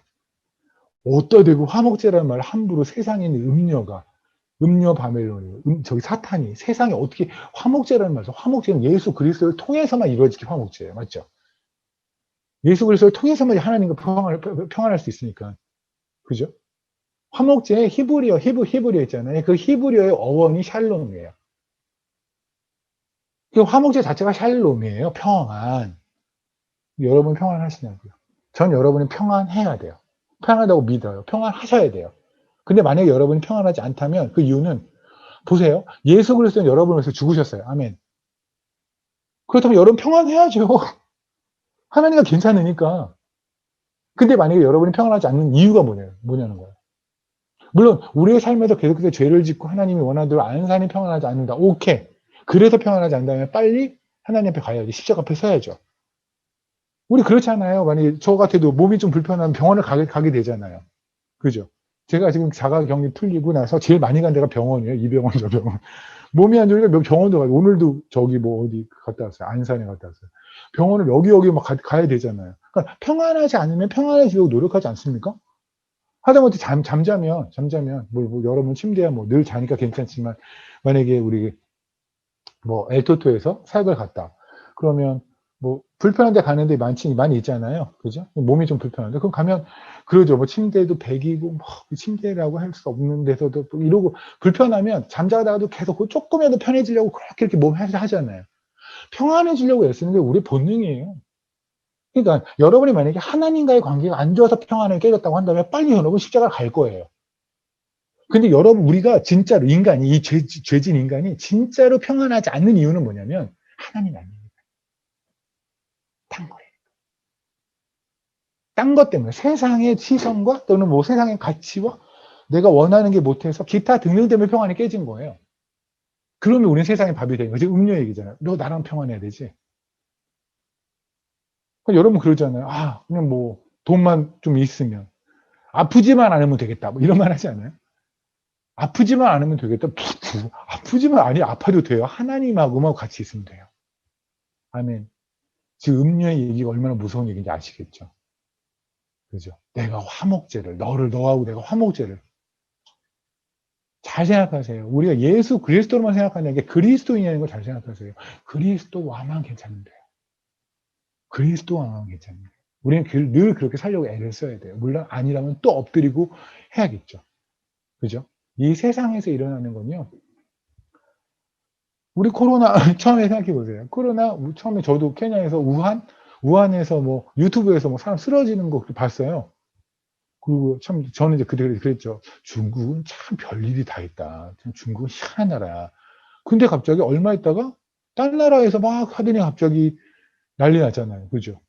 어디다 대고 화목제라는 말을 함부로 세상에 있는 음녀 바벨론이 저기 사탄이 세상에 어떻게 화목제라는 말이죠. 화목제는 예수 그리스도를 통해서만 이루어지게 화목제예요. 맞죠? 예수 그리스도를 통해서만 하나님과 평안할 수 있으니까. 그죠? 화목제의 히브리어 있잖아요. 그 히브리어의 어원이 샬롬이에요. 그 화목제 자체가 샬롬이에요. 평안. 여러분 평안하시냐고요. 전 여러분이 평안해야 돼요. 평안하다고 믿어요. 평안하셔야 돼요. 근데 만약에 여러분이 평안하지 않다면 그 이유는 보세요. 예수 그리스도는 여러분을 위해서 죽으셨어요. 아멘. 그렇다면 여러분 평안해야죠. 하나님과 괜찮으니까. 근데 만약에 여러분이 평안하지 않는 이유가 뭐냐는 거예요. 물론 우리의 삶에서 계속해서 죄를 짓고 하나님이 원하는 대로 안 사니 평안하지 않는다. 오케이. 그래서 평안하지 않다면 빨리 하나님 앞에 가야지. 십자가 앞에 서야죠. 우리 그렇잖아요. 만약에 저 같아도 몸이 좀 불편하면 병원을 가게 되잖아요. 그죠? 제가 지금 자가격리 풀리고 나서 제일 많이 간 데가 병원이에요. 이 병원, 저 병원. 몸이 안 좋으니까 병원도 가고, 오늘도 저기 어디 갔다 왔어요. 안산에 갔다 왔어요. 병원을 여기 막 가야 되잖아요. 그러니까 평안하지 않으면 평안해지려고 노력하지 않습니까? 하다못해 잠자면, 여러분 침대에 늘 자니까 괜찮지만, 만약에 우리 엘토토에서 사역을 갔다. 그러면 불편한 데 가는 데 많이 있잖아요. 그죠? 몸이 좀 불편한데. 그럼 가면, 그러죠. 침대도 100이고, 침대라고 할 수 없는 데서도 이러고, 불편하면 잠자다가도 계속 조금이라도 편해지려고 그렇게 이렇게 몸 하잖아요. 평안해지려고 애쓰는 게 우리 본능이에요. 그러니까 여러분이 만약에 하나님과의 관계가 안 좋아서 평안을 깨졌다고 한다면 빨리 여러분 십자가를 갈 거예요. 근데 여러분, 우리가 진짜로 이 죄진 인간이 진짜로 평안하지 않는 이유는 뭐냐면, 하나님 아닙니다. 딴 거예요. 딴 것 때문에. 세상의 시선과 또는 세상의 가치와 내가 원하는 게 못해서 기타 등등 때문에 평안이 깨진 거예요. 그러면 우리는 세상의 밥이 되는 거지. 음료 얘기잖아요. 너 나랑 평안해야 되지. 여러분 그러잖아요. 그냥 돈만 좀 있으면. 아프지만 않으면 되겠다. 이런 말 하지 않아요? 아프지만 않으면 되겠다. 아프지만 아파도 돼요. 하나님하고만 같이 있으면 돼요. 아멘. 지금 음료의 얘기가 얼마나 무서운 얘기인지 아시겠죠? 그죠? 내가 너하고 내가 화목제를. 잘 생각하세요. 우리가 예수 그리스도로만 생각하는 게 그리스도인이라는 걸 잘 생각하세요. 그리스도와만 괜찮으면 돼요. 그리스도와만 괜찮으면 돼요. 우리는 늘 그렇게 살려고 애를 써야 돼요. 물론 아니라면 또 엎드리고 해야겠죠. 그죠? 이 세상에서 일어나는 건요. 우리 코로나 처음에 생각해 보세요. 코로나 처음에 저도 케냐에서 우한에서 유튜브에서 사람 쓰러지는 거 봤어요. 그리고 참 저는 이제 그때 그랬죠. 중국은 참 별일이 다 있다. 참 중국은 희한한 나라야. 근데 갑자기 얼마 있다가 딴 나라에서 막 하더니 갑자기 난리 났잖아요. 그죠?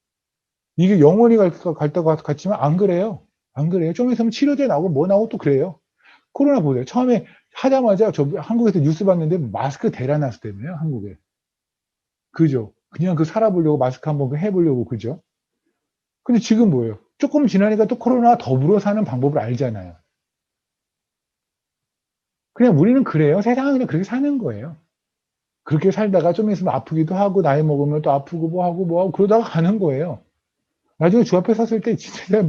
이게 영원히 갈다고 같지만 안 그래요. 안 그래요. 좀 있으면 치료제 나오고 나오고 또 그래요. 코로나 보세요. 처음에 하자마자 저 한국에서 뉴스 봤는데 마스크 대란났었다며요. 한국에. 그죠? 그냥 살아보려고 마스크 한번 해보려고. 그죠? 근데 지금 뭐예요? 조금 지나니까 또 코로나 더불어 사는 방법을 알잖아요. 그냥 우리는 그래요. 세상은 그냥 그렇게 사는 거예요. 그렇게 살다가 좀 있으면 아프기도 하고 나이 먹으면 또 아프고 뭐하고 그러다가 가는 거예요. 나중에 주 앞에 섰을 때 진짜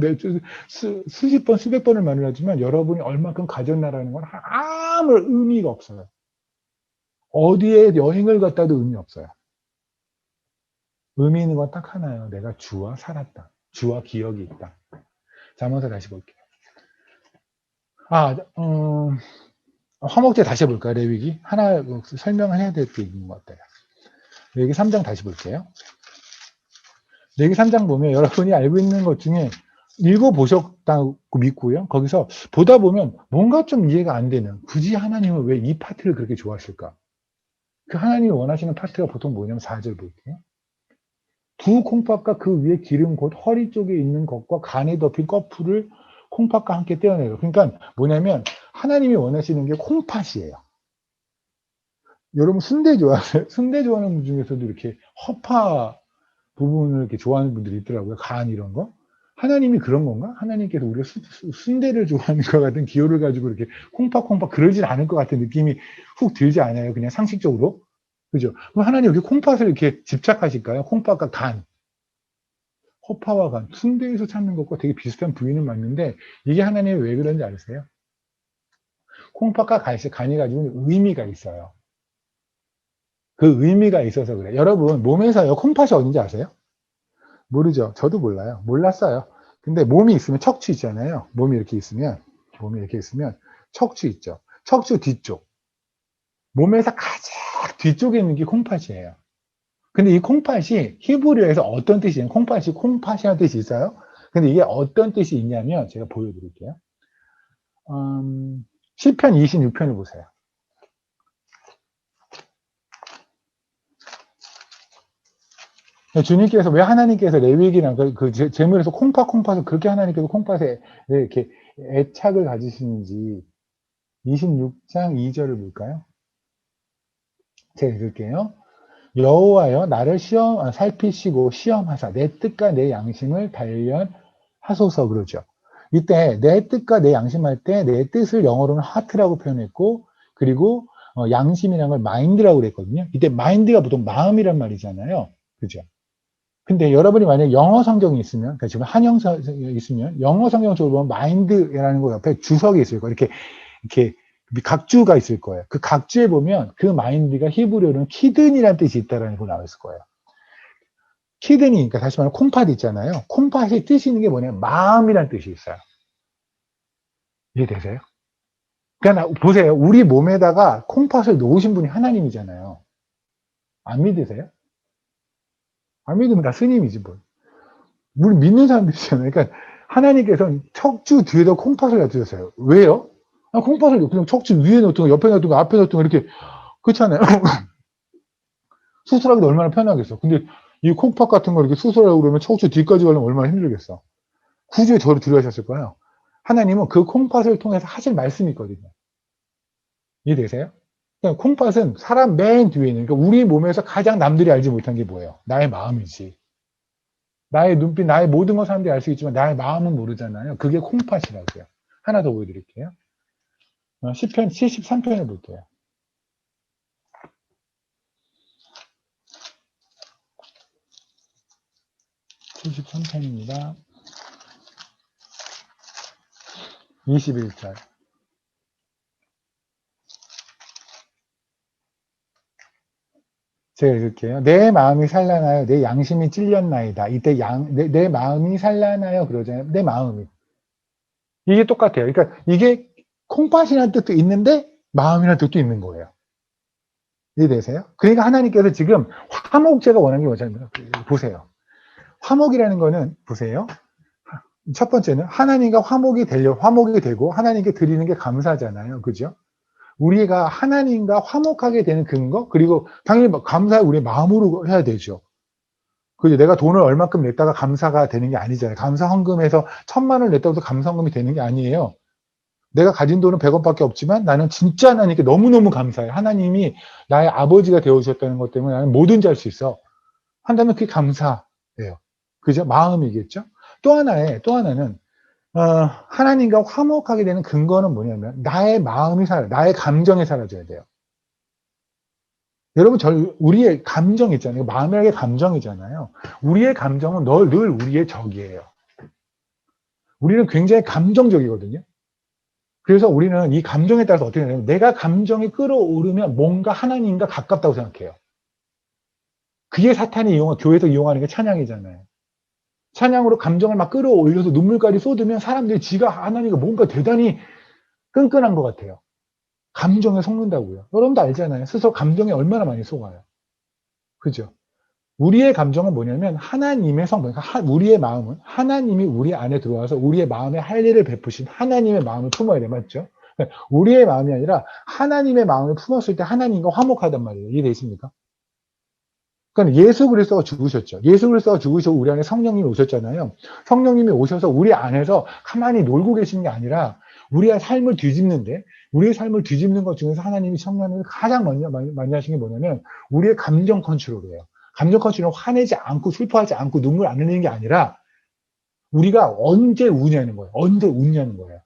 수십 번, 수백 번을 말을 하지만 여러분이 얼마큼 가졌나라는 건 아무 의미가 없어요. 어디에 여행을 갔다도 의미 없어요. 의미 있는 건 딱 하나예요. 내가 주와 살았다. 주와 기억이 있다. 자, 먼저 다시 볼게요. 화목제 다시 해볼까요? 레위기? 하나 설명을 해야 될 게 있는 것 같아요. 레위기 3장 다시 볼게요. 레위기 3장 보면 여러분이 알고 있는 것 중에 읽어보셨다고 믿고요. 거기서 보다 보면 뭔가 좀 이해가 안 되는, 굳이 하나님은 왜 이 파트를 그렇게 좋아하실까? 그 하나님이 원하시는 파트가 보통 뭐냐면 4절 볼게요. 두 콩팥과 그 위에 기름 곧 허리 쪽에 있는 것과 간에 덮인 꺼풀을 콩팥과 함께 떼어내요. 그러니까 뭐냐면 하나님이 원하시는 게 콩팥이에요. 여러분 순대 좋아하세요? 순대 좋아하는 분 중에서도 이렇게 허파 부분을 이렇게 좋아하는 분들이 있더라고요. 간 이런 거. 하나님이 그런 건가? 하나님께서 우리가 순대를 좋아하는 것 같은 기호를 가지고 이렇게 콩팥 그러진 않을 것 같은 느낌이 훅 들지 않아요? 그냥 상식적으로. 그죠? 그럼 하나님 여기 콩팥을 이렇게 집착하실까요? 콩팥과 간. 허파와 간. 순대에서 찾는 것과 되게 비슷한 부위는 맞는데 이게 하나님이 왜 그런지 아세요? 콩팥과 간이 가지고 있는 의미가 있어요. 그 의미가 있어서 그래. 여러분 몸에서요 콩팥이 어딘지 아세요? 모르죠. 저도 몰라요. 몰랐어요. 근데 몸이 있으면 척추 있잖아요. 몸이 이렇게 있으면 척추 있죠. 척추 뒤쪽. 몸에서 가장 뒤쪽에 있는 게 콩팥이에요. 근데 이 콩팥이 히브리어에서 어떤 뜻이에요? 콩팥이라는 뜻이 있어요. 근데 이게 어떤 뜻이 있냐면 제가 보여드릴게요. 시편 26편을 보세요. 주님께서 왜 하나님께서 레위기랑 그 제물에서 콩팥을 그렇게 하나님께서 콩팥에 왜 이렇게 애착을 가지시는지 26장 2절을 볼까요? 제가 읽을게요. 여호와여 나를 살피시고 시험하사 내 뜻과 내 양심을 단련하소서 그러죠. 이때 내 뜻과 내 양심할 때 내 뜻을 영어로는 하트라고 표현했고 그리고 양심이라는 걸 마인드라고 그랬거든요. 이때 마인드가 보통 마음이란 말이잖아요. 그죠? 근데 여러분이 만약에 영어 성경이 있으면, 그러니까 지금 한영 성경이 있으면, 영어 성경 쪽으로 보면 마인드라는 거 옆에 주석이 있을 거예요. 이렇게 각주가 있을 거예요. 그 각주에 보면 그 마인드가 히브리어로는 키든이라는 뜻이 있다라는 거 나와 있을 거예요. 키든이, 그러니까 다시 말하면 콩팥 있잖아요. 콩팥의 뜻이 있는 게 뭐냐면 마음이라는 뜻이 있어요. 이해되세요? 그러니까 보세요. 우리 몸에다가 콩팥을 놓으신 분이 하나님이잖아요. 안 믿으세요? 안 믿으면 다 스님이지 뭘. 우리 믿는 사람들이잖아요. 그러니까 하나님께서는 척추 뒤에다 콩팥을 놔두셨어요. 왜요? 콩팥을 그냥 척추 위에 놓든 거, 옆에 놓든 거, 앞에 놓든 거 이렇게 그렇잖아요. 수술하기도 얼마나 편하겠어. 근데 이 콩팥 같은 거 이렇게 수술하려고 그러면 척추 뒤까지 가려면 얼마나 힘들겠어. 굳이 저를 들여하셨을 거예요. 하나님은 그 콩팥을 통해서 하실 말씀이 있거든요. 이해되세요? 그러니까 콩팥은 사람 맨 뒤에 있는, 그러니까 우리 몸에서 가장 남들이 알지 못한 게 뭐예요? 나의 마음이지. 나의 눈빛, 나의 모든 걸 사람들이 알 수 있지만 나의 마음은 모르잖아요. 그게 콩팥이라고요. 하나 더 보여드릴게요. 시편 73편을 볼게요. 73편입니다. 21절. 제가 읽을게요. 내 마음이 산란하여 내 양심이 찔렸나이다. 이때 내 마음이 산란하여 그러잖아요. 내 마음이. 이게 똑같아요. 그러니까 이게 콩팥이라는 뜻도 있는데 마음이라는 뜻도 있는 거예요. 이해되세요? 그러니까 하나님께서 지금 화목제가 원하는 게 뭐냐면 보세요. 화목이라는 거는 보세요. 첫 번째는 하나님과 화목이 되고 하나님께 드리는 게 감사잖아요. 그죠? 우리가 하나님과 화목하게 되는 근거, 그리고 당연히 감사를 우리 마음으로 해야 되죠. 그죠? 내가 돈을 얼마큼 냈다가 감사가 되는 게 아니잖아요. 감사 헌금에서 1,000만 원을 냈다고 해서 감사 헌금이 되는 게 아니에요. 내가 가진 돈은 100원밖에 없지만 나는 진짜 하나님께 너무너무 감사해. 하나님이 나의 아버지가 되어주셨다는 것 때문에 나는 뭐든지 할 수 있어. 한다면 그게 감사예요. 그죠? 마음이겠죠? 또 하나는 하나님과 화목하게 되는 근거는 뭐냐면 나의 마음이 나의 감정이 사라져야 돼요. 여러분 우리의 감정 있잖아요. 마음이라는 게 감정이잖아요. 우리의 감정은 늘 우리의 적이에요. 우리는 굉장히 감정적이거든요. 그래서 우리는 이 감정에 따라서 어떻게 되냐면 내가 감정이 끌어오르면 뭔가 하나님과 가깝다고 생각해요. 그게 사탄이 교회에서 이용하는 게 찬양이잖아요. 찬양으로 감정을 막 끌어올려서 눈물까지 쏟으면 사람들이 지가 하나님과 뭔가 대단히 끈끈한 것 같아요. 감정에 속는다고요. 여러분도 알잖아요. 스스로 감정에 얼마나 많이 속아요. 그죠? 우리의 감정은 뭐냐면 하나님의 성분, 그러니까 우리의 마음은 하나님이 우리 안에 들어와서 우리의 마음에 할 일을 베푸신 하나님의 마음을 품어야 돼. 맞죠? 우리의 마음이 아니라 하나님의 마음을 품었을 때 하나님과 화목하단 말이에요. 이해되십니까 그러니까 예수 그리스도가 죽으셨죠. 예수 그리스도가 죽으셔서 우리 안에 성령님이 오셨잖아요. 성령님이 오셔서 우리 안에서 가만히 놀고 계시는 게 아니라 우리의 삶을 뒤집는데 우리의 삶을 뒤집는 것 중에서 하나님이 성령님이 가장 먼저 많이 하신 게 뭐냐면 우리의 감정 컨트롤이에요. 감정 컨트롤은 화내지 않고 슬퍼하지 않고 눈물 안 흘리는 게 아니라 우리가 언제 우냐는 거예요. 언제 웃냐는 거예요.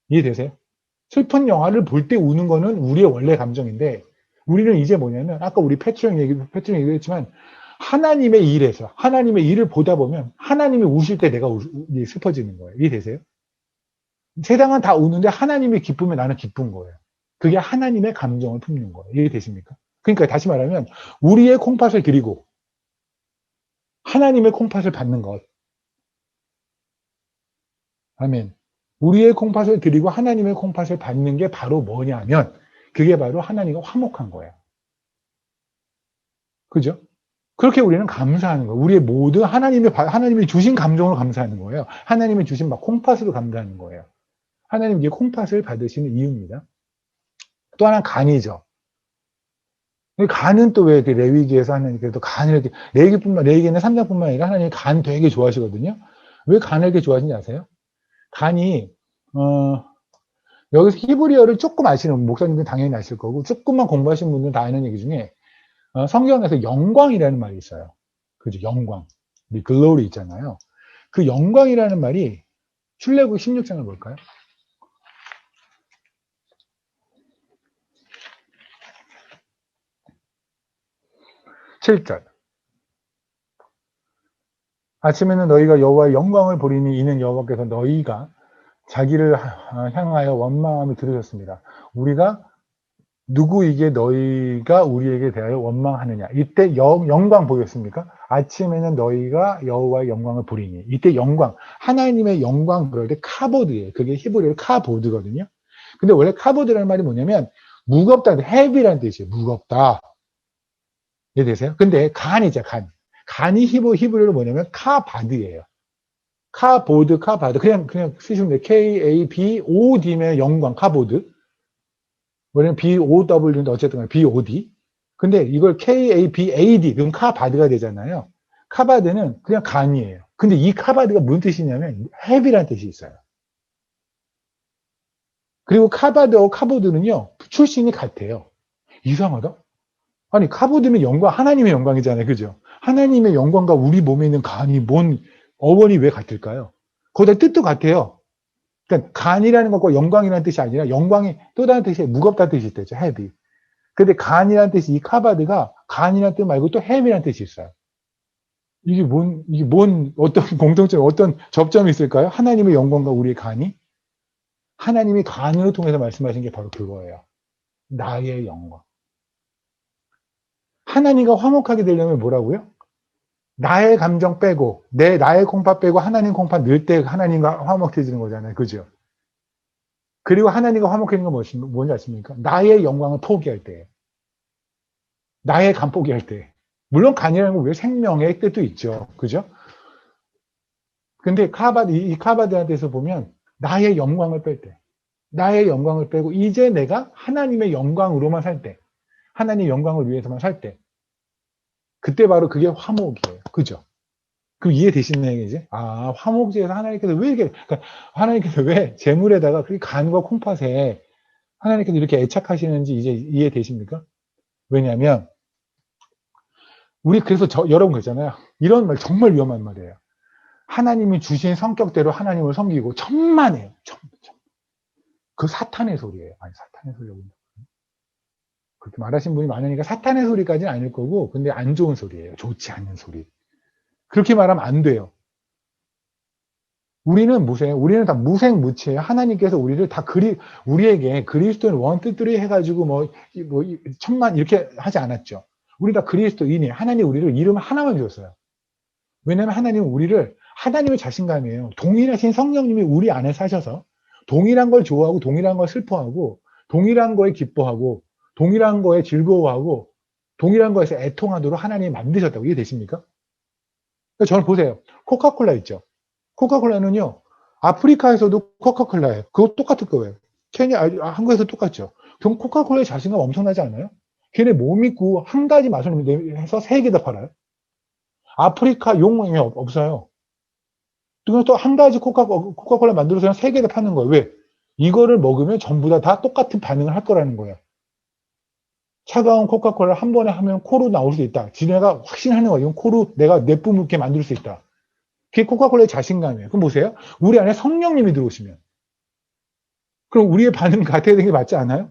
이해되세요? 슬픈 영화를 볼 때 우는 거는 우리의 원래 감정인데 우리는 이제 뭐냐면 아까 우리 패트령 얘기했지만 하나님의 일에서 하나님의 일을 보다 보면 하나님이 우실 때 내가 슬퍼지는 거예요. 이해되세요? 세상은 다 우는데 하나님이 기쁘면 나는 기쁜 거예요. 그게 하나님의 감정을 품는 거예요. 이해되십니까? 그러니까 다시 말하면 우리의 콩팥을 드리고 하나님의 콩팥을 받는 것. 아멘. 우리의 콩팥을 드리고 하나님의 콩팥을 받는 게 바로 뭐냐면 그게 바로 하나님과 화목한 거예요. 그죠? 그렇게 우리는 감사하는 거예요. 우리의 모든 하나님이 주신 감정을 감사하는 거예요. 하나님이 주신 막 콩팥으로 감사하는 거예요. 하나님께 콩팥을 받으시는 이유입니다. 또 하나 간이죠. 간은 또 왜 레위기에서 하나님께서 간을 이렇게 레위기는 3장뿐만 아니라 하나님이 간 되게 좋아하시거든요. 왜 간을 이렇게 좋아하시는지 아세요? 간이 여기서 히브리어를 조금 아시는 목사님들 당연히 아실 거고 조금만 공부하신 분들은 다 아는 얘기 중에 성경에서 영광이라는 말이 있어요. 그죠? 영광. 글로리 있잖아요. 그 영광이라는 말이 출애굽기 16장을 볼까요? 7절. 아침에는 너희가 여호와의 영광을 보리니 이는 여호와께서 너희가 자기를 향하여 원망함을 들으셨습니다. 우리가 누구에게 너희가 우리에게 대하여 원망하느냐. 이때 영광 보였습니까? 아침에는 너희가 여호와의 영광을 보리니. 이때 영광, 하나님의 영광 그럴 때 카보드예요. 그게 히브리어로 카보드거든요. 근데 원래 카보드라는 말이 뭐냐면 무겁다, 헤비라는 뜻이에요. 무겁다. 이해되세요? 근데 간이죠, 간. 간이 히브리어로 뭐냐면 카바드예요. 카바드. 그냥 쓰시면 돼요. KABOD면 영광, 카보드. 왜냐면 BOW인데 어쨌든 간에 BOD. 근데 이걸 KABAD, 그럼 카바드가 되잖아요. 카바드는 그냥 간이에요. 근데 이 카바드가 무슨 뜻이냐면 헤비라는 뜻이 있어요. 그리고 카바드하고 카보드는요, 출신이 같아요. 이상하다? 아니, 카보드면 영광, 하나님의 영광이잖아요. 그죠? 하나님의 영광과 우리 몸에 있는 간이 어원이 왜 같을까요? 거기다 뜻도 같아요. 그러니까 간이라는 것과 영광이라는 뜻이 아니라 영광이 또 다른 뜻이 무겁다는 뜻이 있대죠. 헤비. 근데 간이라는 뜻이 이 카바드가 간이라는 뜻 말고 또 헤비라는 뜻이 있어요. 이게 어떤 공통점, 어떤 접점이 있을까요? 하나님의 영광과 우리의 간이? 하나님이 간으로 통해서 말씀하신 게 바로 그거예요. 나의 영광. 하나님과 화목하게 되려면 뭐라고요? 나의 감정 빼고, 나의 콩팥 빼고 하나님 콩팥 넣을 때 하나님과 화목해지는 거잖아요. 그죠? 그리고 하나님과 화목해지는 건 뭔지 아십니까? 나의 영광을 포기할 때. 나의 간 포기할 때. 물론 간이라는 건 왜 생명의 뜻도 있죠. 그죠? 근데 이 카바드한테서 보면 나의 영광을 뺄 때. 나의 영광을 빼고 이제 내가 하나님의 영광으로만 살 때. 하나님의 영광을 위해서만 살 때. 그때 바로 그게 화목이에요. 그죠? 그럼 이해되시나요, 이제? 아, 화목제에서 하나님께서 왜 이렇게, 그러니까 하나님께서 왜 재물에다가 그렇게 간과 콩팥에 하나님께서 이렇게 애착하시는지 이제 이해되십니까? 왜냐하면, 우리 그래서 여러분 그러잖아요. 이런 말 정말 위험한 말이에요. 하나님이 주신 성격대로 하나님을 섬기고 천만에요. 그 사탄의 소리예요. 아니, 사탄의 소리라고. 그렇게 말하신 분이 많으니까 사탄의 소리까지는 아닐 거고, 근데 안 좋은 소리예요. 좋지 않은 소리. 그렇게 말하면 안 돼요. 우리는 뭐세요? 우리는 다 무생무치예요. 하나님께서 우리를 다 우리에게 그리스도인 원뜻들이 해가지고 천만 이렇게 하지 않았죠. 우리 다 그리스도인이에요. 하나님 우리를 이름 하나만 주었어요. 왜냐하면 하나님은 우리를 하나님의 자신감이에요. 동일하신 성령님이 우리 안에 사셔서 동일한 걸 좋아하고 동일한 걸 슬퍼하고 동일한 거에 기뻐하고 동일한 거에 즐거워하고 동일한 거에서 애통하도록 하나님이 만드셨다고 이해되십니까? 그러니까 저는 보세요. 코카콜라 있죠. 코카콜라는요. 아프리카에서도 코카콜라예요. 그거 똑같을 거예요. 한국에서 똑같죠. 그럼 코카콜라의 자신감 엄청나지 않아요? 걔네 못 믿고 한 가지 맛을 해서 세 개 다 팔아요. 아프리카 용이 없어요. 또 한 가지 코카콜라 만들어서 그냥 세 개를 파는 거예요. 왜? 이거를 먹으면 전부 다 똑같은 반응을 할 거라는 거예요. 차가운 코카콜라를 한 번에 하면 코로 나올 수 있다. 지네가 확신하는 거예요. 이건 코로 내가 내뿜게 만들 수 있다. 그게 코카콜라의 자신감이에요. 그럼 보세요. 우리 안에 성령님이 들어오시면 그럼 우리의 반응 같아야 되는 게 맞지 않아요?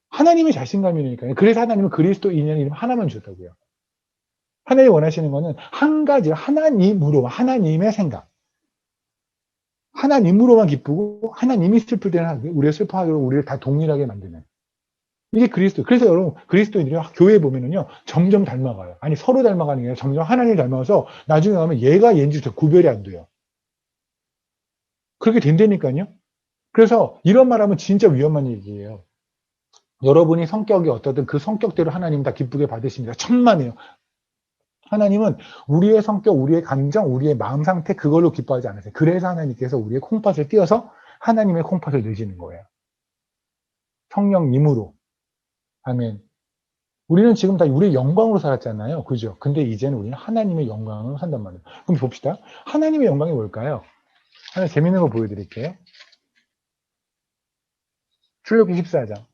하나님의 자신감이니까요. 그래서 하나님은 그리스도인이라는 이름 하나만 주셨다고요. 하나님이 원하시는 거는 한 가지 하나님으로 하나님의 생각 하나님으로만 기쁘고 하나님이 슬플 때는 우리가 슬퍼하도록 우리를 다 동일하게 만드는 이게 그리스도. 그래서 여러분 그리스도인들이 교회에 보면은요 점점 닮아가요. 아니 서로 닮아가는 게 아니라 점점 하나님을 닮아서 나중에 가면 얘가 얘인지 구별이 안 돼요. 그렇게 된다니까요. 그래서 이런 말하면 진짜 위험한 얘기예요. 여러분이 성격이 어떠든 그 성격대로 하나님 다 기쁘게 받으십니다. 천만에요. 하나님은 우리의 성격, 우리의 감정, 우리의 마음 상태 그걸로 기뻐하지 않으세요. 그래서 하나님께서 우리의 콩팥을 띄어서 하나님의 콩팥을 내시는 거예요. 성령님으로. 아멘. 우리는 지금 다 우리의 영광으로 살았잖아요. 그죠? 근데 이제는 우리는 하나님의 영광으로 산단 말이에요. 그럼 봅시다. 하나님의 영광이 뭘까요? 하나 재밌는 거 보여드릴게요. 출애굽기 14장.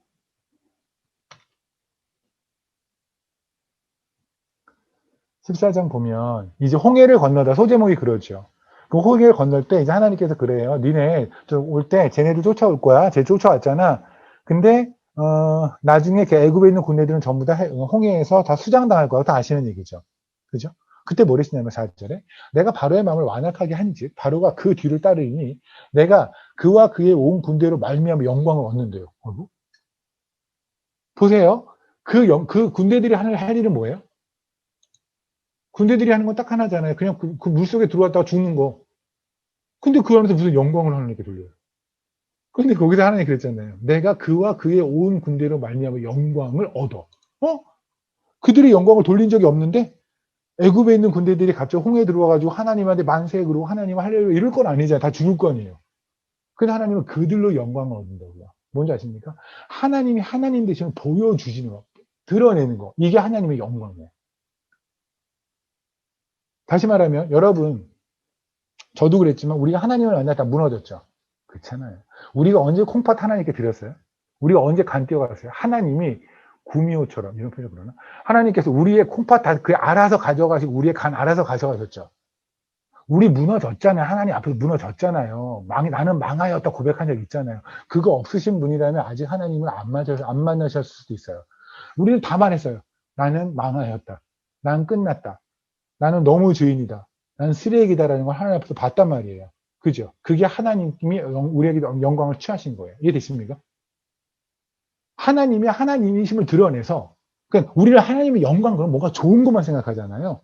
14장 보면 이제 홍해를 건너다 소제목이 그러죠. 그 홍해를 건널 때 이제 하나님께서 그래요. 니네 올 때 쟤네들 쫓아올 거야. 쟤 쫓아왔잖아. 근데 나중에 그 애굽에 있는 군대들은 전부 다 홍해에서 다 수장당할 거라고 다 아시는 얘기죠. 그죠? 그때 뭐 그랬냐면 4절에 내가 바로의 마음을 완악하게 한즉 바로가 그 뒤를 따르니 내가 그와 그의 온 군대로 말미암아 영광을 얻는데요. 보세요. 그 군대들이 할 일은 뭐예요? 군대들이 하는 건 딱 하나잖아요. 그냥 그 물속에 들어왔다가 죽는 거. 근데 그 안에서 무슨 영광을 하나님께 돌려요. 근데 거기서 하나님이 그랬잖아요. 내가 그와 그의 온 군대로 말미암아 영광을 얻어. 그들이 영광을 돌린 적이 없는데 애굽에 있는 군대들이 갑자기 홍해에 들어와가지고 하나님한테 만세 그러고 하나님 할렐루야 이럴 건 아니잖아요. 다 죽을 거 아니에요. 근데 하나님은 그들로 영광을 얻는다고요. 뭔지 아십니까? 하나님이 하나님 대신 보여주시는 거, 드러내는 거. 이게 하나님의 영광이에요. 다시 말하면 여러분 저도 그랬지만 우리가 하나님을 만나 다 무너졌죠. 그렇잖아요. 우리가 언제 콩팥 하나님께 드렸어요? 우리가 언제 간 뛰어갔어요? 하나님이 구미호처럼 이런 표현 그러나? 하나님께서 우리의 콩팥 다 그 알아서 가져가시고 우리의 간 알아서 가져가셨죠. 우리 무너졌잖아요. 하나님 앞에서 무너졌잖아요. 나는 망하였다 고백한 적 있잖아요. 그거 없으신 분이라면 아직 하나님을 안 만나셨을 수도 있어요. 우리는 다 말했어요. 나는 망하였다. 난 끝났다. 나는 너무 죄인이다. 나는 쓰레기다라는 걸 하나님 앞에서 봤단 말이에요. 그죠? 그게 하나님이 우리에게 영광을 취하신 거예요. 이해되십니까? 하나님이 하나님이심을 드러내서, 그러니까 우리는 하나님의 영광, 그럼 뭔가 좋은 것만 생각하잖아요.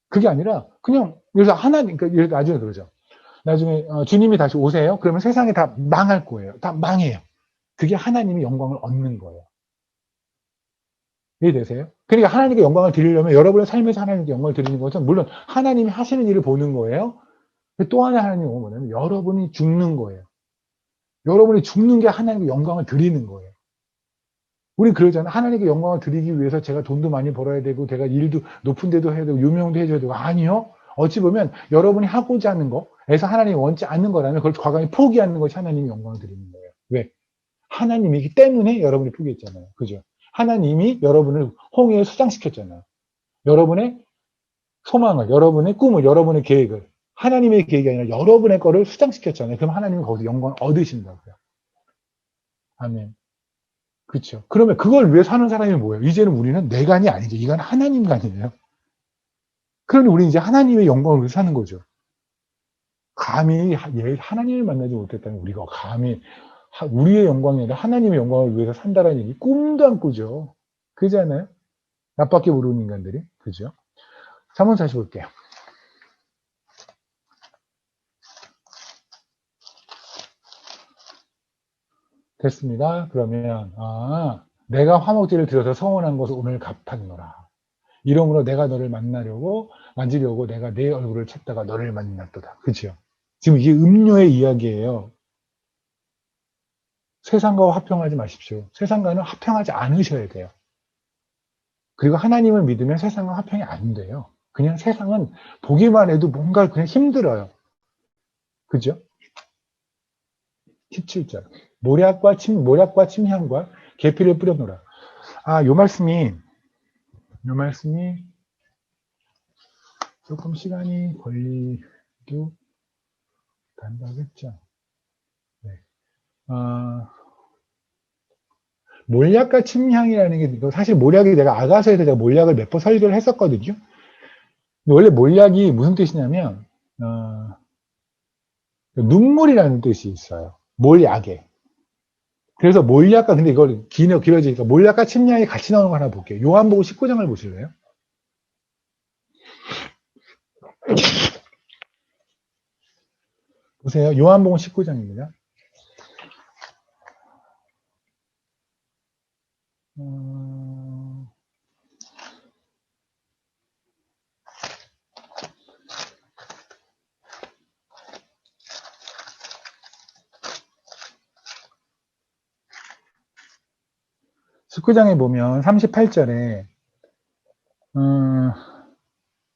그게 아니라, 그냥, 그래서 그러니까 나중에 그러죠. 나중에, 주님이 다시 오세요? 그러면 세상이 다 망할 거예요. 다 망해요. 그게 하나님의 영광을 얻는 거예요. 이해되세요? 그러니까 하나님께 영광을 드리려면 여러분의 삶에서 하나님께 영광을 드리는 것은 물론 하나님이 하시는 일을 보는 거예요. 또 하나 하나님이 뭐냐면 여러분이 죽는 거예요. 여러분이 죽는 게 하나님께 영광을 드리는 거예요. 우리 그러잖아요. 하나님께 영광을 드리기 위해서 제가 돈도 많이 벌어야 되고 제가 일도 높은 데도 해야 되고 유명도 해줘야 되고 아니요. 어찌 보면 여러분이 하고자 하는 거에서 하나님이 원치 않는 거라면 그걸 과감히 포기하는 것이 하나님이 영광을 드리는 거예요. 왜? 하나님이기 때문에 여러분이 포기했잖아요. 그죠? 하나님이 여러분을 홍해에 수장시켰잖아요. 여러분의 소망을, 여러분의 꿈을, 여러분의 계획을 하나님의 계획이 아니라 여러분의 거를 수장시켰잖아요. 그럼 하나님은 거기서 영광을 얻으신다고요. 아멘. 그렇죠. 그러면 그걸 위해 사는 사람이 뭐예요? 이제는 우리는 내 간이 아니죠. 이건 하나님 간이에요. 그러니 우리 이제 하나님의 영광을 위해 사는 거죠. 감히 하나님을 만나지 못했다면 우리가 감히 우리의 영광이 아니라 하나님의 영광을 위해서 산다라는 얘기 꿈도 안 꾸죠. 그잖아요. 나밖에 모르는 인간들이. 그죠? 3번 다시 볼게요. 됐습니다. 그러면 내가 화목제를 드려서 서원한 것을 오늘 갚았노라. 이러므로 내가 너를 만나려고 만지려고 내가 내 얼굴을 찾다가 너를 만났도다. 그죠? 지금 이게 음료의 이야기예요. 세상과 화평하지 마십시오. 세상과는 화평하지 않으셔야 돼요. 그리고 하나님을 믿으면 세상과 화평이 안 돼요. 그냥 세상은 보기만 해도 뭔가 그냥 힘들어요. 그죠? 17절. 모략과 침향과 계피를 뿌려놓으라. 요 말씀이 조금 시간이 걸리도 단다겠죠. 네. 몰약과 침향이라는 게 사실 몰약이 내가 아가서에서 제가 몰약을 몇 번 설교를 했었거든요. 원래 몰약이 무슨 뜻이냐면 눈물이라는 뜻이 있어요. 몰약에. 그래서 몰약과 근데 이걸 길어지니까 몰약과 침향이 같이 나오는 거 하나 볼게요. 요한복음 19장을 보실래요? 보세요. 요한복음 19장입니다. 십구장에 보면 38절에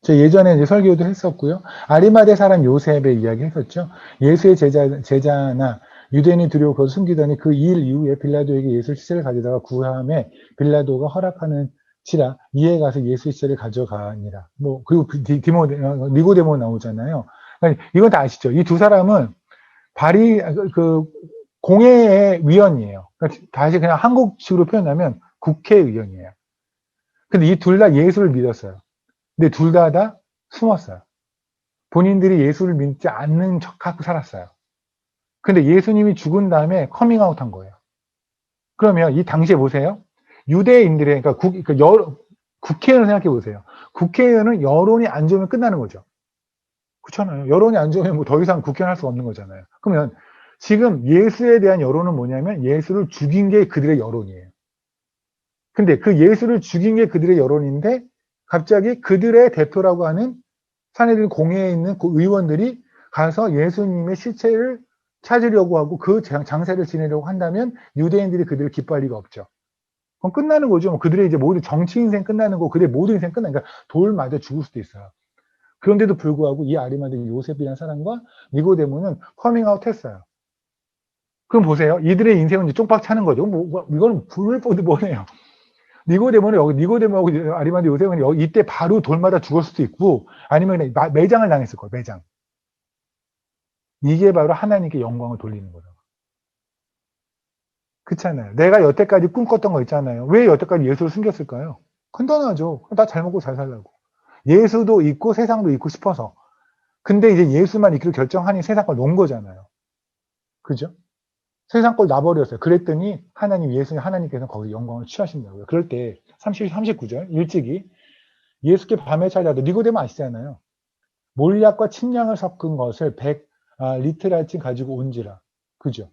저 예전에 이제 설교도 했었고요. 아리마대 사람 요셉의 이야기 했었죠. 예수의 제자나 유대인이 두려워 그것을 숨기더니 그 일 이후에 빌라도에게 예수 시체를 가져다가 구함에 빌라도가 허락하는지라 이에 가서 예수 시체를 가져가니라. 뭐 그리고 니고데모 나오잖아요. 그러니까 이건 다 아시죠? 이 두 사람은 공회의 위원이에요. 그러니까 다시 그냥 한국식으로 표현하면 국회의원이에요. 근데 이 둘 다 예수를 믿었어요. 근데 둘 다 숨었어요. 본인들이 예수를 믿지 않는 척하고 살았어요. 근데 예수님이 죽은 다음에 커밍아웃 한 거예요. 그러면 이 당시에 보세요. 유대인들의, 그러니까 국회의원을 생각해 보세요. 국회의원은 여론이 안 좋으면 끝나는 거죠. 그렇잖아요. 여론이 안 좋으면 뭐 더 이상 국회의원 할 수 없는 거잖아요. 그러면 지금 예수에 대한 여론은 뭐냐면 예수를 죽인 게 그들의 여론이에요. 근데 그 예수를 죽인 게 그들의 여론인데 갑자기 그들의 대표라고 하는 사내들 공회에 있는 그 의원들이 가서 예수님의 시체를 찾으려고 하고 그 장사를 지내려고 한다면 유대인들이 그들을 기뻐할 리가 없죠. 그럼 끝나는 거죠. 그들의 이제 모든 정치 인생 끝나는 거, 그들의 모든 인생 끝나는 거니까 돌 맞아 죽을 수도 있어요. 그런데도 불구하고 이 아리마대 요셉이라는 사람과 니고데모는 커밍아웃 했어요. 그럼 보세요. 이들의 인생은 이제 쪽박 차는 거죠. 이거는 불보듯 뭐네요. 니고데모하고 아리마대 요셉은 이때 바로 돌마다 죽을 수도 있고 아니면 매장을 당했을 거예요. 매장. 이게 바로 하나님께 영광을 돌리는 거죠. 그렇잖아요. 내가 여태까지 꿈꿨던 거 있잖아요. 왜 여태까지 예수를 숨겼을까요? 간단하죠. 나 잘 먹고 잘 살라고. 예수도 있고 세상도 있고 싶어서. 근데 이제 예수만 있기로 결정하니 세상 걸 놓은 거잖아요. 그죠? 세상 걸 놔버렸어요. 그랬더니 하나님께서 거기 영광을 취하신다고요. 그럴 때 39절 일찍이 예수께 밤에 찾아도 니고데모 아시잖아요. 몰약과 침량을 섞은 것을 100리터랄쯤 가지고 온지라. 그죠?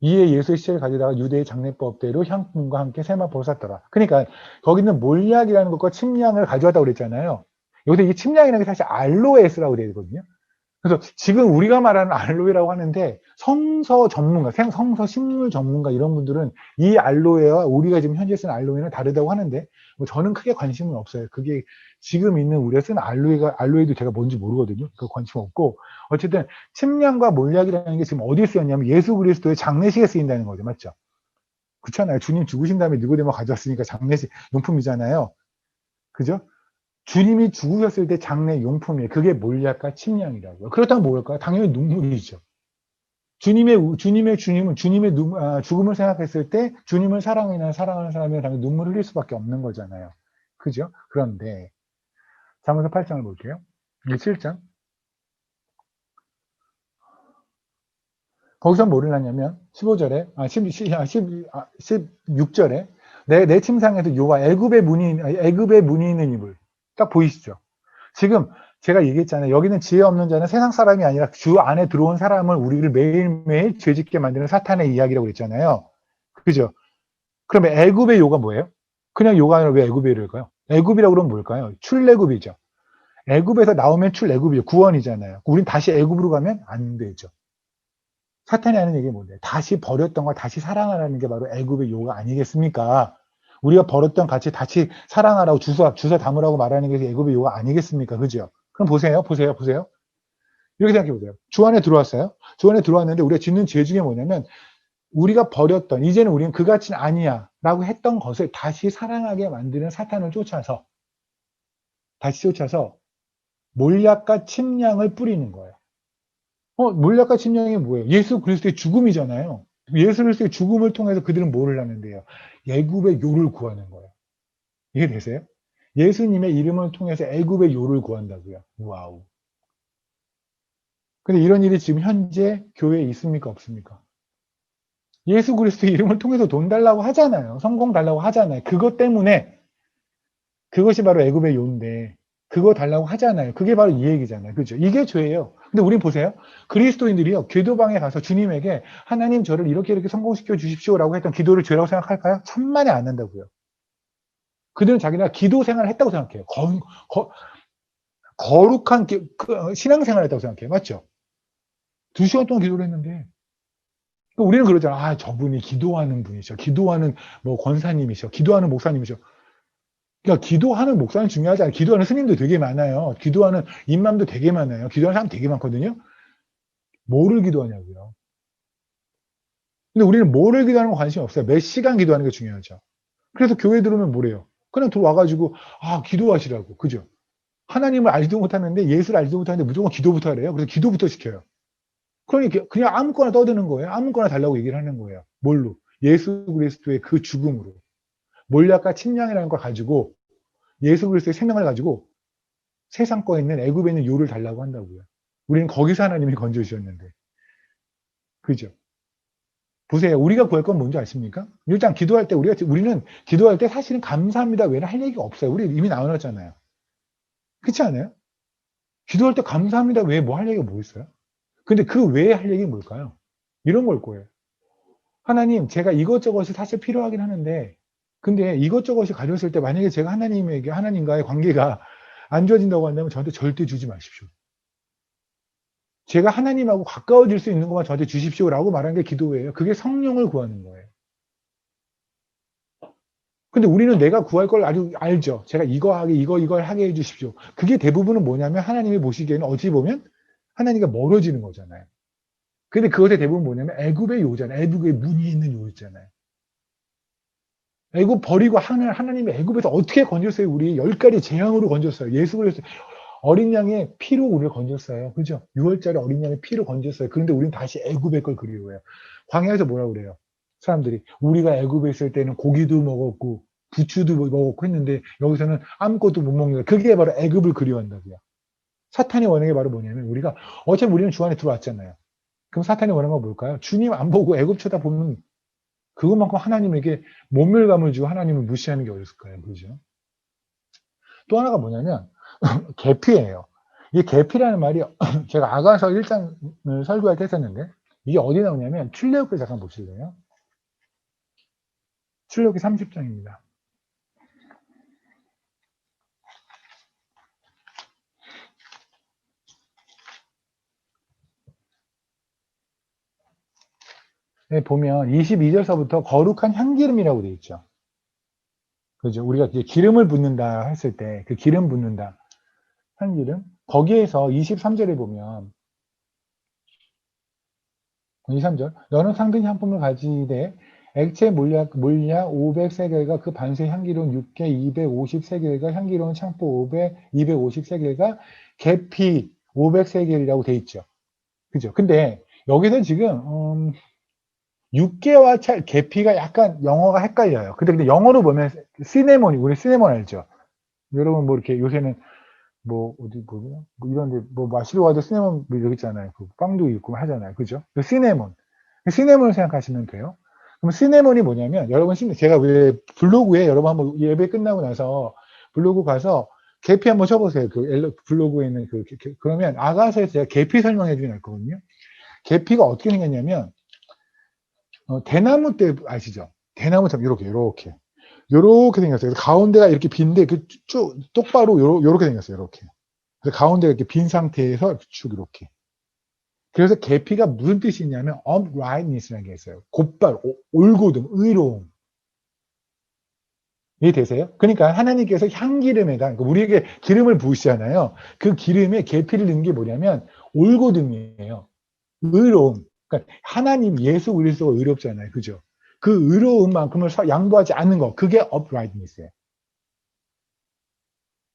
이에 예수의 시체를 가져다가 유대의 장례법대로 향품과 함께 세마포로 쌌더라. 그러니까 거기는 몰약이라는 것과 침량을 가져왔다고 그랬잖아요. 여기서 이 침량이라는 게 사실 알로에스라고 되어 있거든요. 그래서 지금 우리가 말하는 알로에라고 하는데 성서 전문가, 성서 식물 전문가 이런 분들은 이 알로에와 우리가 지금 현재 쓰는 알로에는 다르다고 하는데 뭐 저는 크게 관심은 없어요. 그게 지금 있는 우리가 쓰는 알로에도 제가 뭔지 모르거든요. 그 관심 없고 어쨌든 침량과 몰약이라는 게 지금 어디에 쓰였냐면 예수 그리스도의 장례식에 쓰인다는 거죠. 맞죠? 그렇잖아요. 주님 죽으신 다음에 니고데모 가져왔으니까 장례식 용품이잖아요. 그죠? 주님이 죽으셨을 때 장례 용품이에요. 그게 몰약과 침량이라고요. 그렇다면 뭘까요? 당연히 눈물이죠. 주님은 주님의 죽음을 생각했을 때 주님을 사랑하는 사람이 당연히 눈물을 흘릴 수밖에 없는 거잖아요. 그죠? 그런데 잠언서 8장을 볼게요. 7장. 거기서 뭐를 하냐면 15절에 16절에 내 침상에서 요와 애굽의 문이 있는 이불 딱 보이시죠? 지금 제가 얘기했잖아요. 여기는 지혜 없는 자는 세상 사람이 아니라 주 안에 들어온 사람을 우리를 매일매일 죄짓게 만드는 사탄의 이야기라고 그랬잖아요. 그죠? 그러면 애굽의 요가 뭐예요? 그냥 요가 아니라 왜 애굽의 요일까요? 애굽이라고 그러면 뭘까요? 출애굽이죠. 애굽에서 나오면 출애굽이죠. 구원이잖아요. 우린 다시 애굽으로 가면 안 되죠. 사탄이 하는 얘기가 뭔데? 다시 버렸던 걸 다시 사랑하라는 게 바로 애굽의 요가 아니겠습니까? 우리가 버렸던 가치 다시 사랑하라고 주워 담으라고 말하는 게 애굽의 요가 아니겠습니까? 그죠? 그럼 보세요. 이렇게 생각해 보세요. 주 안에 들어왔어요. 주 안에 들어왔는데 우리가 짓는 죄 중에 뭐냐면 우리가 버렸던 이제는 우리는 그 가치는 아니야 라고 했던 것을 다시 사랑하게 만드는 사탄을 다시 쫓아서 몰약과 침량을 뿌리는 거예요. 몰약과 침량이 뭐예요? 예수 그리스도의 죽음이잖아요. 예수 그리스도의 죽음을 통해서 그들은 뭐를 하는데요? 애굽의 요를 구하는 거예요. 이해되세요? 예수님의 이름을 통해서 애굽의 요를 구한다고요. 와우. 근데 이런 일이 지금 현재 교회에 있습니까? 없습니까? 예수 그리스도의 이름을 통해서 돈 달라고 하잖아요. 성공 달라고 하잖아요. 그것 때문에 그것이 바로 애굽의 요인데 그거 달라고 하잖아요. 그게 바로 이 얘기잖아요. 그죠? 이게 죄예요. 근데 우린 보세요. 그리스도인들이요. 기도방에 가서 주님에게 하나님 저를 이렇게 성공시켜 주십시오라고 했던 기도를 죄라고 생각할까요? 천만에 안 한다고요. 그들은 자기가 기도 생활을 했다고 생각해요. 거룩한 신앙생활을 했다고 생각해요. 맞죠? 2시간 동안 기도를 했는데 우리는 그러잖아. 아, 저분이 기도하는 분이셔. 기도하는 뭐 권사님이셔. 기도하는 목사님이셔. 그러니까 기도하는 목사는 중요하지 않아요. 기도하는 스님도 되게 많아요. 기도하는 임맘도 되게 많아요. 기도하는 사람 되게 많거든요. 뭐를 기도하냐고요. 근데 우리는 뭐를 기도하는 거 관심이 없어요. 몇 시간 기도하는 게 중요하죠. 그래서 교회 들어오면 뭐래요? 그냥 들어와가지고 기도하시라고. 그죠? 하나님을 알지도 못하는데 예수를 알지도 못하는데 무조건 기도부터 하래요. 그래서 기도부터 시켜요. 그러니까 그냥 아무거나 떠드는 거예요. 아무거나 달라고 얘기를 하는 거예요. 뭘로? 예수 그리스도의 그 죽음으로. 몰약과 침량이라는 걸 가지고 예수 그리스도의 생명을 가지고 세상 거에 있는 애굽에 있는 요를 달라고 한다고요. 우리는 거기서 하나님이 건져주셨는데. 그죠? 보세요. 우리가 구할 건 뭔지 아십니까? 일단 기도할 때 우리는 기도할 때 사실은 감사합니다 외에는 할 얘기가 없어요. 우리 이미 나눠놨잖아요. 그렇지 않아요? 기도할 때 감사합니다 외에 뭐 할 얘기가 뭐 있어요? 근데 그 외에 할 얘기는 뭘까요? 이런 걸 거예요. 하나님, 제가 이것저것이 사실 필요하긴 하는데, 근데 이것저것이 가졌을 때 만약에 제가 하나님과의 관계가 안 좋아진다고 한다면 저한테 절대 주지 마십시오. 제가 하나님하고 가까워질 수 있는 것만 저한테 주십시오라고 말하는 게 기도예요. 그게 성령을 구하는 거예요. 근데 우리는 내가 구할 걸 아주 알죠. 제가 이걸 하게 해주십시오. 그게 대부분은 뭐냐면 하나님이 보시기에는 어찌 보면 하나님과 멀어지는 거잖아요. 근데 그것의 대부분 뭐냐면 애굽의 요잖아요. 애굽의 문이 있는 요 있잖아요. 애굽 버리고 하나님이 애굽에서 어떻게 건졌어요? 우리 10가지 재앙으로 건졌어요. 예수 그리스도 어린 양의 피로 우리를 건졌어요. 그죠? 6월짜리 어린 양의 피로 건졌어요. 그런데 우리는 다시 애굽의 걸 그리워해요. 광야에서 뭐라고 그래요? 사람들이 우리가 애굽에 있을 때는 고기도 먹었고 부추도 먹었고 했는데 여기서는 아무것도 못 먹는 거예요. 그게 바로 애굽을 그리워한다고요. 사탄이 원하는 게 바로 뭐냐면 어차피 우리는 주 안에 들어왔잖아요. 그럼 사탄이 원하는 건 뭘까요? 주님 안 보고 애굽 쳐다보면 그것만큼 하나님에게 모멸감을 주고 하나님을 무시하는 게 어딨을까요? 그죠? 또 하나가 뭐냐면 계피예요. 이 계피라는 말이 제가 아가서 1장을 설교할 때 했었는데 이게 어디 나오냐면 출애굽기 잠깐 보실래요? 출애굽기 30장입니다. 보면 22절서부터 거룩한 향기름이라고 되어 있죠. 그죠? 우리가 기름을 붓는다 했을 때 그 기름 붓는다 향기름 거기에서 23절에 보면 23절 너는 상등히 한 품을 가지되 액체 몰약 500세겔과 그 반세 향기로운 육개 250세겔과 향기로운 창포 250세겔과 계피 500세겔이라고 돼 있죠. 그죠? 근데 여기서 지금 육개와 계피가 약간 영어가 헷갈려요. 근데 영어로 보면 우리 시네몬 알죠? 여러분 뭐 이렇게 요새는 뭐 어디 뭐 이런데 뭐 마시러 가도 시네몬 여기 있잖아요. 그 빵도 있고 하잖아요. 그죠? 시네몬 시네몬을 생각하시면 돼요. 그럼 시네몬이 뭐냐면, 여러분, 제가 왜 블로그에 여러분 한번 예배 끝나고 나서 블로그 가서 계피 한번 쳐보세요. 블로그에 있는 그러면 아가서에서 제가 계피 설명해 주긴 했거든요. 계피가 어떻게 생겼냐면, 대나무 때 아시죠? 대나무처럼 요렇게 생겼어요. 그래서 가운데가 이렇게 빈데 쭉 똑바로 요렇게 생겼어요. 요렇게. 그래서 가운데가 이렇게 빈 상태에서 쭉 이렇게. 그래서 계피가 무슨 뜻이 있냐면 uprightness라는 게 있어요. 곧바로 올곧음, 의로움. 이해되세요? 그러니까 하나님께서 향기름에다 그러니까 우리에게 기름을 부으시잖아요. 그 기름에 계피를 넣는 게 뭐냐면 올곧음이에요. 의로움. 그러니까 하나님 예수 그리스도가 의롭잖아요. 그죠? 그 의로움만큼을 양보하지 않는 거. 그게 uprightness예요.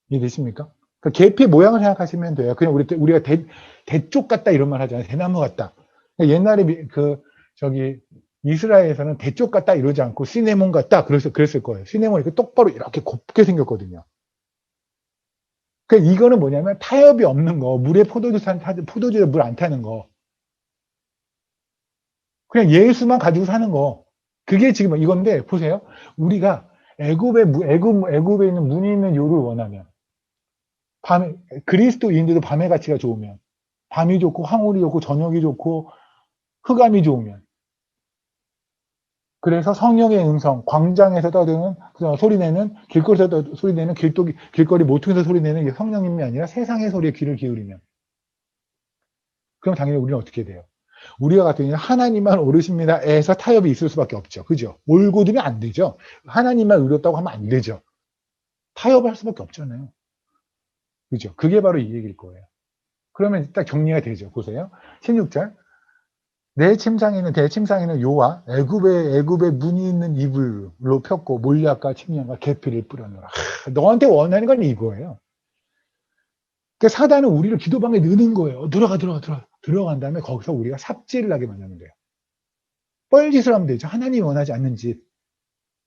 이해되십니까? 그 계피 모양을 생각하시면 돼요. 그냥 우리가 대쪽 같다 이런 말 하잖아요. 대나무 같다. 그러니까 옛날에 이스라엘에서는 대쪽 같다 이러지 않고 시네몬 같다 그랬을 거예요. 시네몬이 이렇게 똑바로 이렇게 곱게 생겼거든요. 그러니까 이거는 뭐냐면 타협이 없는 거. 물에 포도주에 물 안 타는 거. 그냥 예수만 가지고 사는 거. 그게 지금 이건데 보세요. 우리가 애굽에 있는 문이 있는 요를 원하면 그리스도인들도 밤의 가치가 좋으면 밤이 좋고 황홀이 좋고 저녁이 좋고 흑암이 좋으면 그래서 성령의 음성 광장에서 떠드는 소리내는 길거리에서 소리내는 길거리 모퉁이에서 소리내는 성령님이 아니라 세상의 소리에 귀를 기울이면 그럼 당연히 우리는 어떻게 돼요? 우리가 같은 경우는 하나님만 오르십니다에서 타협이 있을 수밖에 없죠. 그죠? 올곧으면 안 되죠. 하나님만 의롭다고 하면 안 되죠. 타협할 수밖에 없잖아요. 그죠? 그게 바로 이 얘기일 거예요. 그러면 딱 정리가 되죠. 보세요. 16절. 내 침상에는 요와 애굽의 문이 있는 이불로 폈고 몰약과 침량과 계피를 뿌려놓으라. 너한테 원하는 건 이거예요. 그러니까 사단은 우리를 기도방에 넣는 거예요. 들어간 다음에 거기서 우리가 삽질을 하게 만드는 거예요. 뻘짓을 하면 되죠. 하나님이 원하지 않는 짓.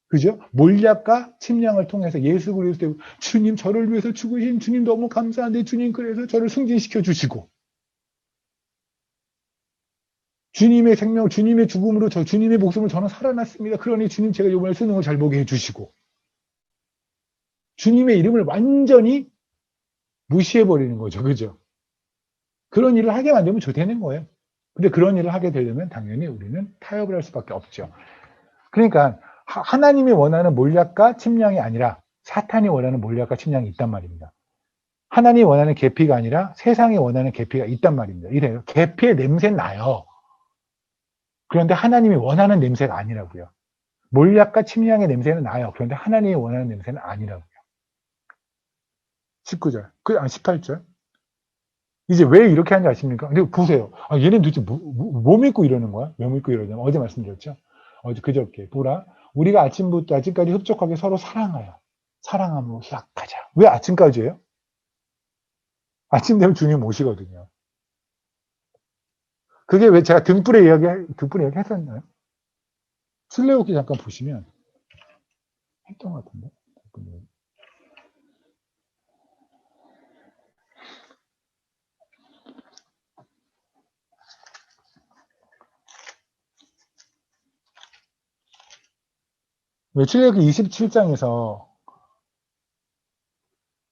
그죠? 몰약과 침량을 통해서 예수 그리스도 주님 저를 위해서 죽으신 주님 너무 감사한데 주님 그래서 저를 승진시켜 주시고 주님의 생명, 주님의 죽음으로 주님의 목숨을 저는 살아났습니다. 그러니 주님 제가 이번에 수능을 잘 보게 해주시고 주님의 이름을 완전히 무시해버리는 거죠. 그죠? 그런 일을 하게 만들면 되는 거예요. 근데 그런 일을 하게 되려면 당연히 우리는 타협을 할 수밖에 없죠. 그러니까 하나님이 원하는 몰약과 침량이 아니라 사탄이 원하는 몰약과 침량이 있단 말입니다. 하나님이 원하는 계피가 아니라 세상이 원하는 계피가 있단 말입니다. 이래요. 계피의 냄새는 나요. 그런데 하나님이 원하는 냄새가 아니라고요. 몰약과 침량의 냄새는 나요. 그런데 하나님이 원하는 냄새는 아니라고요. 19절, 18절. 이제 왜 이렇게 하는지 아십니까? 근데 보세요. 얘는 도대체 뭐 믿고 이러는 거야? 왜 믿고 이러냐면 어제 말씀드렸죠? 그저께 보라. 우리가 아침부터 아직까지 흡족하게 서로 사랑함으로 희락하자. 왜 아침까지예요? 아침 되면 주님 오시거든요. 그게 왜 제가 등불의 이야기 했었나요? 출애굽기 잠깐 보시면 했던 것 같은데. 왜 출애굽기 27장에서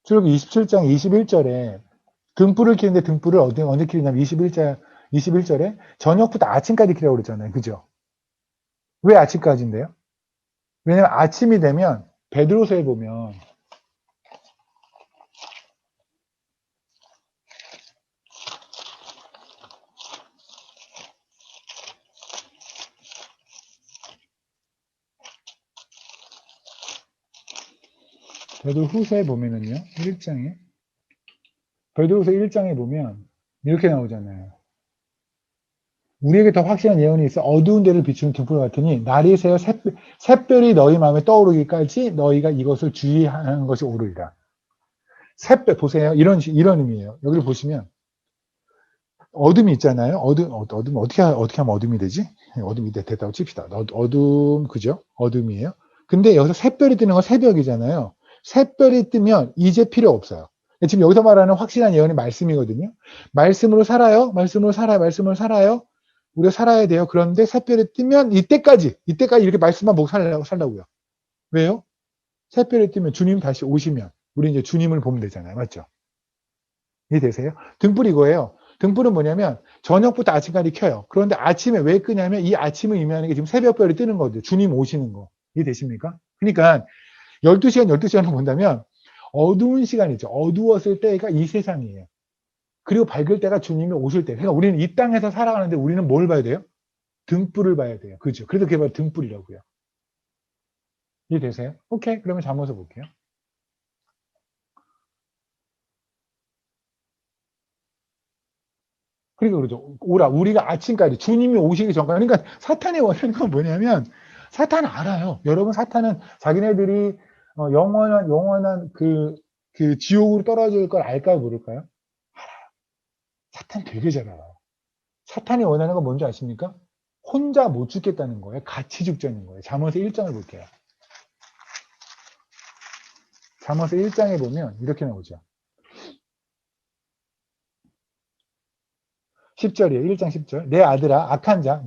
출애굽기 27장 21절에 등불을 켜는데 등불을 어느 켜냐면 21절에 저녁부터 아침까지 켜라고 그랬잖아요. 그죠? 왜 아침까지인데요? 왜냐면 아침이 되면 베드로서에 보면 베드로후서에 보면은요. 1장에 베드로후서 1장에 보면 이렇게 나오잖아요. 우리에게 더 확실한 예언이 있어 어두운 데를 비추는 등불 같으니 날이 새어 샛별이 너희 마음에 떠오르기까지 너희가 이것을 주의하는 것이 옳으리라. 샛별 보세요. 이런 의미예요. 여기를 보시면 어둠이 있잖아요. 어둠 어떻게 하면 어둠이 되지? 어둠이 됐다고 칩시다. 어둠 그죠? 어둠이에요. 근데 여기서 샛별이 뜨는 건 새벽이잖아요. 샛별이 뜨면 이제 필요 없어요. 지금 여기서 말하는 확실한 예언이 말씀이거든요. 말씀으로 살아요. 말씀으로 살아요. 우리가 살아야 돼요. 그런데 새별이 뜨면 이때까지 이렇게 말씀만 보고 살라고요. 왜요? 새별이 뜨면 주님 다시 오시면 우리 이제 주님을 보면 되잖아요. 맞죠? 이해되세요? 등불 이거예요. 등불은 뭐냐면 저녁부터 아침까지 켜요. 그런데 아침에 왜 끄냐면 이 아침을 의미하는 게 지금 새벽별이 뜨는 거죠. 주님 오시는 거. 이해되십니까? 그러니까 12시간, 12시간을 본다면 어두운 시간이죠. 어두웠을 때가 이 세상이에요. 그리고 밝을 때가 주님이 오실 때. 그러니까 우리는 이 땅에서 살아가는데 우리는 뭘 봐야 돼요? 등불을 봐야 돼요. 그죠? 그래서 그게 바로 등불이라고요. 이해되세요? 오케이. 그러면 잠어서 볼게요. 그러니까 그러죠. 우리가 아침까지 주님이 오시기 전까지. 그러니까 사탄의 원하는 뭐냐면 사탄은 알아요. 여러분 사탄은 자기네들이 영원한 그 지옥으로 떨어질 걸 알까요? 모를까요? 사탄 되게 잘 알아요. 사탄이 원하는 건 뭔지 아십니까? 혼자 못 죽겠다는 거예요. 같이 죽자는 거예요. 잠언서 1장을 볼게요. 잠언서 1장에 보면 이렇게 나오죠. 10절이에요. 1장 10절. 내 아들아, 악한 자,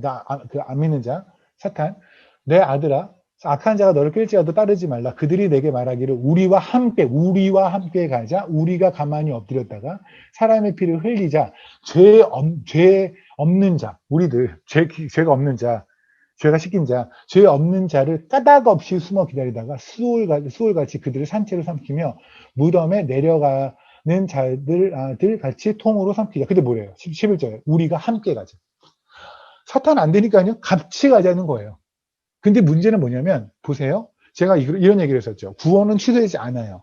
안 믿는 자, 사탄. 내 아들아, 악한 자가 너를 끌지라도 따르지 말라. 그들이 내게 말하기를 우리와 함께 가자. 우리가 가만히 엎드렸다가 사람의 피를 흘리자. 죄 없는 자, 우리들, 죄가 없는 자, 죄가 씻긴 자, 죄 없는 자를 까닭 없이 숨어 기다리다가 수월같이 그들을 산채로 삼키며 무덤에 내려가는 자들 같이 통으로 삼키자. 근데 뭐래요? 11절에 우리가 함께 가자. 사탄 안 되니까요. 같이 가자는 거예요. 근데 문제는 뭐냐면 보세요. 제가 이런 얘기를 했었죠. 구원은 취소되지 않아요.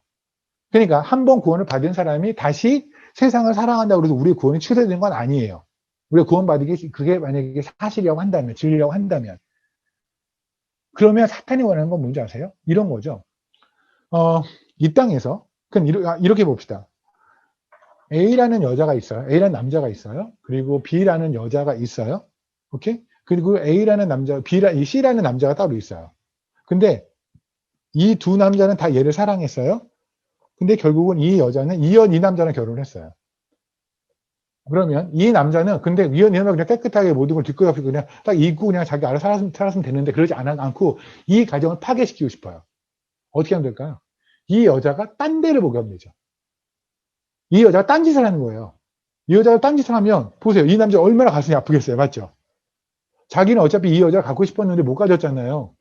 그러니까 한 번 구원을 받은 사람이 다시 세상을 사랑한다고 해서 우리의 구원이 취소되는 건 아니에요. 우리가 구원받은 게 그게 만약에 사실이라고 한다면, 진리라고 한다면 그러면 사탄이 원하는 건 뭔지 아세요? 이런 거죠. 이 땅에서 그럼 이렇게 봅시다. A라는 여자가 있어요. A라는 남자가 있어요. 그리고 B라는 여자가 있어요. 오케이? 그리고 A라는 남자, C라는 남자가 따로 있어요. 근데 이 두 남자는 다 얘를 사랑했어요. 근데 결국은 이 여자는 이 남자랑 결혼을 했어요. 그러면 이 남자는 근데 이 남자가 그냥 깨끗하게 모든 걸 뒷고 옆에 그냥 딱 잊고 그냥 자기 알아서 살았으면 되는데 그러지 않고 이 가정을 파괴시키고 싶어요. 어떻게 하면 될까요? 이 여자가 딴 데를 보게 하면 되죠. 이 여자가 딴짓을 하는 거예요. 이 여자가 딴짓을 하면 보세요. 이 남자 얼마나 가슴이 아프겠어요. 맞죠? 자기는 어차피 이 여자를 갖고 싶었는데 못 가졌잖아요.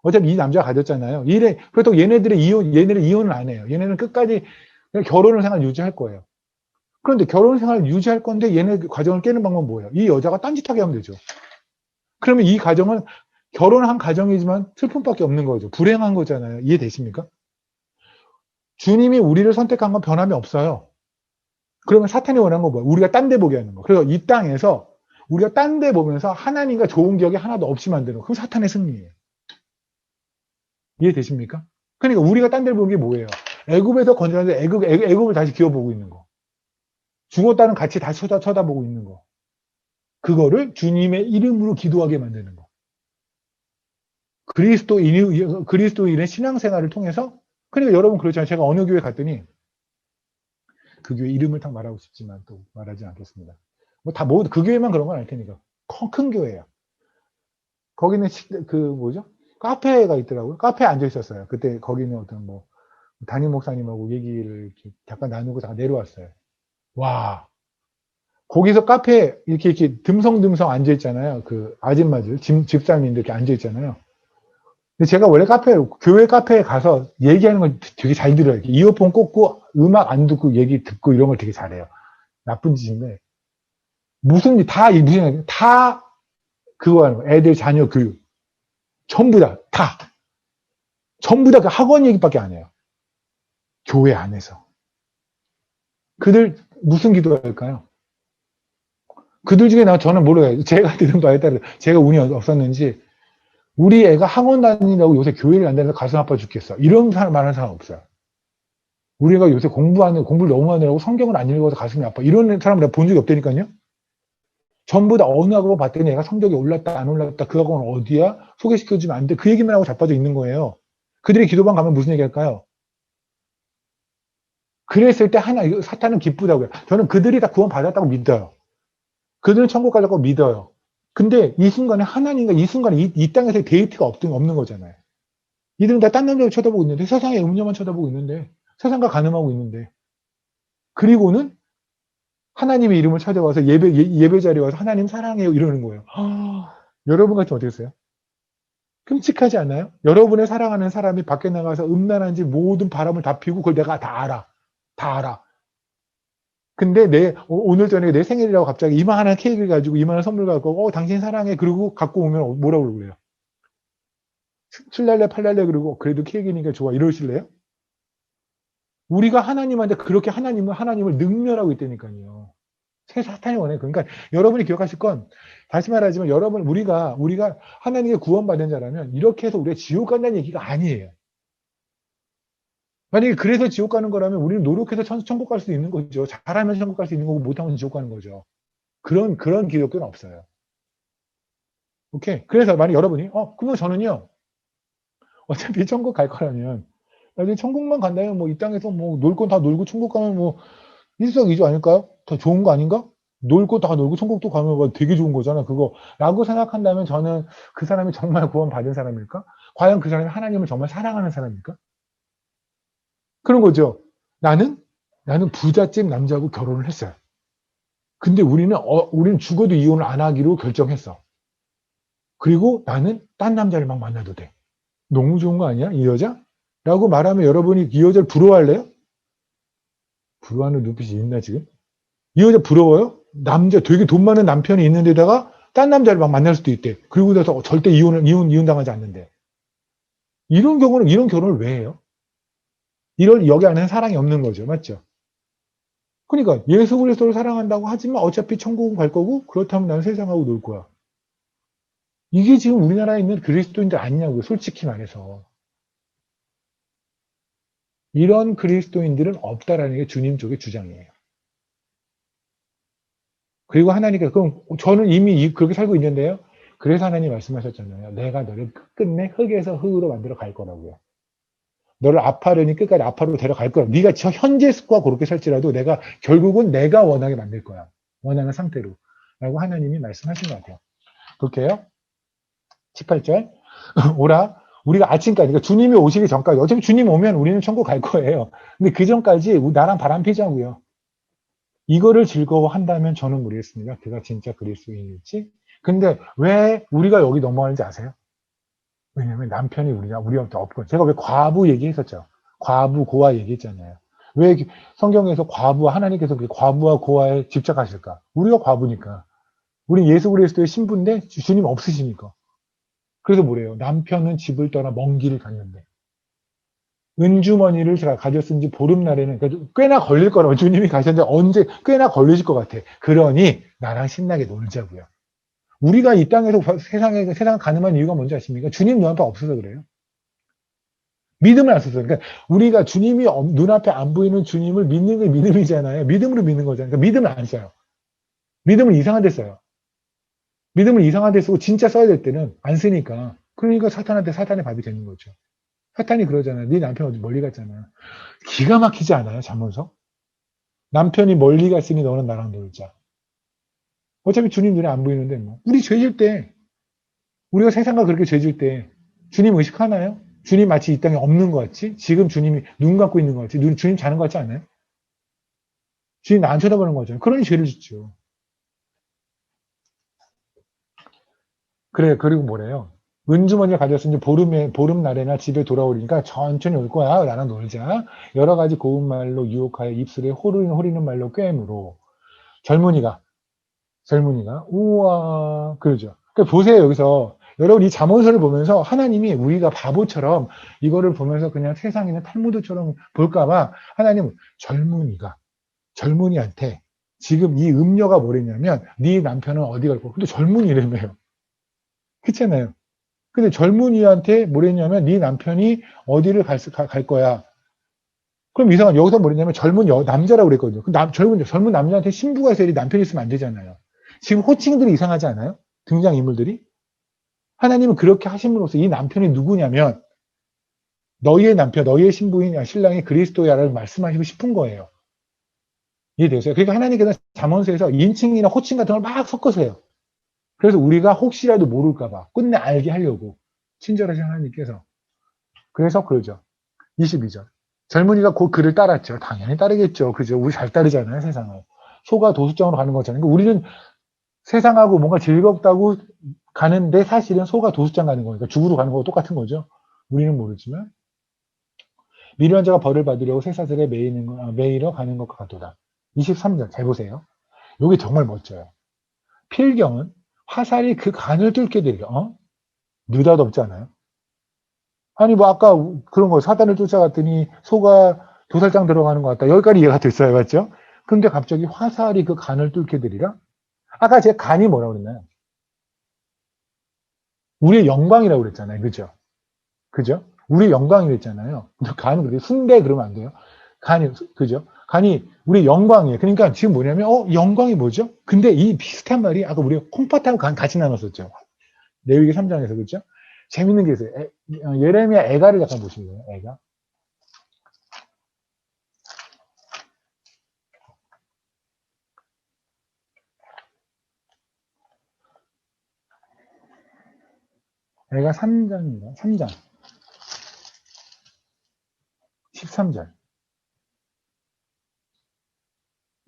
어차피 이 남자가 가졌잖아요. 그렇다고 얘네는 이혼을 안 해요. 얘네는 끝까지 결혼을 생활 유지할 거예요. 그런데 결혼 생활을 유지할 건데 얘네 가정을 깨는 방법은 뭐예요? 이 여자가 딴짓하게 하면 되죠. 그러면 이 가정은 결혼한 가정이지만 슬픔밖에 없는 거죠. 불행한 거잖아요. 이해되십니까? 주님이 우리를 선택한 건 변함이 없어요. 그러면 사탄이 원하는 건 뭐예요? 우리가 딴 데 보게 하는 거. 그래서 이 땅에서 우리가 딴 데 보면서 하나님과 좋은 기억이 하나도 없이 만드는 거. 그럼 사탄의 승리예요. 이해되십니까? 그러니까 우리가 딴 데를 보는 게 뭐예요? 애굽에서 건져는데 애굽을 다시 기어보고 있는 거. 죽었다는 가치 다시 쳐다보고 있는 거. 그거를 주님의 이름으로 기도하게 만드는 거. 그리스도인의 신앙생활을 통해서 그러니까 여러분 그렇잖아요. 제가 어느 교회 갔더니 그 교회 이름을 딱 말하고 싶지만 또 말하지 않겠습니다. 그 교회만 그런 건 아닐 테니까. 큰 교회예요. 거기는 뭐죠? 카페가 있더라고요. 카페에 앉아 있었어요. 그때 거기는 어떤 담임 목사님하고 얘기를 잠깐 나누고 다 내려왔어요. 와. 거기서 카페에 이렇게 듬성듬성 앉아 있잖아요. 그 아줌마들, 집사님들 이렇게 앉아 있잖아요. 근데 제가 원래 교회 카페에 가서 얘기하는 걸 되게 잘 들어요. 이어폰 꽂고 음악 안 듣고 얘기 듣고 이런 걸 되게 잘해요. 나쁜 짓인데. 다 그거 하는 거예요. 애들 자녀 교육. 전부 다. 전부 다 그 학원 얘기밖에 안 해요. 교회 안에서. 그들 무슨 기도할까요? 그들 중에 저는 모르겠어요. 제가 들은 바에 따라 제가 운이 없었는지 우리 애가 학원 다니라고 요새 교회를 안 다니면서 가슴 아파 죽겠어. 이런 사람 말하는 사람 없어요. 우리가 요새 공부를 너무 하느라고 성경을 안 읽어서 가슴이 아파. 이런 사람을 내가 본 적이 없다니까요. 전부 다 어느 학원 봤더니 애가 성적이 올랐다 안 올랐다 그 학원은 어디야? 소개시켜주면 안 돼. 그 얘기만 하고 자빠져 있는 거예요. 그들이 기도방 가면 무슨 얘기 할까요? 그랬을 때 사탄은 기쁘다고요. 저는 그들이 다 구원 받았다고 믿어요. 그들은 천국 가려고 믿어요. 근데 이 순간에 하나님과 이 순간에 이 땅에서 데이트가 없는 거잖아요. 이들은 다 딴 남자를 쳐다보고 있는데, 세상의 음녀만 쳐다보고 있는데, 세상과 간음하고 있는데, 그리고는 하나님의 이름을 찾아와서 예배 자리에 와서 하나님 사랑해요 이러는 거예요. 여러분 같으면 어떻겠어요? 끔찍하지 않나요? 여러분의 사랑하는 사람이 밖에 나가서 음란한지 모든 바람을 다 피우고 그걸 내가 다 알아. 다 알아. 근데 오늘 저녁에 내 생일이라고 갑자기 이만한 케이크를 가지고 이만한 선물 갖고 당신 사랑해 그러고 갖고 오면 뭐라고 그래요? 7날래 8날래 그러고 그래도 케이크니까 좋아 이러실래요? 우리가 하나님한테 그렇게 하나님을 능멸하고 있다니까요. 새 사탄이 원해. 그러니까 여러분이 기억하실 건 다시 말하지만 여러분 우리가 하나님께 구원받은 자라면 이렇게 해서 우리가 지옥 간다는 얘기가 아니에요. 만약에 그래서 지옥 가는 거라면 우리는 노력해서 천국 갈 수 있는 거죠. 잘하면 천국 갈 수 있는 거고 못하면 지옥 가는 거죠. 그런 기독교는 없어요. 오케이. 그래서 만약 여러분이 그러면 저는요. 어차피 천국 갈 거라면 나중에 천국만 간다면 뭐 이 땅에서 뭐 놀 건 다 놀고 천국 가면 뭐 일석이조 아닐까요? 더 좋은 거 아닌가? 놀 거 다 놀고 천국도 가면 뭐 되게 좋은 거잖아. 그거 라고 생각한다면 저는 그 사람이 정말 구원받은 사람일까? 과연 그 사람이 하나님을 정말 사랑하는 사람일까? 그런 거죠. 나는 부잣집 남자하고 결혼을 했어요. 근데 우리는 죽어도 이혼을 안 하기로 결정했어. 그리고 나는 딴 남자를 막 만나도 돼. 너무 좋은 거 아니야? 이 여자? 라고 말하면 여러분이 이 여자를 부러워할래요? 부러워하는 눈빛이 있나 지금? 이 여자 부러워요? 되게 돈 많은 남편이 있는데다가 딴 남자를 막 만날 수도 있대. 그리고 나서 절대 이혼 당하지 않는데. 이런 결혼을 왜 해요? 여기 안에는 사랑이 없는 거죠. 맞죠? 그러니까 예수 그리스도를 사랑한다고 하지만 어차피 천국은 갈 거고 그렇다면 나는 세상하고 놀 거야. 이게 지금 우리나라에 있는 그리스도인들 아니냐고요. 솔직히 말해서. 이런 그리스도인들은 없다라는 게 주님 쪽의 주장이에요. 그리고 하나님께서 그럼 저는 이미 그렇게 살고 있는데요. 그래서 하나님 말씀하셨잖아요. 내가 너를 끝끝내 흙에서 흙으로 만들어 갈 거라고요. 너를 아파르니 끝까지 아파로 데려갈 거야. 네가 현재 습과 그렇게 살지라도 결국은 내가 원하게 만들 거야. 원하는 상태로. 라고 하나님이 말씀하신 것 같아요. 볼게요. 18절. 오라. 우리가 아침까지, 그러니까 주님이 오시기 전까지, 어차피 주님 오면 우리는 천국 갈 거예요. 근데 그 전까지 나랑 바람 피자고요. 이거를 즐거워한다면 저는 모르겠습니다. 그가 진짜 그리스도인일지. 근데 왜 우리가 여기 넘어가는지 아세요? 왜냐면 남편이 우리한테 없고, 제가 왜 과부 얘기했었죠. 과부, 고아 얘기했잖아요. 왜 성경에서 하나님께서 과부와 고아에 집착하실까? 우리가 과부니까. 우리 예수 그리스도의 신부인데 주님 없으시니까. 그래서 뭐래요? 남편은 집을 떠나 먼 길을 갔는데. 은주머니를 제가 가졌은 지 보름날에는 그러니까 꽤나 걸릴 거라고 주님이 가셨는데 꽤나 걸리실 것 같아. 그러니 나랑 신나게 놀자고요. 우리가 이 땅에서 세상 가늠한 이유가 뭔지 아십니까? 주님 눈앞에 없어서 그래요. 믿음을 안 써서. 그러니까 우리가 주님이 눈앞에 안 보이는 주님을 믿는 게 믿음이잖아요. 믿음으로 믿는 거잖아요. 그러니까 믿음을 안 써요. 믿음을 이상한 데 써요. 믿음을 이상한 데 쓰고 진짜 써야 될 때는 안 쓰니까. 그러니까 사탄한테 사탄의 밥이 되는 거죠. 사탄이 그러잖아요. 네 남편 어디 멀리 갔잖아. 기가 막히지 않아요? 자면서? 남편이 멀리 갔으니 너는 나랑 놀자. 어차피 주님 눈에 안 보이는데 뭐. 우리 죄질 때, 우리가 세상과 그렇게 죄질 때 주님 의식하나요? 주님 마치 이 땅에 없는 것 같지? 지금 주님이 눈 감고 있는 것 같지? 주님 자는 것 같지 않아요? 주님 나 안 쳐다보는 거잖아요. 그러니 죄를 짓죠. 그래, 그리고 뭐래요? 은주머니를 가졌으니 보름날에나 집에 돌아오니까 천천히 올 거야. 나랑 놀자. 여러 가지 고운 말로 유혹하여 입술에 호리는 말로 꿰므로. 젊은이가, 우와, 그러죠. 그러니까 보세요, 여기서. 여러분, 이 잠언서를 보면서 하나님이 우리가 바보처럼 이거를 보면서 그냥 세상에 있는 탈무드처럼 볼까봐 하나님은 젊은이한테 지금 이 음녀가 뭐랬냐면 네 남편은 어디 갈 거야? 근데 젊은이라며요. 그렇잖아요. 근데 젊은이한테 뭐랬냐면 네 남편이 어디를 갈 거야. 그럼 이상한 여기서 뭐랬냐면 젊은 남자라고 그랬거든요. 젊은 남자한테 신부가 있어야 남편이 있으면 안 되잖아요. 지금 호칭들이 이상하지 않아요? 등장인물들이? 하나님은 그렇게 하심으로써 이 남편이 누구냐면 너희의 남편, 너희의 신부인 신랑이 그리스도야를 말씀하시고 싶은 거예요. 이해되세요? 그러니까 하나님께서 잠언서에서 인칭이나 호칭 같은 걸 막 섞어서 해요. 그래서 우리가 혹시라도 모를까봐 끝내 알게 하려고 친절하신 하나님께서 그래서 그러죠. 22절. 젊은이가 곧 그를 따랐죠. 당연히 따르겠죠. 그죠? 우리 잘 따르잖아요, 세상을. 소가 도수장으로 가는 거잖아요. 그러니까 우리는 세상하고 뭔가 즐겁다고 가는데 사실은 소가 도수장 가는 거니까 죽으러 가는 거와 똑같은 거죠. 우리는 모르지만 미련한 자가 벌을 받으려고 쇠사슬에 매이러 가는 것과 같도다. 23절 잘 보세요. 여기 정말 멋져요. 필경은 화살이 그 간을 뚫게 되리라. 느닷없지 않아요? 아니 뭐 아까 그런 거 사단을 쫓아갔더니 소가 도살장 들어가는 것 같다. 여기까지 이해가 됐어요. 맞죠? 근데 갑자기 화살이 그 간을 뚫게 되리라? 아까 제가 간이 뭐라고 그랬나요? 우리의 영광이라고 그랬잖아요. 그죠? 그죠? 우리의 영광이라고 했잖아요. 간은 그래. 숭배 그러면 안 돼요. 간이, 그죠? 간이 우리의 영광이에요. 그러니까 지금 뭐냐면, 영광이 뭐죠? 근데 이 비슷한 말이 아까 우리가 콩팥하고 간 같이 나눴었죠. 레위기 3장에서, 그죠? 재밌는 게 있어요. 예레미야 애가를 잠깐 보시면 돼요. 애가. 애가 3장입니다. 3장. 13절.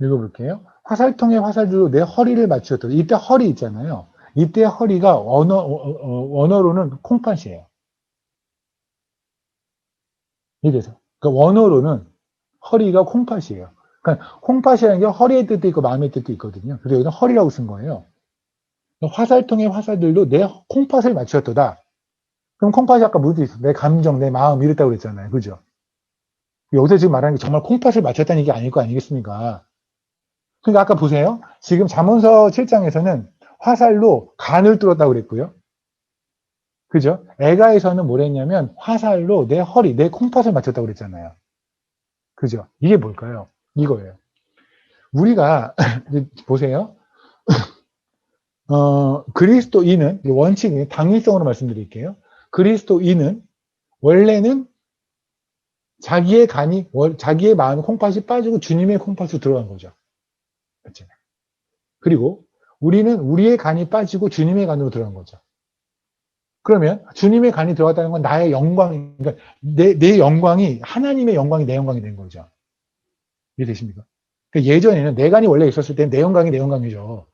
읽어볼게요. 화살통에 화살들로 내 허리를 맞추었다. 이때 허리 있잖아요. 이때 허리가 원어로는 콩팥이에요. 이래서. 그러니까 원어로는 허리가 콩팥이에요. 그러니까 콩팥이라는 게 허리의 뜻도 있고 마음의 뜻도 있거든요. 그래서 여기는 허리라고 쓴 거예요. 화살통의 화살들로 내 콩팥을 맞추었다. 그럼 콩팥이 아까 무슨 뜻이 있어? 내 감정, 내 마음 이랬다고 그랬잖아요. 그죠? 여기서 지금 말하는 게 정말 콩팥을 맞췄다는 얘기 아닐 거 아니겠습니까? 그러니까 아까 보세요. 지금 잠언서 7장에서는 화살로 간을 뚫었다고 그랬고요. 그죠? 애가에서는 뭐랬냐면 화살로 내 허리, 내 콩팥을 맞췄다고 그랬잖아요. 그죠? 이게 뭘까요? 이거예요. 우리가 보세요. 그리스도인은 원칙이 당위성으로 말씀드릴게요. 그리스도인은 원래는 자기의 간이 자기의 마음의 콩팥이 빠지고 주님의 콩팥으로 들어간 거죠. 맞잖아요. 그리고 우리는 우리의 간이 빠지고 주님의 간으로 들어간 거죠. 그러면 주님의 간이 들어갔다는 건 나의 영광, 그러니까 내 영광이 하나님의 영광이 내 영광이 된 거죠. 이해되십니까? 그러니까 예전에는 내 간이 원래 있었을 때는 내 영광이 내 영광이죠.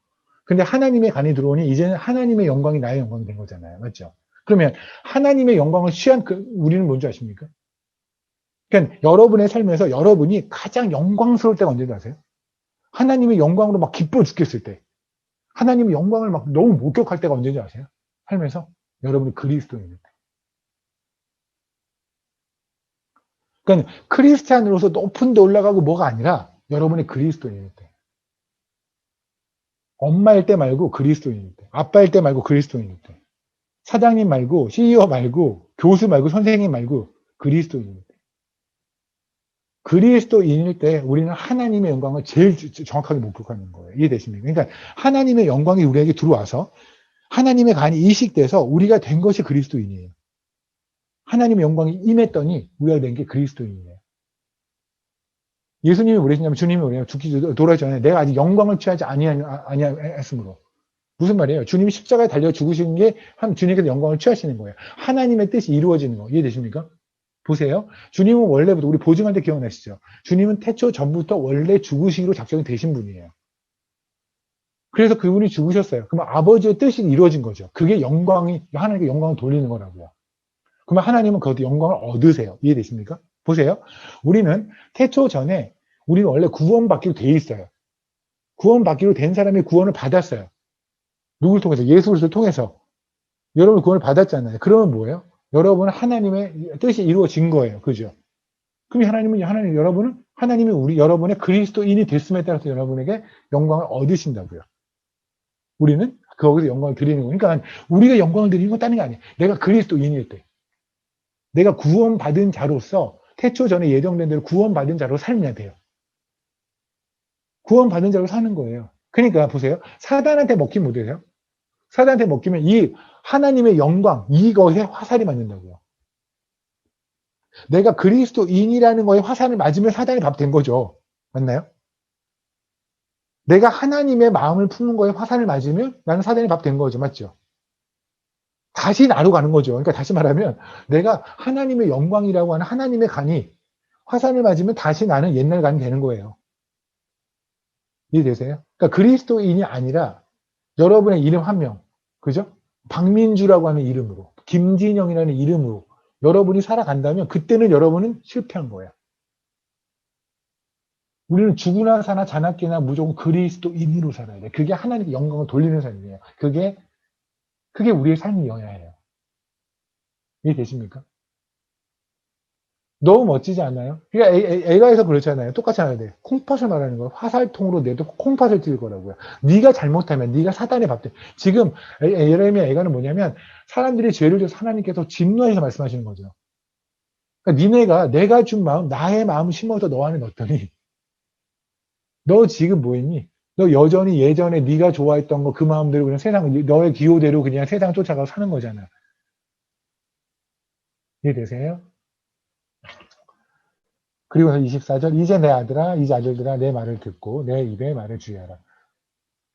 근데 하나님의 간이 들어오니 이제는 하나님의 영광이 나의 영광이 된 거잖아요. 맞죠? 그러면 하나님의 영광을 취한 우리는 뭔지 아십니까? 그러니까 여러분의 삶에서 여러분이 가장 영광스러울 때가 언제인지 아세요? 하나님의 영광으로 막 기뻐 죽겠을 때. 하나님의 영광을 막 너무 목격할 때가 언제인지 아세요? 삶에서 여러분이 그리스도인일 때. 그러니까 크리스찬으로서 높은 데 올라가고 뭐가 아니라 여러분이 그리스도인일 때. 엄마일 때 말고 그리스도인일 때. 아빠일 때 말고 그리스도인일 때. 사장님 말고 CEO 말고 교수 말고 선생님 말고 그리스도인일 때. 그리스도인일 때 우리는 하나님의 영광을 제일 정확하게 목격하는 거예요. 이해되십니까? 그러니까 하나님의 영광이 우리에게 들어와서 하나님의 간이 이식돼서 우리가 된 것이 그리스도인이에요. 하나님의 영광이 임했더니 우리가 된 게 그리스도인이에요. 예수님이 뭐랬냐면 주님이 뭐래요? 죽기 돌아오기 전에 내가 아직 영광을 취하지 아니했으므로. 무슨 말이에요? 주님이 십자가에 달려 죽으신 게 주님께서 영광을 취하시는 거예요. 하나님의 뜻이 이루어지는 거. 이해되십니까? 보세요. 주님은 원래부터 우리 보증할 때 기억나시죠? 주님은 태초 전부터 원래 죽으시기로 작정이 되신 분이에요. 그래서 그분이 죽으셨어요. 그러면 아버지의 뜻이 이루어진 거죠. 그게 영광이 하나님께 영광을 돌리는 거라고요. 그러면 하나님은 그것도 영광을 얻으세요. 이해되십니까? 보세요. 우리는 태초 전에 우리는 원래 구원받기로 돼 있어요. 구원받기로 된 사람이 구원을 받았어요. 누굴 통해서? 예수 그리스도를 통해서. 여러분 구원을 받았잖아요. 그러면 뭐예요? 여러분은 하나님의 뜻이 이루어진 거예요. 그죠? 그럼 여러분은 하나님이 여러분의 그리스도인이 됐음에 따라서 여러분에게 영광을 얻으신다고요. 우리는 거기서 영광을 드리는 거예요. 그러니까 우리가 영광을 드리는 건 다른 게 아니에요. 내가 그리스도인일 때. 내가 구원받은 자로서 태초 전에 예정된 대로 구원받은 자로 살면 돼요. 구원받은 자로 사는 거예요. 그러니까 보세요. 사단한테 먹히면 못 되세요? 사단한테 먹히면 이 하나님의 영광, 이것에 화살이 맞는다고요. 내가 그리스도인이라는 거에 화살을 맞으면 사단이 밥 된 거죠. 맞나요? 내가 하나님의 마음을 품는 거에 화살을 맞으면 나는 사단의 밥 된 거죠. 맞죠? 다시 나로 가는 거죠. 그러니까 다시 말하면 내가 하나님의 영광이라고 하는 하나님의 간이 화살을 맞으면 다시 나는 옛날 간이 되는 거예요. 이해되세요? 그러니까 그리스도인이 아니라 여러분의 이름 한 명, 그죠? 박민주라고 하는 이름으로, 김진영이라는 이름으로 여러분이 살아간다면 그때는 여러분은 실패한 거예요. 우리는 죽으나 사나 자나깨나 무조건 그리스도인으로 살아야 돼. 그게 하나님께 영광을 돌리는 삶이에요. 그게 우리의 삶이어야 해요. 이해되십니까? 너무 멋지지 않나요? 그러니까 애가에서 그렇잖아요. 똑같이 하야 돼. 콩팥을 말하는 거예요. 화살통으로 내도 콩팥을 찔 거라고요. 네가 잘못하면 네가 사단의 밥 돼. 지금 예레미야 애가는 뭐냐면 사람들이 죄를 져서 하나님께서 진노해서 말씀하시는 거죠. 그러니까 니네가 내가 준 마음, 나의 마음을 심어서 너 안에 넣었더니 너 지금 뭐 했니? 너 여전히 예전에 네가 좋아했던 거 그 마음대로 그냥 세상 너의 기호대로 그냥 세상 쫓아가서 사는 거잖아. 이해되세요? 그리고 24절 이제 내 아들아 이제 아들들아 내 말을 듣고 내 입에 말을 주의하라.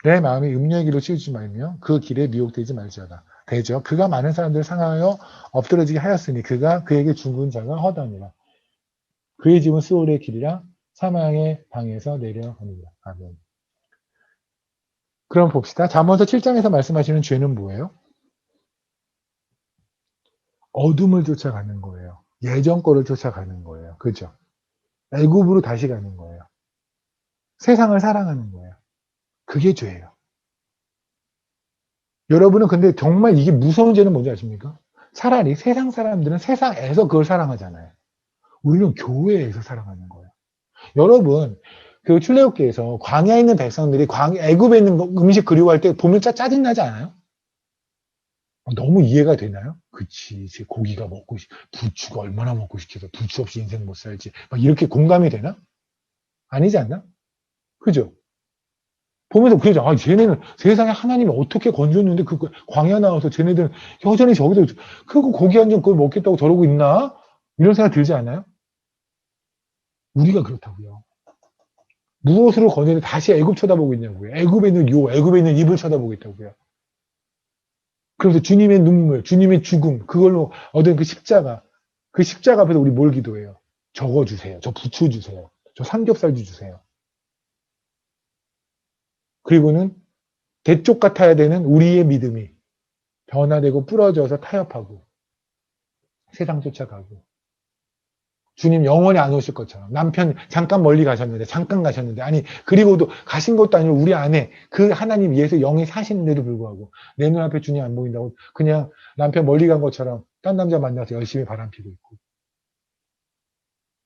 내 마음이 음녀에게로 치우지 말며 그 길에 미혹되지 말지어다. 되죠. 그가 많은 사람들을 상하여 엎드러지게 하였으니 그가 그에게 죽은 자가 허다니라. 그의 집은 스올의 길이라 사망의 방에서 내려가니라. 아멘. 그럼 봅시다. 잠언서 7장에서 말씀하시는 죄는 뭐예요? 어둠을 쫓아가는 거예요. 예전 거를 쫓아가는 거예요. 그죠? 애굽으로 다시 가는 거예요. 세상을 사랑하는 거예요. 그게 죄예요. 여러분은 근데 정말 이게 무서운 죄는 뭔지 아십니까? 차라리 세상 사람들은 세상에서 그걸 사랑하잖아요. 우리는 교회에서 사랑하는 거예요. 여러분, 그 출애굽기에서 광야에 있는 백성들이 애굽에 있는 음식 그리워할 때 보면 짜증나지 않아요? 너무 이해가 되나요? 그치, 제 고기가 부추가 얼마나 먹고 싶어서 부추 없이 인생 못 살지. 막 이렇게 공감이 되나? 아니지 않나? 그죠? 보면서 그러죠. 아, 쟤네는 세상에 하나님이 어떻게 건졌는데 그 광야 나와서 쟤네들은 여전히 저기서 그거 고기 한 점 그걸 먹겠다고 저러고 있나? 이런 생각 들지 않아요? 우리가 그렇다고요. 무엇으로 건졌는데 다시 애굽 쳐다보고 있냐고요. 애굽에 있는 애굽에 있는 입을 쳐다보고 있다고요. 그래서 주님의 눈물, 주님의 죽음, 그걸로 얻은 그 십자가 앞에서 우리 뭘 기도해요? 저거 주세요. 저 부추 주세요. 저 삼겹살도 주세요. 그리고는 대쪽 같아야 되는 우리의 믿음이 변화되고 부러져서 타협하고 세상 쫓아가고 주님 영원히 안 오실 것처럼 남편 잠깐 멀리 가셨는데 아니 그리고도 가신 것도 아니고 우리 안에 그 하나님 예수 영이 사시는데도 불구하고 내 눈앞에 주님 안 보인다고 그냥 남편 멀리 간 것처럼 딴 남자 만나서 열심히 바람피고 있고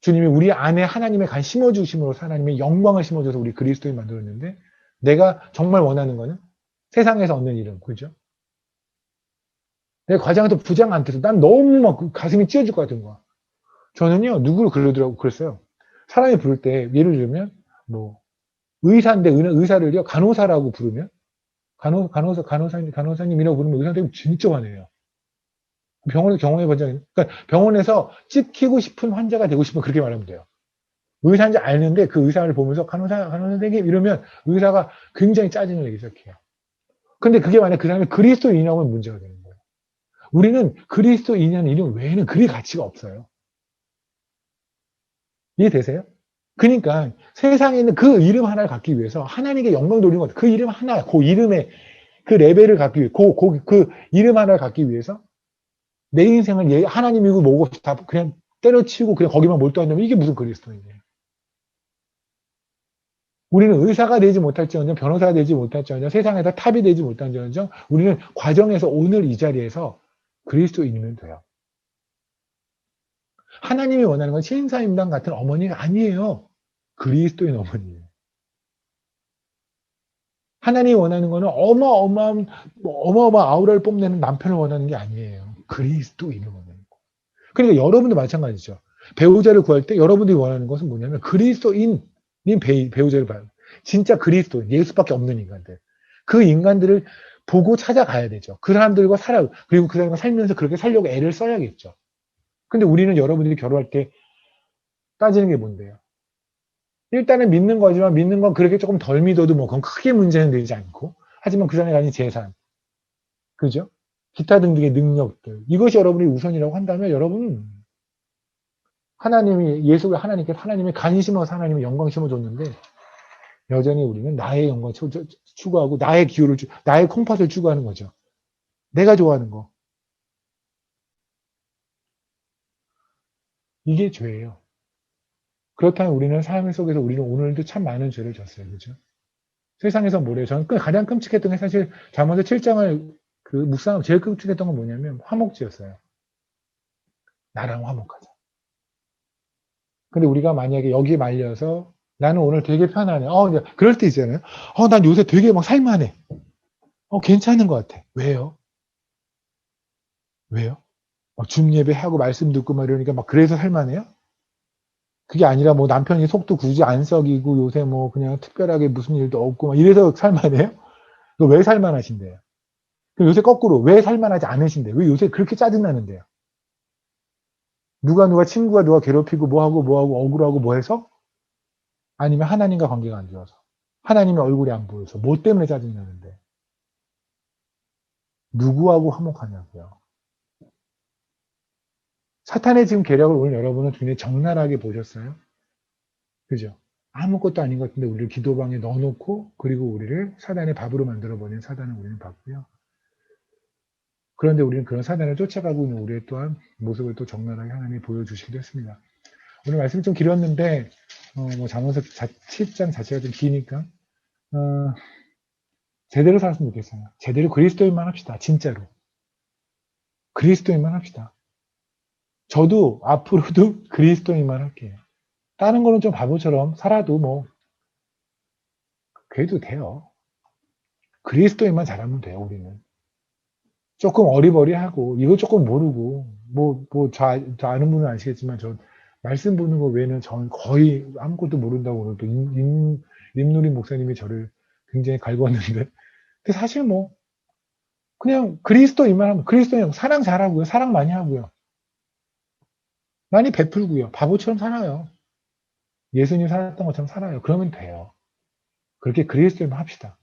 주님이 우리 안에 하나님의 간 심어주심으로 하나님의 영광을 심어줘서 우리 그리스도인 만들었는데 내가 정말 원하는 거는 세상에서 얻는 이름 그죠? 내 과장한테 부장한테서 난 너무 막 가슴이 찢어질 것 같은 거야. 저는요, 누구를 그랬어요. 사람이 부를 때, 예를 들면, 뭐, 의사인데, 의사를요, 간호사라고 부르면, 간호사님이라고 부르면 의사들이 진짜 화내요. 병원에서 경험해 본 적이, 그러니까 병원에서 찍히고 싶은 환자가 되고 싶으면 그렇게 말하면 돼요. 의사인지 알는데 그 의사를 보면서 간호사 선생님 이러면 의사가 굉장히 짜증을 내기 시작해요. 근데 그게 만약 그 사람이 그리스도인이라고 하면 문제가 되는 거예요. 우리는 그리스도인이라는 이름 외에는 그리 가치가 없어요. 이해되세요? 그러니까 세상에 있는 그 이름 하나를 갖기 위해서 하나님께 영광 돌리는 것, 그 이름 하나, 그 이름의 그 레벨을 갖기 위해, 그 이름 하나를 갖기 위해서 내 인생을 하나님이고 뭐고 다 그냥 때려치우고 그냥 거기만 몰두한다면 이게 무슨 그리스도인이에요. 우리는 의사가 되지 못할지언정, 변호사가 되지 못할지언정, 세상에서 탑이 되지 못할지언정, 우리는 과정에서 오늘 이 자리에서 그리스도인이면 돼요. 하나님이 원하는 건 신사임당 같은 어머니가 아니에요. 그리스도인 어머니예요. 하나님이 원하는 거는 어마어마한 아우라를 뽐내는 남편을 원하는 게 아니에요. 그리스도인을 원하는 거. 그러니까 여러분도 마찬가지죠. 배우자를 구할 때 여러분들이 원하는 것은 뭐냐면 그리스도인인 배우자를 봐요. 진짜 그리스도인, 예수밖에 없는 인간들. 그 인간들을 보고 찾아가야 되죠. 그 사람들과 그리고 그 사람과 살면서 그렇게 살려고 애를 써야겠죠. 근데 우리는 여러분들이 결혼할 때 따지는 게 뭔데요? 일단은 믿는 거지만 믿는 건 그렇게 조금 덜 믿어도 뭐 그건 크게 문제는 되지 않고 하지만 그 전에 가진 재산 그죠? 기타 등등의 능력들 이것이 여러분이 우선이라고 한다면 여러분 하나님이 예수를 하나님께서 하나님이 간 심어서 하나님이 영광 심어줬는데 여전히 우리는 나의 영광 추구하고 나의 기호를 나의 콩팥을 추구하는 거죠. 내가 좋아하는 거 이게 죄예요. 그렇다면 우리는 삶 속에서 우리는 오늘도 참 많은 죄를 졌어요. 그죠? 세상에서 뭐래요? 저는 가장 끔찍했던 게 사실 잠언서 7장을 그 묵상하고 제일 끔찍했던 건 뭐냐면 화목지였어요. 나랑 화목하자. 근데 우리가 만약에 여기에 말려서 나는 오늘 되게 편하네. 그럴 때 있잖아요. 난 요새 되게 막 살만해. 괜찮은 것 같아. 왜요? 왜요? 막 줌 예배하고 말씀 듣고 막 이러니까 막 그래서 살만해요? 그게 아니라 뭐 남편이 속도 굳이 안 썩이고 요새 뭐 그냥 특별하게 무슨 일도 없고 막 이래서 살만해요? 왜 살만하신데요? 요새 거꾸로 왜 살만하지 않으신데요? 왜 요새 그렇게 짜증나는데요? 누가 친구가 누가 괴롭히고 뭐하고 억울하고 뭐 해서? 아니면 하나님과 관계가 안 좋아서 하나님의 얼굴이 안 보여서 뭐 때문에 짜증나는데 누구하고 화목하냐고요. 사탄의 지금 계략을 오늘 여러분은 굉장히 적나라하게 보셨어요. 그죠? 아무것도 아닌 것 같은데 우리를 기도방에 넣어놓고 그리고 우리를 사단의 밥으로 만들어버린 사단을 우리는 봤고요. 그런데 우리는 그런 사단을 쫓아가고 있는 우리의 또한 모습을 또 적나라하게 하나님이 보여주시기도 했습니다. 오늘 말씀이 좀 길었는데 뭐 잠언서 7장 자체가 좀 기니까 어, 제대로 살았으면 좋겠어요. 제대로 그리스도인만 합시다. 진짜로. 그리스도인만 합시다. 저도 앞으로도 그리스도인만 할게요. 다른 거는 좀 바보처럼 살아도 뭐 그래도 돼요. 그리스도인만 잘하면 돼요. 우리는. 조금 어리버리하고 이거 조금 모르고 저 아는 분은 아시겠지만 저 말씀 보는 거 외에는 저는 거의 아무것도 모른다고 오늘 또 임누리 목사님이 저를 굉장히 갈궜는데 근데 사실 뭐 그냥 그리스도인만 하면 그리스도인 사랑 잘하고요. 사랑 많이 하고요. 많이 베풀고요. 바보처럼 살아요. 예수님 살았던 것처럼 살아요. 그러면 돼요. 그렇게 그리스도인만 합시다.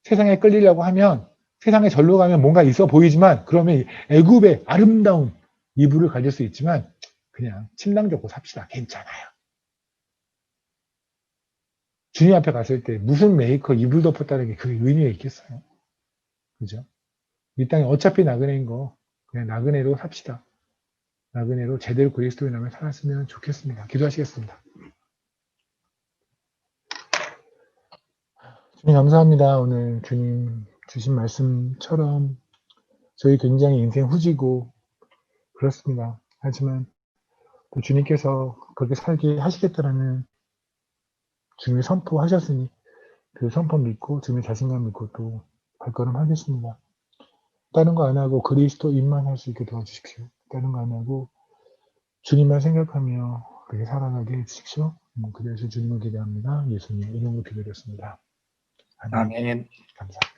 세상에 끌리려고 하면 세상에 절로 가면 뭔가 있어 보이지만 그러면 애굽의 아름다운 이불을 가질 수 있지만 그냥 침낭 접고 삽시다. 괜찮아요. 주님 앞에 갔을 때 무슨 메이커 이불 덮었다는 게 그게 의미가 있겠어요. 그죠? 이 땅에 어차피 나그네인 거 그냥 나그네로 삽시다. 나그네로 제대로 그리스도의 나라에 살았으면 좋겠습니다. 기도하시겠습니다. 주님 감사합니다. 오늘 주님 주신 말씀처럼 저희 굉장히 인생 후지고 그렇습니다. 하지만 또 주님께서 그렇게 살게 하시겠다라는 주님이 선포하셨으니 그 선포 믿고 주님의 자신감 믿고 또 발걸음 하겠습니다. 다른 거 안 하고 그리스도인만 할 수 있게 도와주십시오. 다른 거 안 하고 주님만 생각하며 그렇게 살아가게 해주십시오. 그래서 주님을 기대합니다. 예수님 이름으로 기도드렸습니다. 아멘. 아멘. 감사합니다.